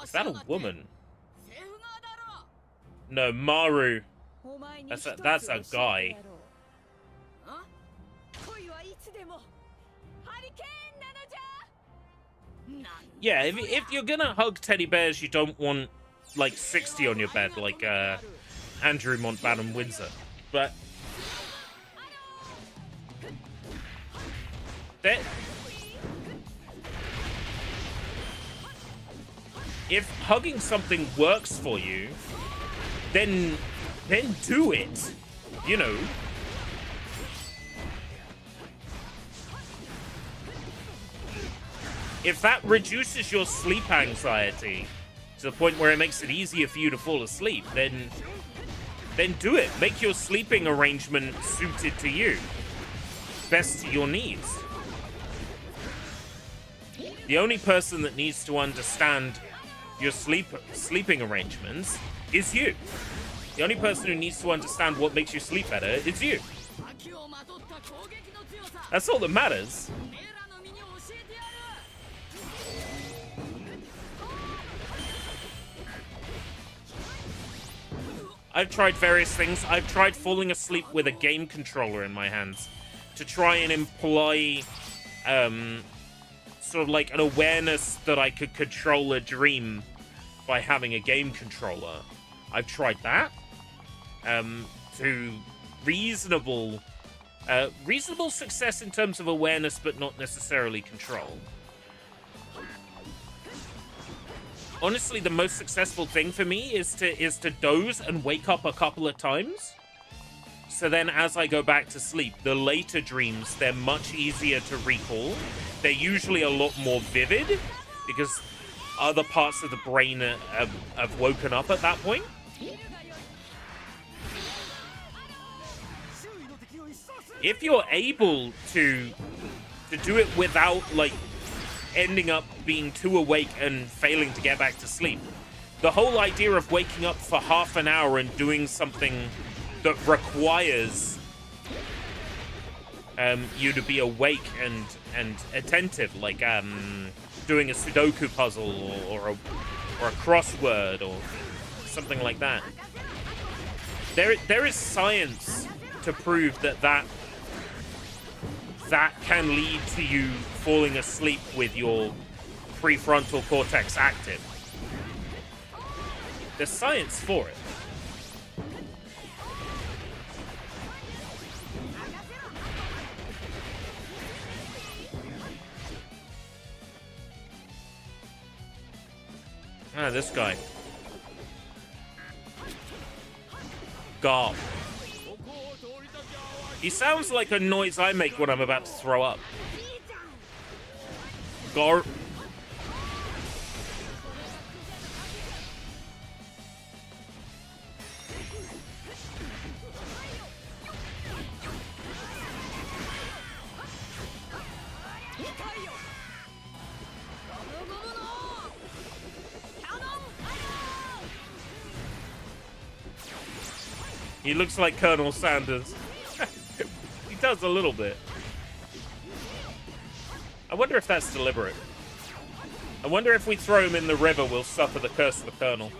Is that a woman? No, Maru. That's a guy. Yeah, if you're gonna hug teddy bears, you don't want, like, 60 on your bed, like Andrew Montbatten Windsor. But if hugging something works for you, then do it. You know. If that reduces your sleep anxiety to the point where it makes it easier for you to fall asleep, then do it. Make your sleeping arrangement suited to you, best to your needs. The only person that needs to understand your sleeping arrangements is you. The only person who needs to understand what makes you sleep better is you. That's all that matters. I've tried various things. I've tried falling asleep with a game controller in my hands to try and imply sort of like an awareness that I could control a dream by having a game controller. I've tried that to reasonable success in terms of awareness, but not necessarily control. Honestly, the most successful thing for me is to doze and wake up a couple of times So then as I go back to sleep, the later dreams, they're much easier to recall. They're usually a lot more vivid because other parts of the brain have woken up at that point. If you're able to do it without, like, ending up being too awake and failing to get back to sleep, the whole idea of waking up for half an hour and doing something that requires you to be awake and attentive, like doing a Sudoku puzzle or a crossword or something like that. There is science to prove that can lead to you falling asleep with your prefrontal cortex active. There's science for it. Ah, this guy. Garp. He sounds like a noise I make when I'm about to throw up. Garp. He looks like Colonel Sanders. He does a little bit. I wonder if that's deliberate. I wonder if we throw him in the river, we'll suffer the curse of the Colonel.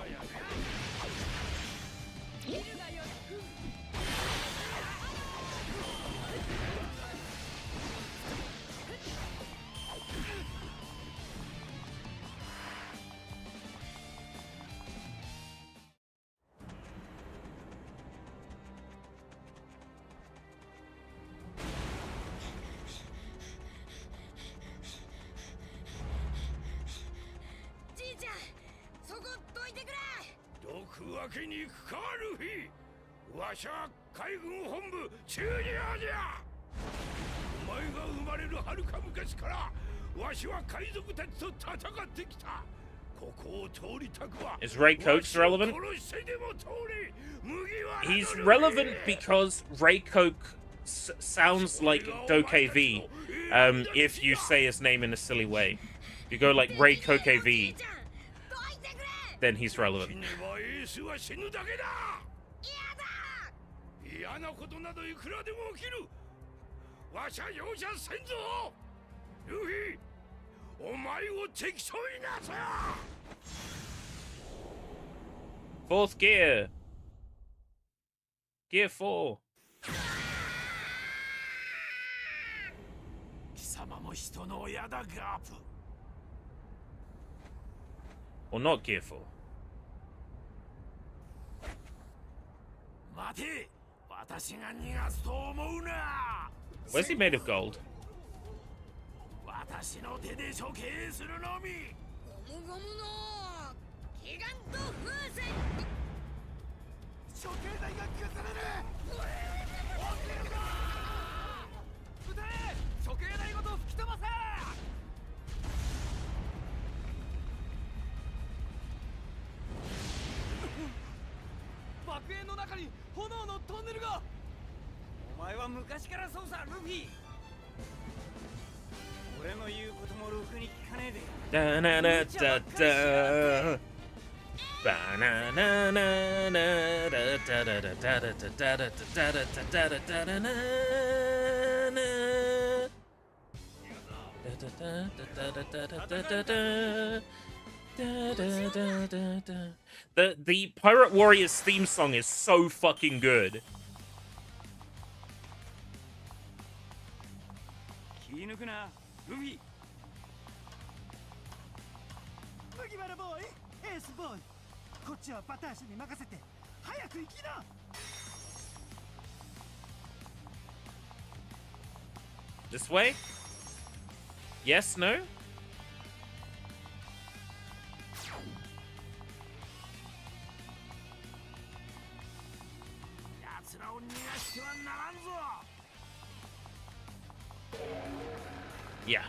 Is Ray Coke's relevant? He's relevant because Ray Coke sounds like Doke V if you say his name in a silly way. If you go like Ray Coke V, then he's relevant. Fourth gear. Gear 4. Or not gear 4. Where's he made of gold? Da na na da da. Ba na na na na da da da da da da da da da da da da da na na. Da da da da da da da da da. Da, da, da, da, da. The Pirate Warriors theme song is so fucking good. This way? Yes, no? Yeah.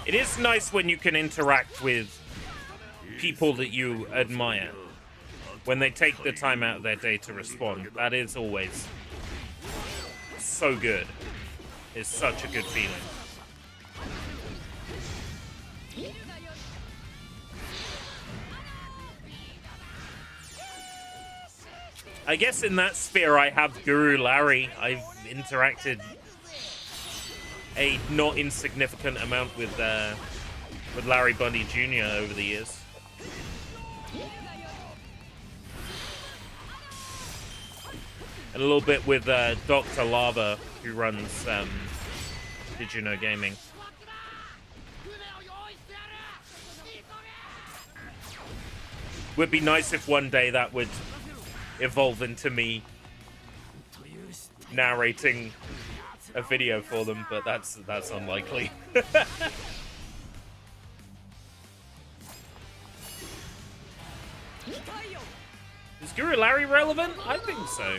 It is nice when you can interact with people that you admire, when they take the time out of their day to respond. That is always so good. It's such a good feeling. I guess in that sphere I have Guru Larry. I've interacted a not insignificant amount with Larry Bundy Jr. over the years. And a little bit with Dr. Lava, who runs Did You Know Gaming. Would be nice if one day that would evolve into me narrating a video for them, but that's unlikely. Is Guru Larry relevant? I think so.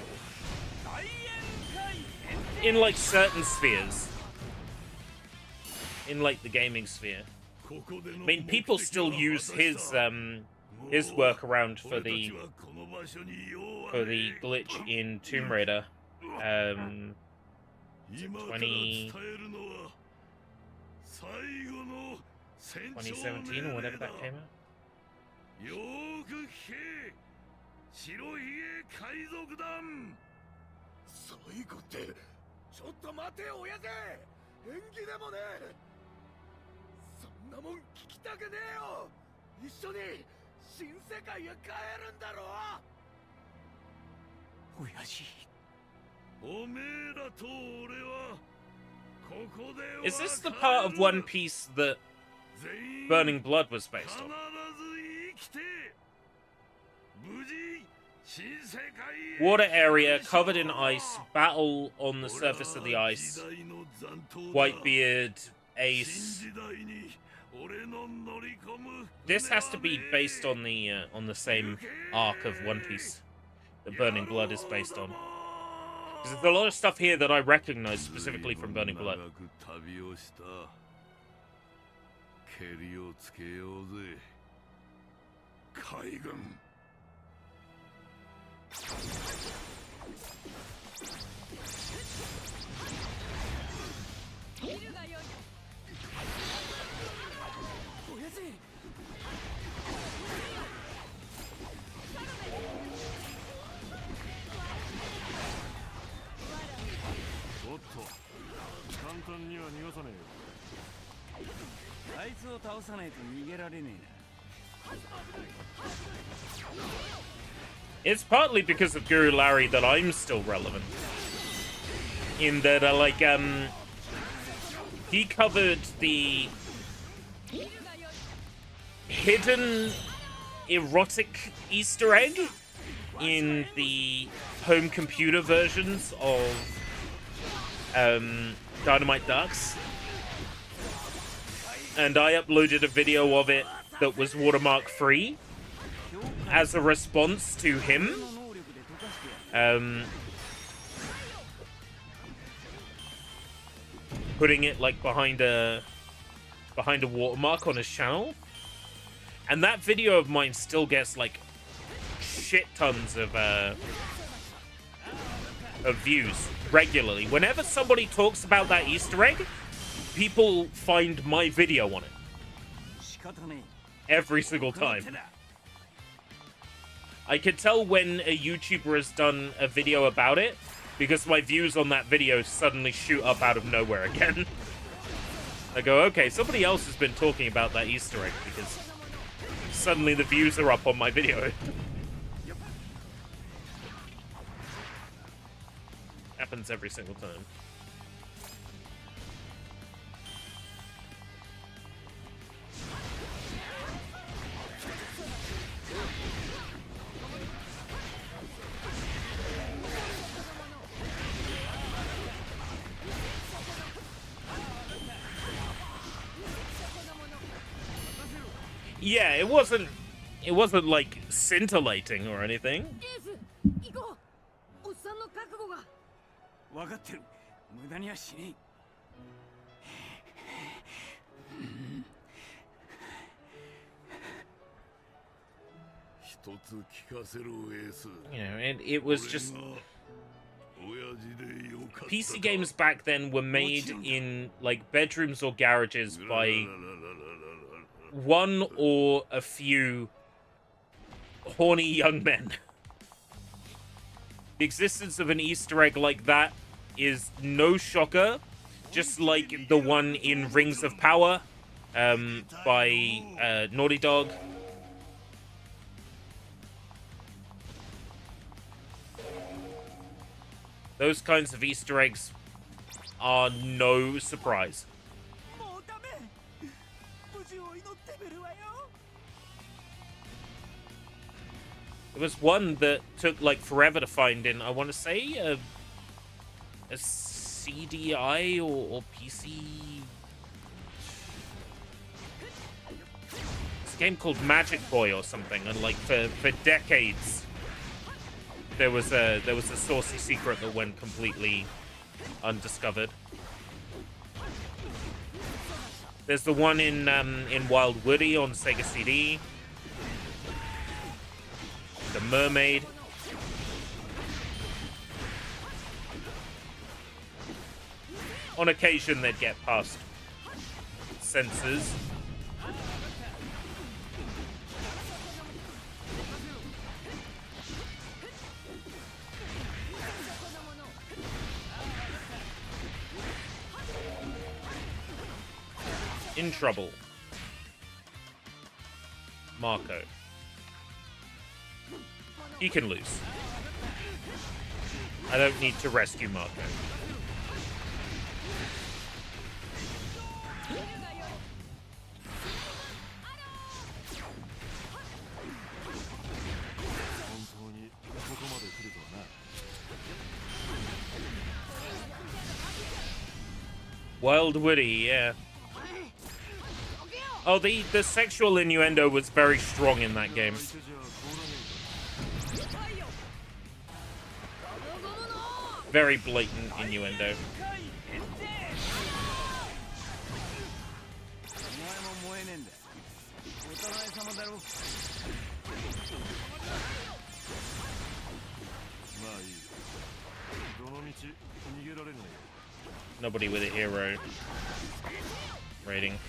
In like certain spheres. In like the gaming sphere. I mean, people still use his work around for the glitch in Tomb Raider. 2017 or whatever that came out. Is this the part of One Piece that Burning Blood was based on? Water area covered in ice, battle on the surface of the ice. Whitebeard, Ace. This has to be based on the same arc of One Piece that Burning Blood is based on. Because there's a lot of stuff here that I recognize specifically from Burning Blood. It's partly because of Guru Larry that I'm still relevant. In that, he covered the hidden erotic Easter egg in the home computer versions of Dynamite Ducks. And I uploaded a video of it that was watermark free as a response to him. Putting it like behind a watermark on his channel. And that video of mine still gets like shit tons of views regularly. Whenever somebody talks about that Easter egg, people find my video on it. Every single time. I can tell when a YouTuber has done a video about it, because my views on that video suddenly shoot up out of nowhere again. I go, okay, somebody else has been talking about that Easter egg, because suddenly the views are up on my video. Happens every single time. Yeah, it wasn't like scintillating or anything. エース行こう。おっさんの覚悟が。分かってる。無駄にはしねえ。一つ聞かせろエース。 You know, and it was just PC games back then were made in like bedrooms or garages by one or a few horny young men. The existence of an Easter egg like that is no shocker, just like the one in Rings of Power by Naughty Dog. Those kinds of Easter eggs are no surprise. もうダメ。無事を祈ってみるわよ。 There was one that took like forever to find in, I want to say, a CDI or PC. It's a game called Magic Boy or something, and like for decades, there was a saucy secret that went completely undiscovered. There's the one in Wild Woody on Sega CD. The mermaid. On occasion, they'd get past censors. In trouble. Marco. He can lose. I don't need to rescue Marco. Wild Woody, yeah. Oh, the sexual innuendo was very strong in that game. Very blatant innuendo. Nobody with a hero rating.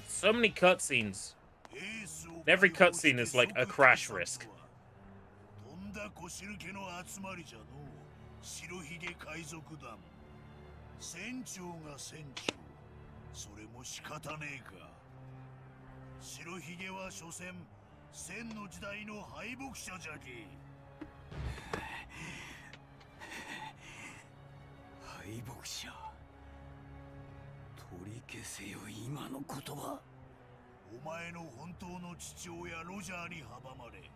So many cutscenes. Every cutscene is like a crash risk. 敗北者。取り消せよ今の言葉。お前の本当の父親ロジャーに阻まれ、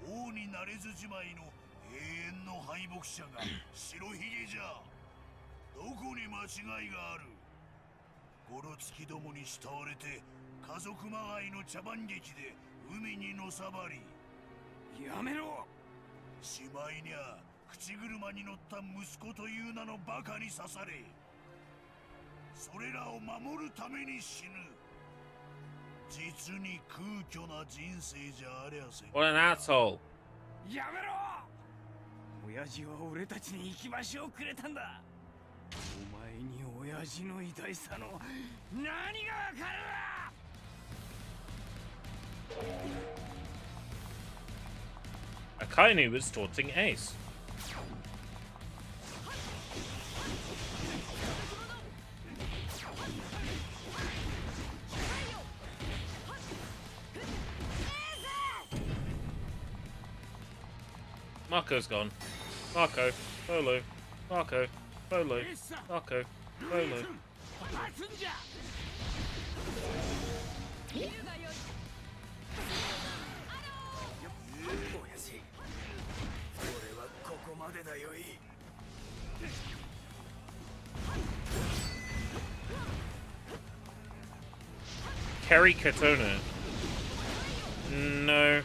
王になれずじまいの永遠の敗北者が白ひげじゃ。どこに間違いがある。ゴロツキどもに慕われて家族まがいの茶番劇で海にのさばり。やめろ。しまいにゃ口車に乗った息子という名のバカに刺され。それらを守るために死ぬ。実に空虚な人生じゃありゃせん。 What an asshole. やめろ。親父は俺たちに行き場所をくれたんだ。お前に親父の偉大さの何がわかる。 Akainu was taunting Ace. Marco's gone. Marco, Polo. Marco, Polo. Marco, Polo. Kerry Katona. No.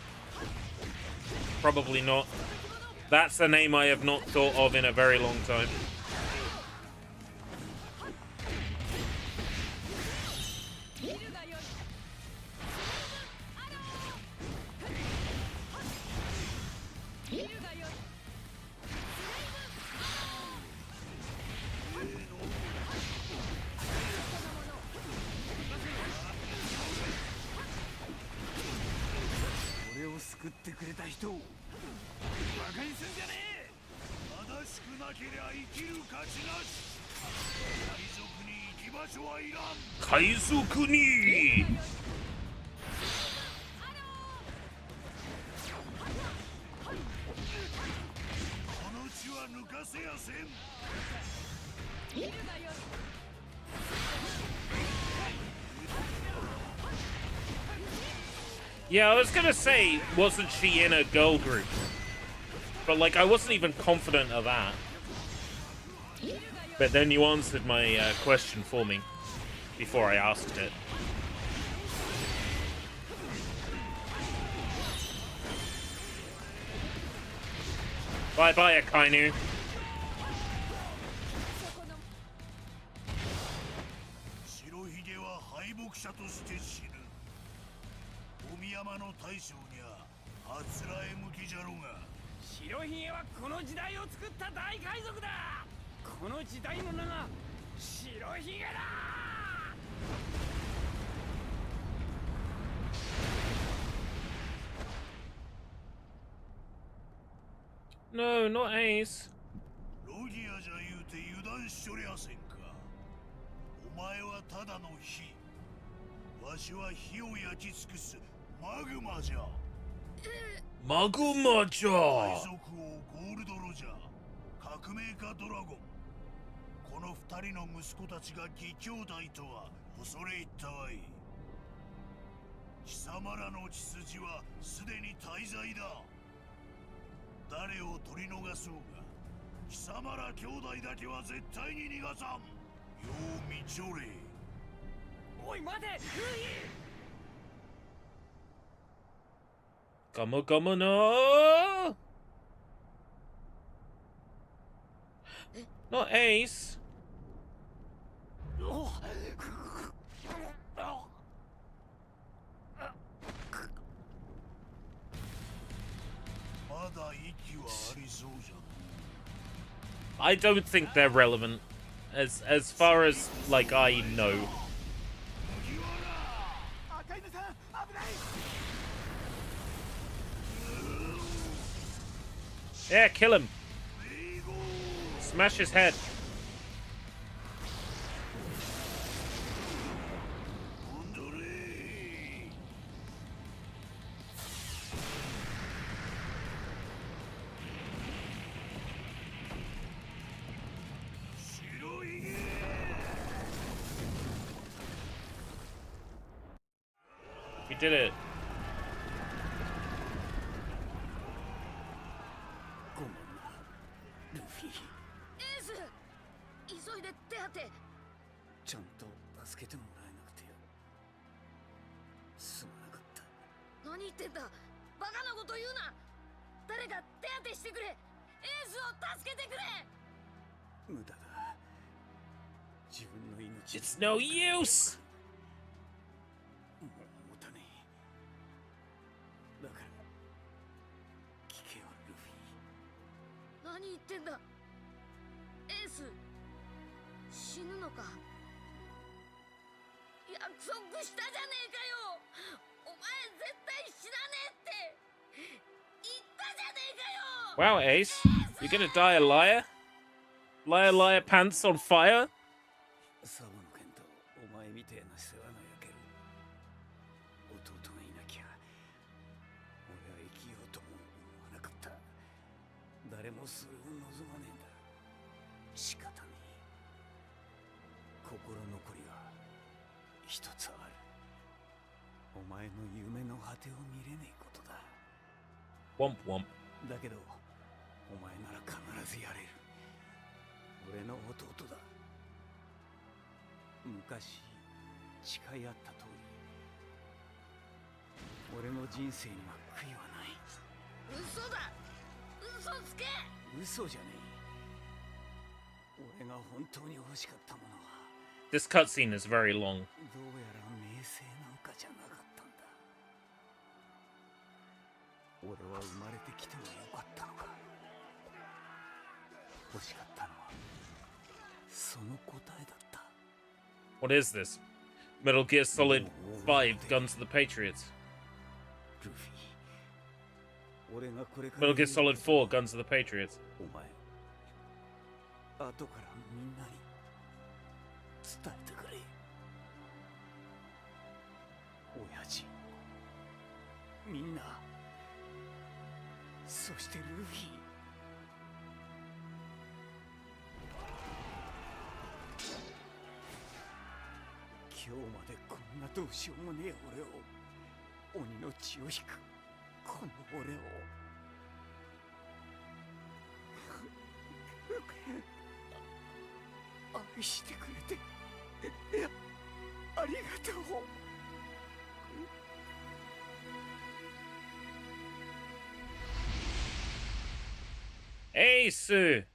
Probably not. That's a name I have not thought of in a very long time. Kaizoku ni! Yeah, I was gonna say, wasn't she in a girl group? But, like, I wasn't even confident of that. But then you answered my question for me before I asked it. Bye-bye, Akainu. 白ひげはこの時代を作った大海賊だ。この時代の名が白ひげだ。No, not Ace. ロギアじゃ言うて油断しとりゃせんか。お前はただの火。わしは火を焼き尽くすマグマじゃ。マグマじゃ。海賊王ゴールドロジャー、革命家ドラゴン。この二人の息子たちが義兄弟とは恐れ入ったわい。貴様らの血筋はすでに大罪だ。誰を取り逃そうが、貴様ら兄弟だけは絶対に逃がさん。よう見ちょれ。おい待て、ルイ。Come on, no! Not Ace. まだ息はありそうじゃ。 I don't think they're relevant, as far as like I know. Yeah, kill him. Smash his head. We did it. ごめんな、ルフィ。エース、急いで手当て。ちゃんと助けてもらえなくてよ。すまなかった。何言ってんだ。バカなこと言うな。誰か手当てしてくれ。エースを助けてくれ。無駄だ。自分の命。It's no use. 何言ってんだ。エース、死ぬのか。約束したじゃねえかよ。お前絶対死なねえって言ったじゃねえかよ。 Wow, Ace, you're gonna die a liar? Liar, liar, pants on fire? サボの剣とお前みてえな世話の焼ける弟がいなきゃ俺は生きようとも思わなかった。誰もそれを望まねえんだ。仕方ねえ。心残りは一つある。お前の夢の果てを見れねえことだ。 Womp womp. だけどお前なら必ずやれる。俺の弟だ。昔誓い合った通り、俺の人生には悔いはない。嘘だ。嘘つけ。嘘じゃねえ。俺が本当に欲しかったものは This cutscene is very long. どうやら名声なんかじゃなかったんだ。俺は生まれてきてもよかったのか。欲しかったのはその答えだった。 What is this? Metal Gear Solid 5 Guns of the Patriots. ルフィ、俺がこれから Metal Gear Solid 4 Guns of the Patriots. お前、後からみんなに伝えてくれ。親父、みんな、そしてルフィ。今日までこんなどうしようもねえ俺を、鬼の血を引くこの俺を愛してくれてありがとう。Ace!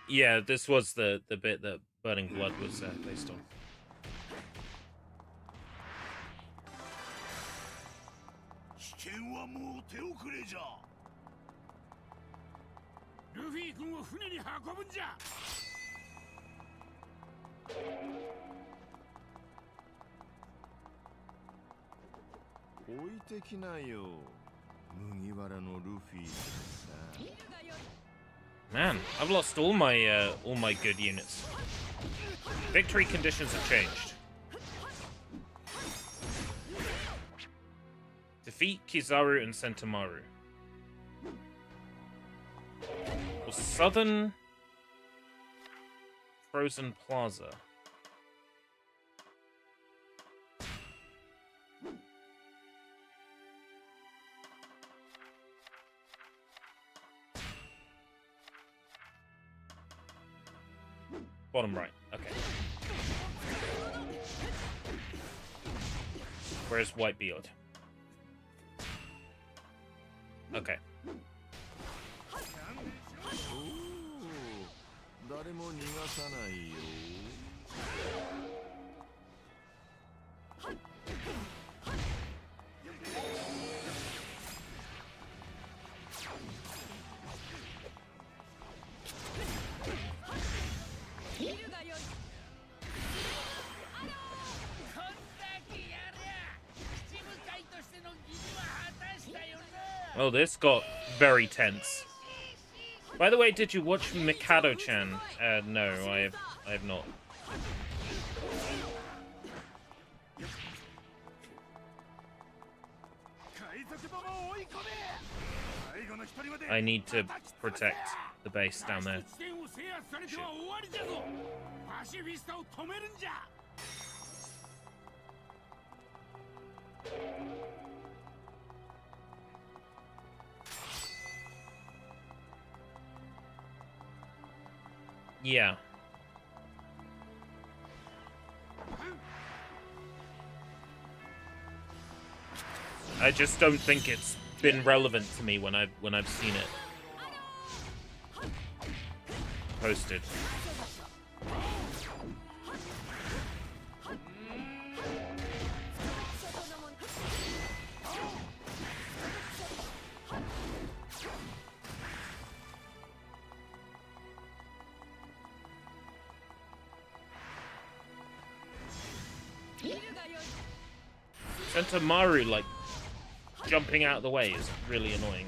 Yeah, this was the bit that Burning Blood was based on. 危険はもう手遅れじゃ。ルフィ君を船に運ぶんじゃ。置いてきなよ、麦わらのルフィさ。 Man, I've lost all my good units. Victory conditions have changed. Defeat Kizaru and Sentomaru. Well, Southern Frozen Plaza. Bottom right. Okay. Where's Whitebeard? Okay. 誰も逃がさないよ。Oh, this got very tense. By the way, did you watch Mikado-chan? No, I have not. I need to protect the base down there. Shit. Yeah. I just don't think it's been relevant to me when I've seen it posted. Sentomaru, like, jumping out of the way is really annoying.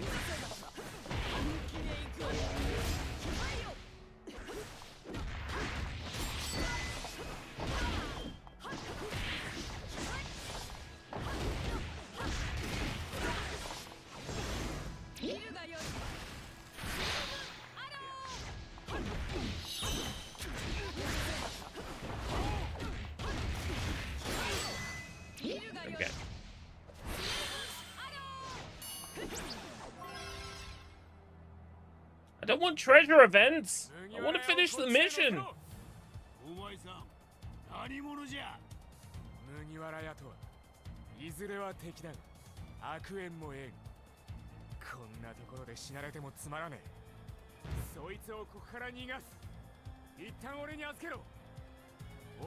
don't want treasure events. I want to finish the mission. お前さん、何者じゃ。麦わら屋とはいずれは敵だが、悪縁も縁。こんなところで死なれてもつまらねえ。そいつをここから逃がす。一旦俺に預けろ。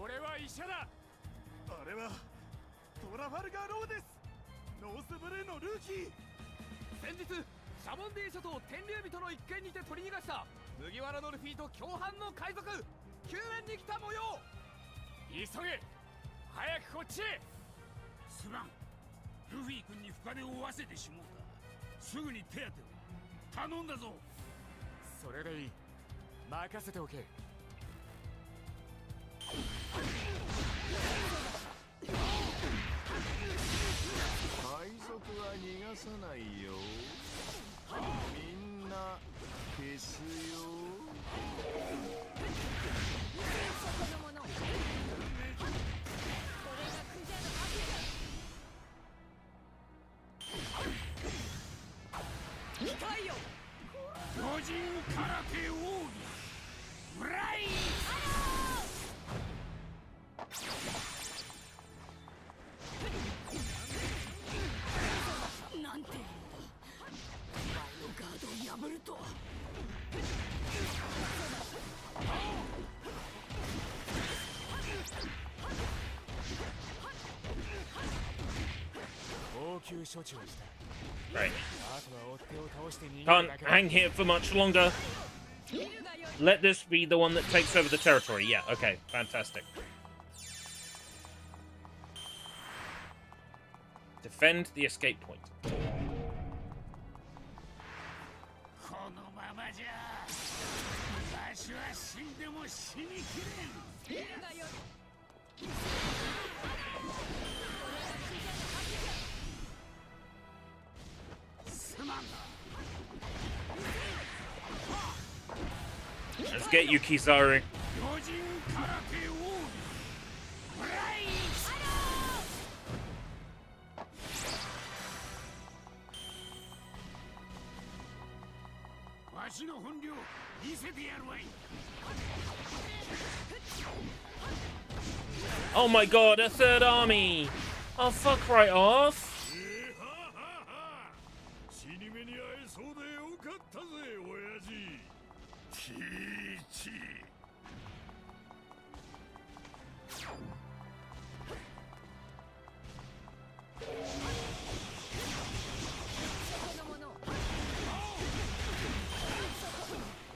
俺は医者だ。あれはトラファルガーローです。ノースブルーのルーキー。先日シャモンディ諸島天竜人の一件にて取り逃がした麦わらのルフィと共犯の海賊救援に来た模様。急げ、早くこっちへ。すまん、ルフィ君に深手を負わせてしもうた。すぐに手当てを頼んだぞ。それでいい、任せておけ。海賊は逃がさないよ。みんな消すよ。巨人空手奥義ブライなんて前のガードを破るとは。応急処置をした。 Right. あとは追っ手を倒して逃げる Can't だけだ。 hang here for much longer. Let this be the one that takes over the territory. Yeah, okay. Fantastic. Defend the escape point. このままじゃわしは死んでも死にきれん。すまんな。 Let's get you, Kizaru. 巨人空手奥義ブライわしの本領見せてやるわい。 Oh my god, a third army! Oh, fuck right off. 死に目に会えそうでよかったぜ、親父。ティーチ。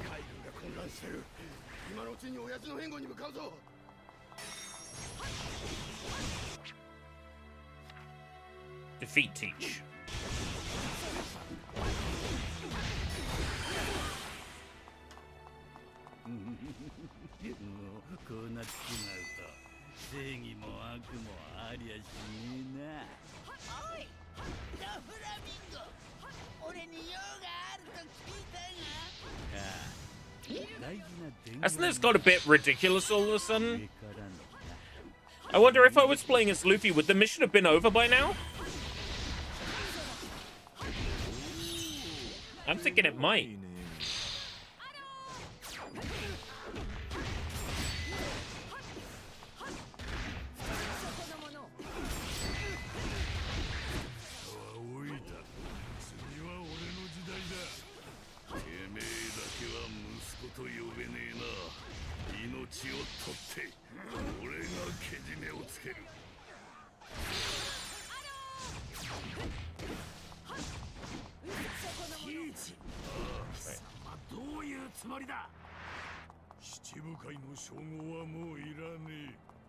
海軍が混乱してる。今のうちに親父の援護に向かうぞ。 Defeat Teach. こうなっちまうと正義も悪もありゃしねえな。おい、ラフラミンゴ、俺に用があると聞いたが。大事な伝言 Hasn't this got a bit ridiculous all of a sudden? I wonder if I was playing as Luffy, would the mission have been over by now? I'm thinking it might.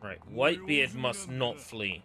Right, Whitebeard must not flee.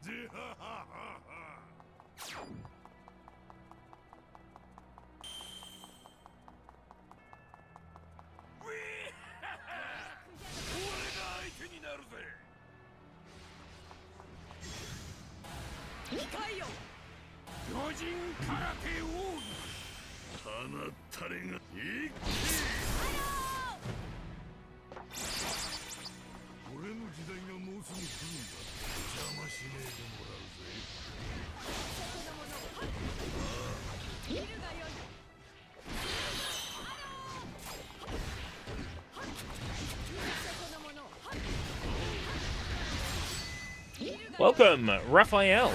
Welcome, Raphael.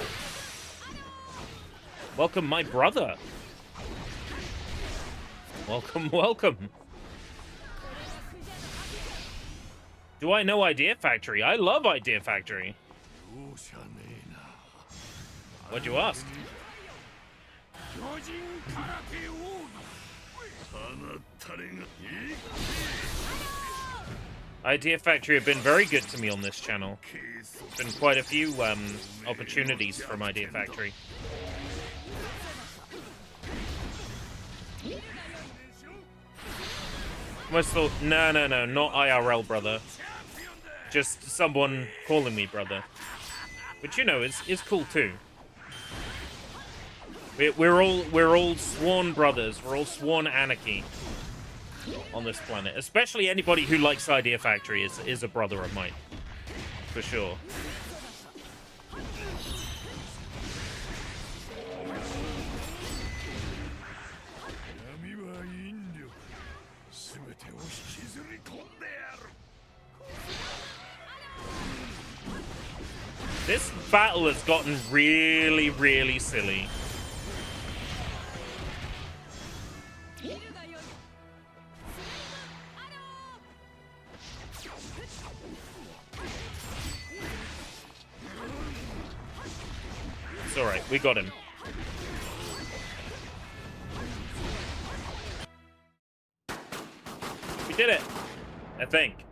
Welcome, my brother. Welcome, welcome. Do I know Idea Factory? I love Idea Factory. What'd you ask? Idea Factory have been very good to me on this channel. There's been quite a few opportunities from Idea Factory. Almost thought, no, not IRL brother. Just someone calling me brother. Which, you know, is cool too. We're all sworn brothers. We're all sworn anarchy on this planet. Especially anybody who likes Idea Factory is a brother of mine. For sure. This battle has gotten really, really silly. It's alright, we got him. We did it, I think.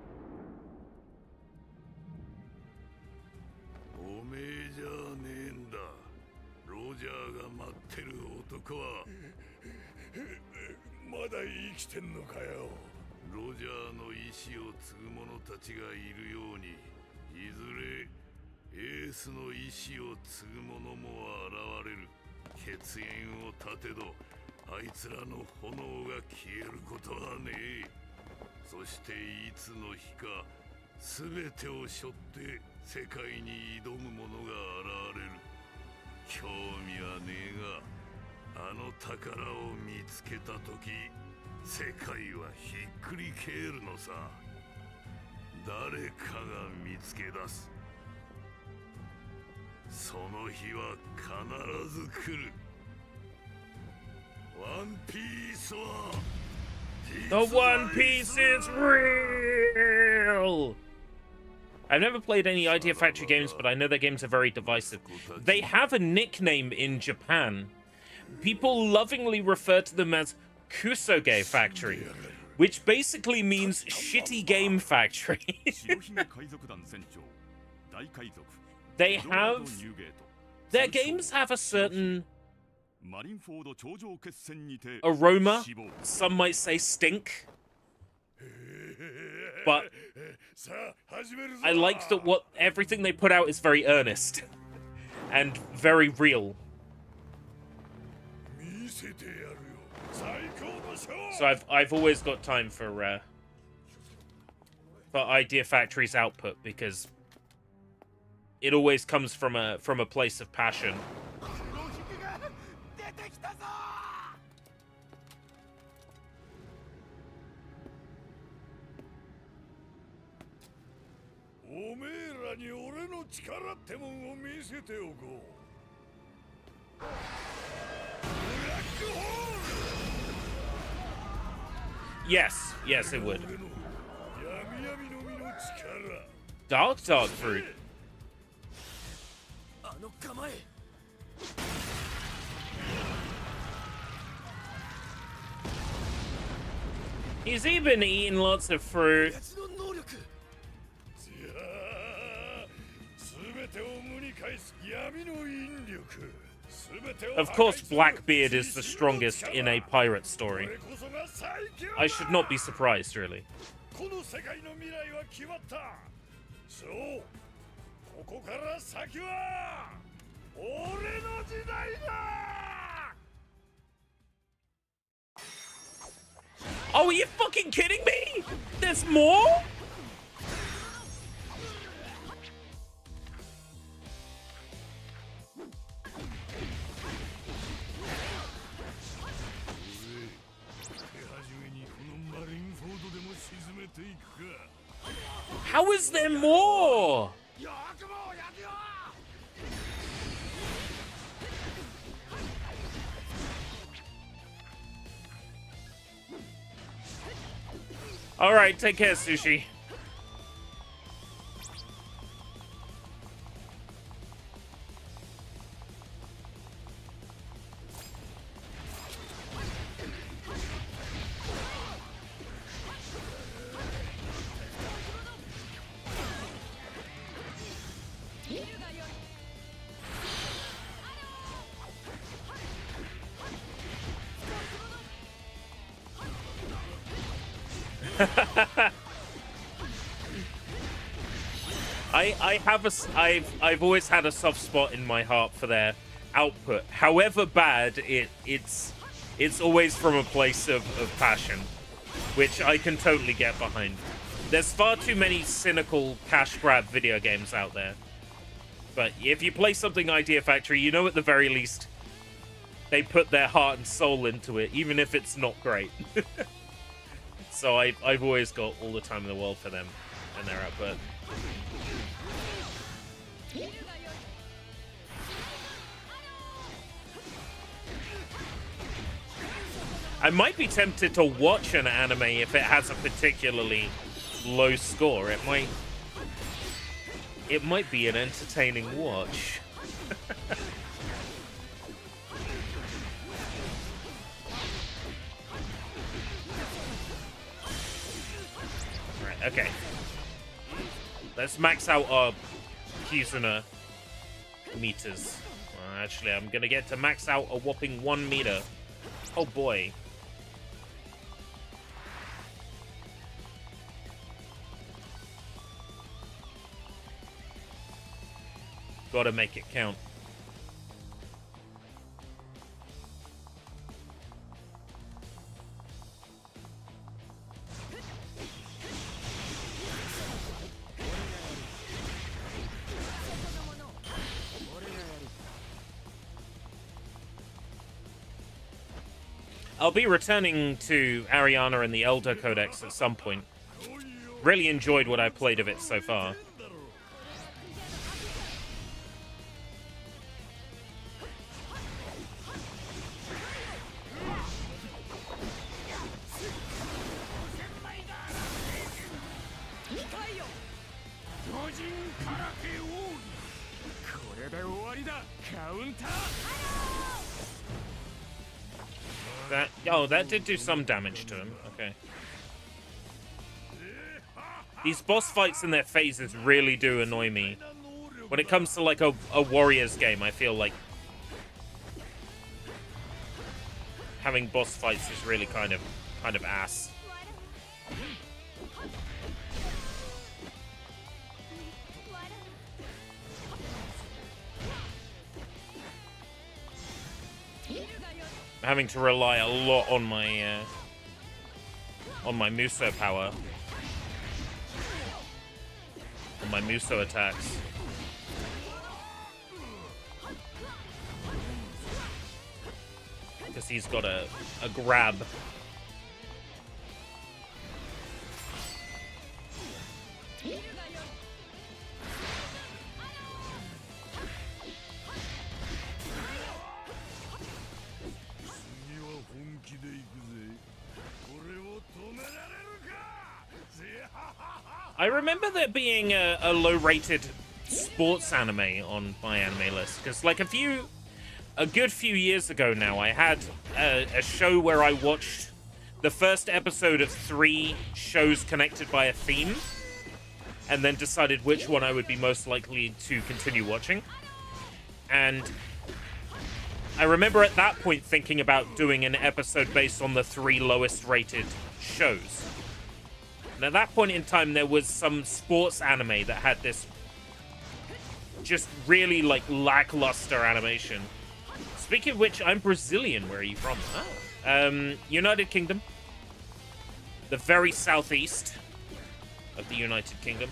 The One Piece is real! I've never played any Idea Factory games, but I know their games are very divisive. They have a nickname in Japan. People lovingly refer to them as Kusoge Factory, which basically means shitty game factory. They have... Their games have a certain aroma. Some might say stink. But I like that everything they put out is very earnest and very real. So I've always got time for Idea Factory's output because it always comes from a place of passion. Yes, it would. Dark fruit. He's even eating lots of fruit. Of course, Blackbeard is the strongest in a pirate story. I should not be surprised, really. Oh, are you fucking kidding me? There's more? How is there more? All right, take care, Sushi. I've always had a soft spot in my heart for their output. However bad it's always from a place of passion, which I can totally get behind. There's far too many cynical cash grab video games out there. But if you play something Idea Factory, you know at the very least they put their heart and soul into it, even if it's not great. So I've always got all the time in the world for them and their output. I might be tempted to watch an anime if it has a particularly low score. It might be an entertaining watch. Right, okay. Let's max out our Kizuna meters. Actually, I'm gonna get to max out a whopping 1 meter. Oh boy. Gotta make it count. I'll be returning to Ariana and the Elder Codex at some point. Really enjoyed what I've played of it so far. That did do some damage to him. Okay. These boss fights in their phases really do annoy me. When it comes to like a Warriors game, I feel like having boss fights is really kind of ass. Having to rely a lot on my Muso power, on my Muso attacks. Because he's got a grab. I remember there being a low-rated sports anime on my anime list, because like a good few years ago now, I had a show where I watched the first episode of 3 shows connected by a theme, and then decided which one I would be most likely to continue watching. And I remember at that point thinking about doing an episode based on the 3 lowest rated shows. And at that point in time, there was some sports anime that had this just really, like, lackluster animation. Speaking of which, I'm Brazilian. Where are you from? Oh. United Kingdom. The very southeast of the United Kingdom.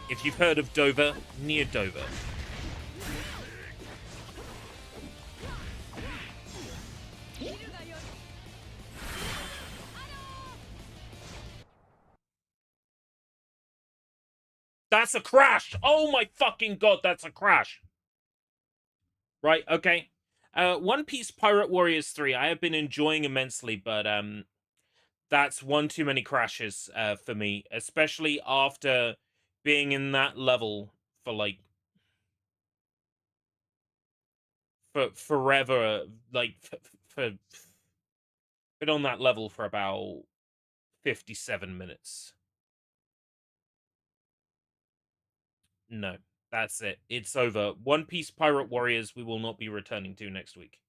If you've heard of Dover, near Dover. That's a crash! Oh my fucking god, that's a crash! Right, okay. One Piece Pirate Warriors 3, I have been enjoying immensely, but that's one too many crashes for me, especially after being in that level for like for forever, like for been on that level for about 57 minutes. No, that's it. It's over. One Piece Pirate Warriors we will not be returning to next week.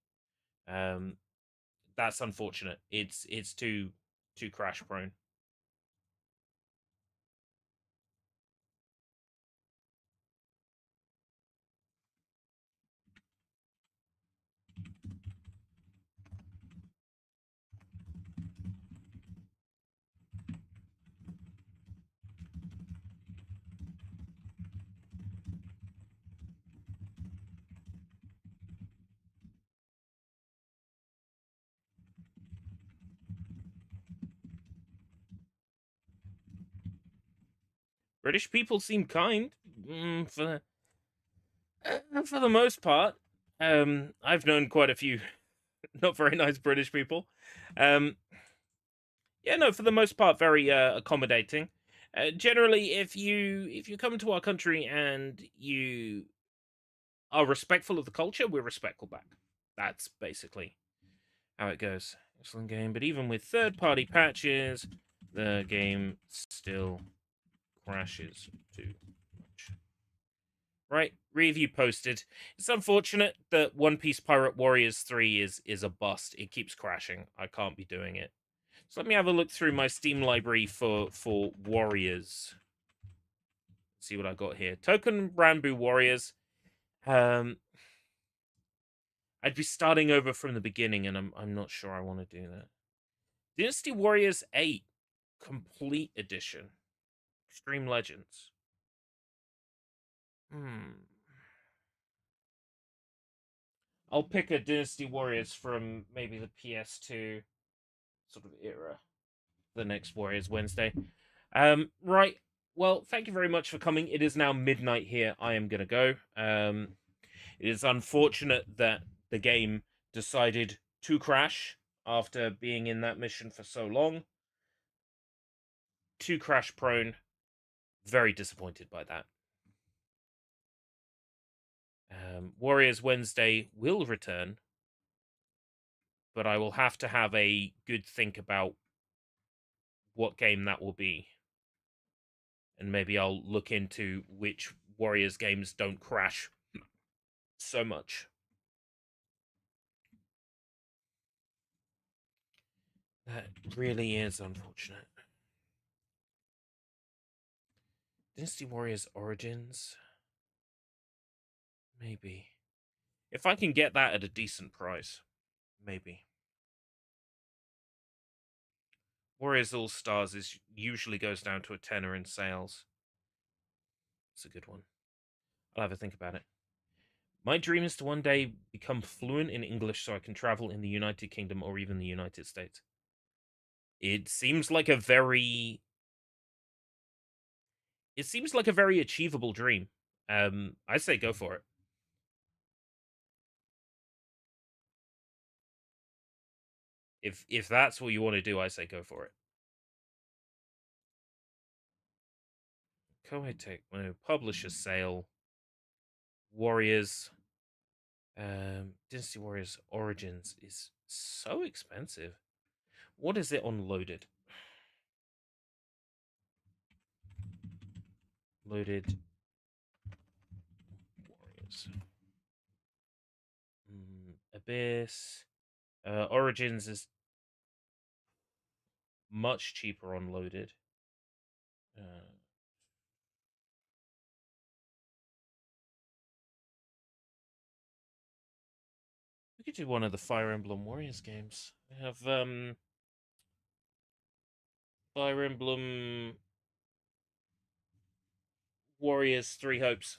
That's unfortunate. It's too crash prone. British people seem kind, for the most part. I've known quite a few not very nice British people. Yeah, no, for the most part, very accommodating. Generally, if you come to our country and you are respectful of the culture, we're respectful back. That's basically how it goes. Excellent game, but even with third-party patches, the game still crashes too much. Right, review posted. It's unfortunate that One Piece Pirate Warriors 3 is a bust. It keeps crashing. I can't be doing it. So let me have a look through my Steam library for Warriors. See what I got here. Token Ranbu Warriors. I'd be starting over from the beginning, and I'm not sure I want to do that. Dynasty Warriors 8 Complete Edition. Extreme Legends. I'll pick a Dynasty Warriors from maybe the PS2 sort of era. The next Warriors Wednesday. Right. Well, thank you very much for coming. It is now midnight here. I am gonna go. It is unfortunate that the game decided to crash after being in that mission for so long. Too crash prone. Very disappointed by that. Warriors Wednesday will return, but I will have to have a good think about what game that will be. And maybe I'll look into which Warriors games don't crash so much. That really is unfortunate. Dynasty Warriors Origins? Maybe. If I can get that at a decent price, maybe. Warriors All Stars usually goes down to a tenner in sales. It's a good one. I'll have a think about it. My dream is to one day become fluent in English so I can travel in the United Kingdom or even the United States. It seems like a very achievable dream. I say go for it. If that's what you want to do, I say go for it. Koei Tecmo, Publisher Sale, Warriors, Dynasty Warriors Origins is so expensive. What is it on Loaded? Loaded Warriors. Abyss. Origins is much cheaper on Loaded. We could do one of the Fire Emblem Warriors games. We have Fire Emblem Warriors 3 Hopes.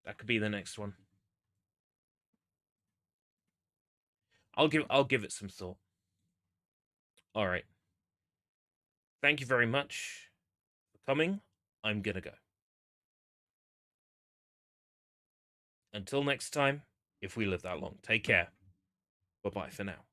That could be the next one. I'll give it some thought. All right. Thank you very much for coming. I'm gonna go. until next time, if we live that long, take care. Bye-bye for now.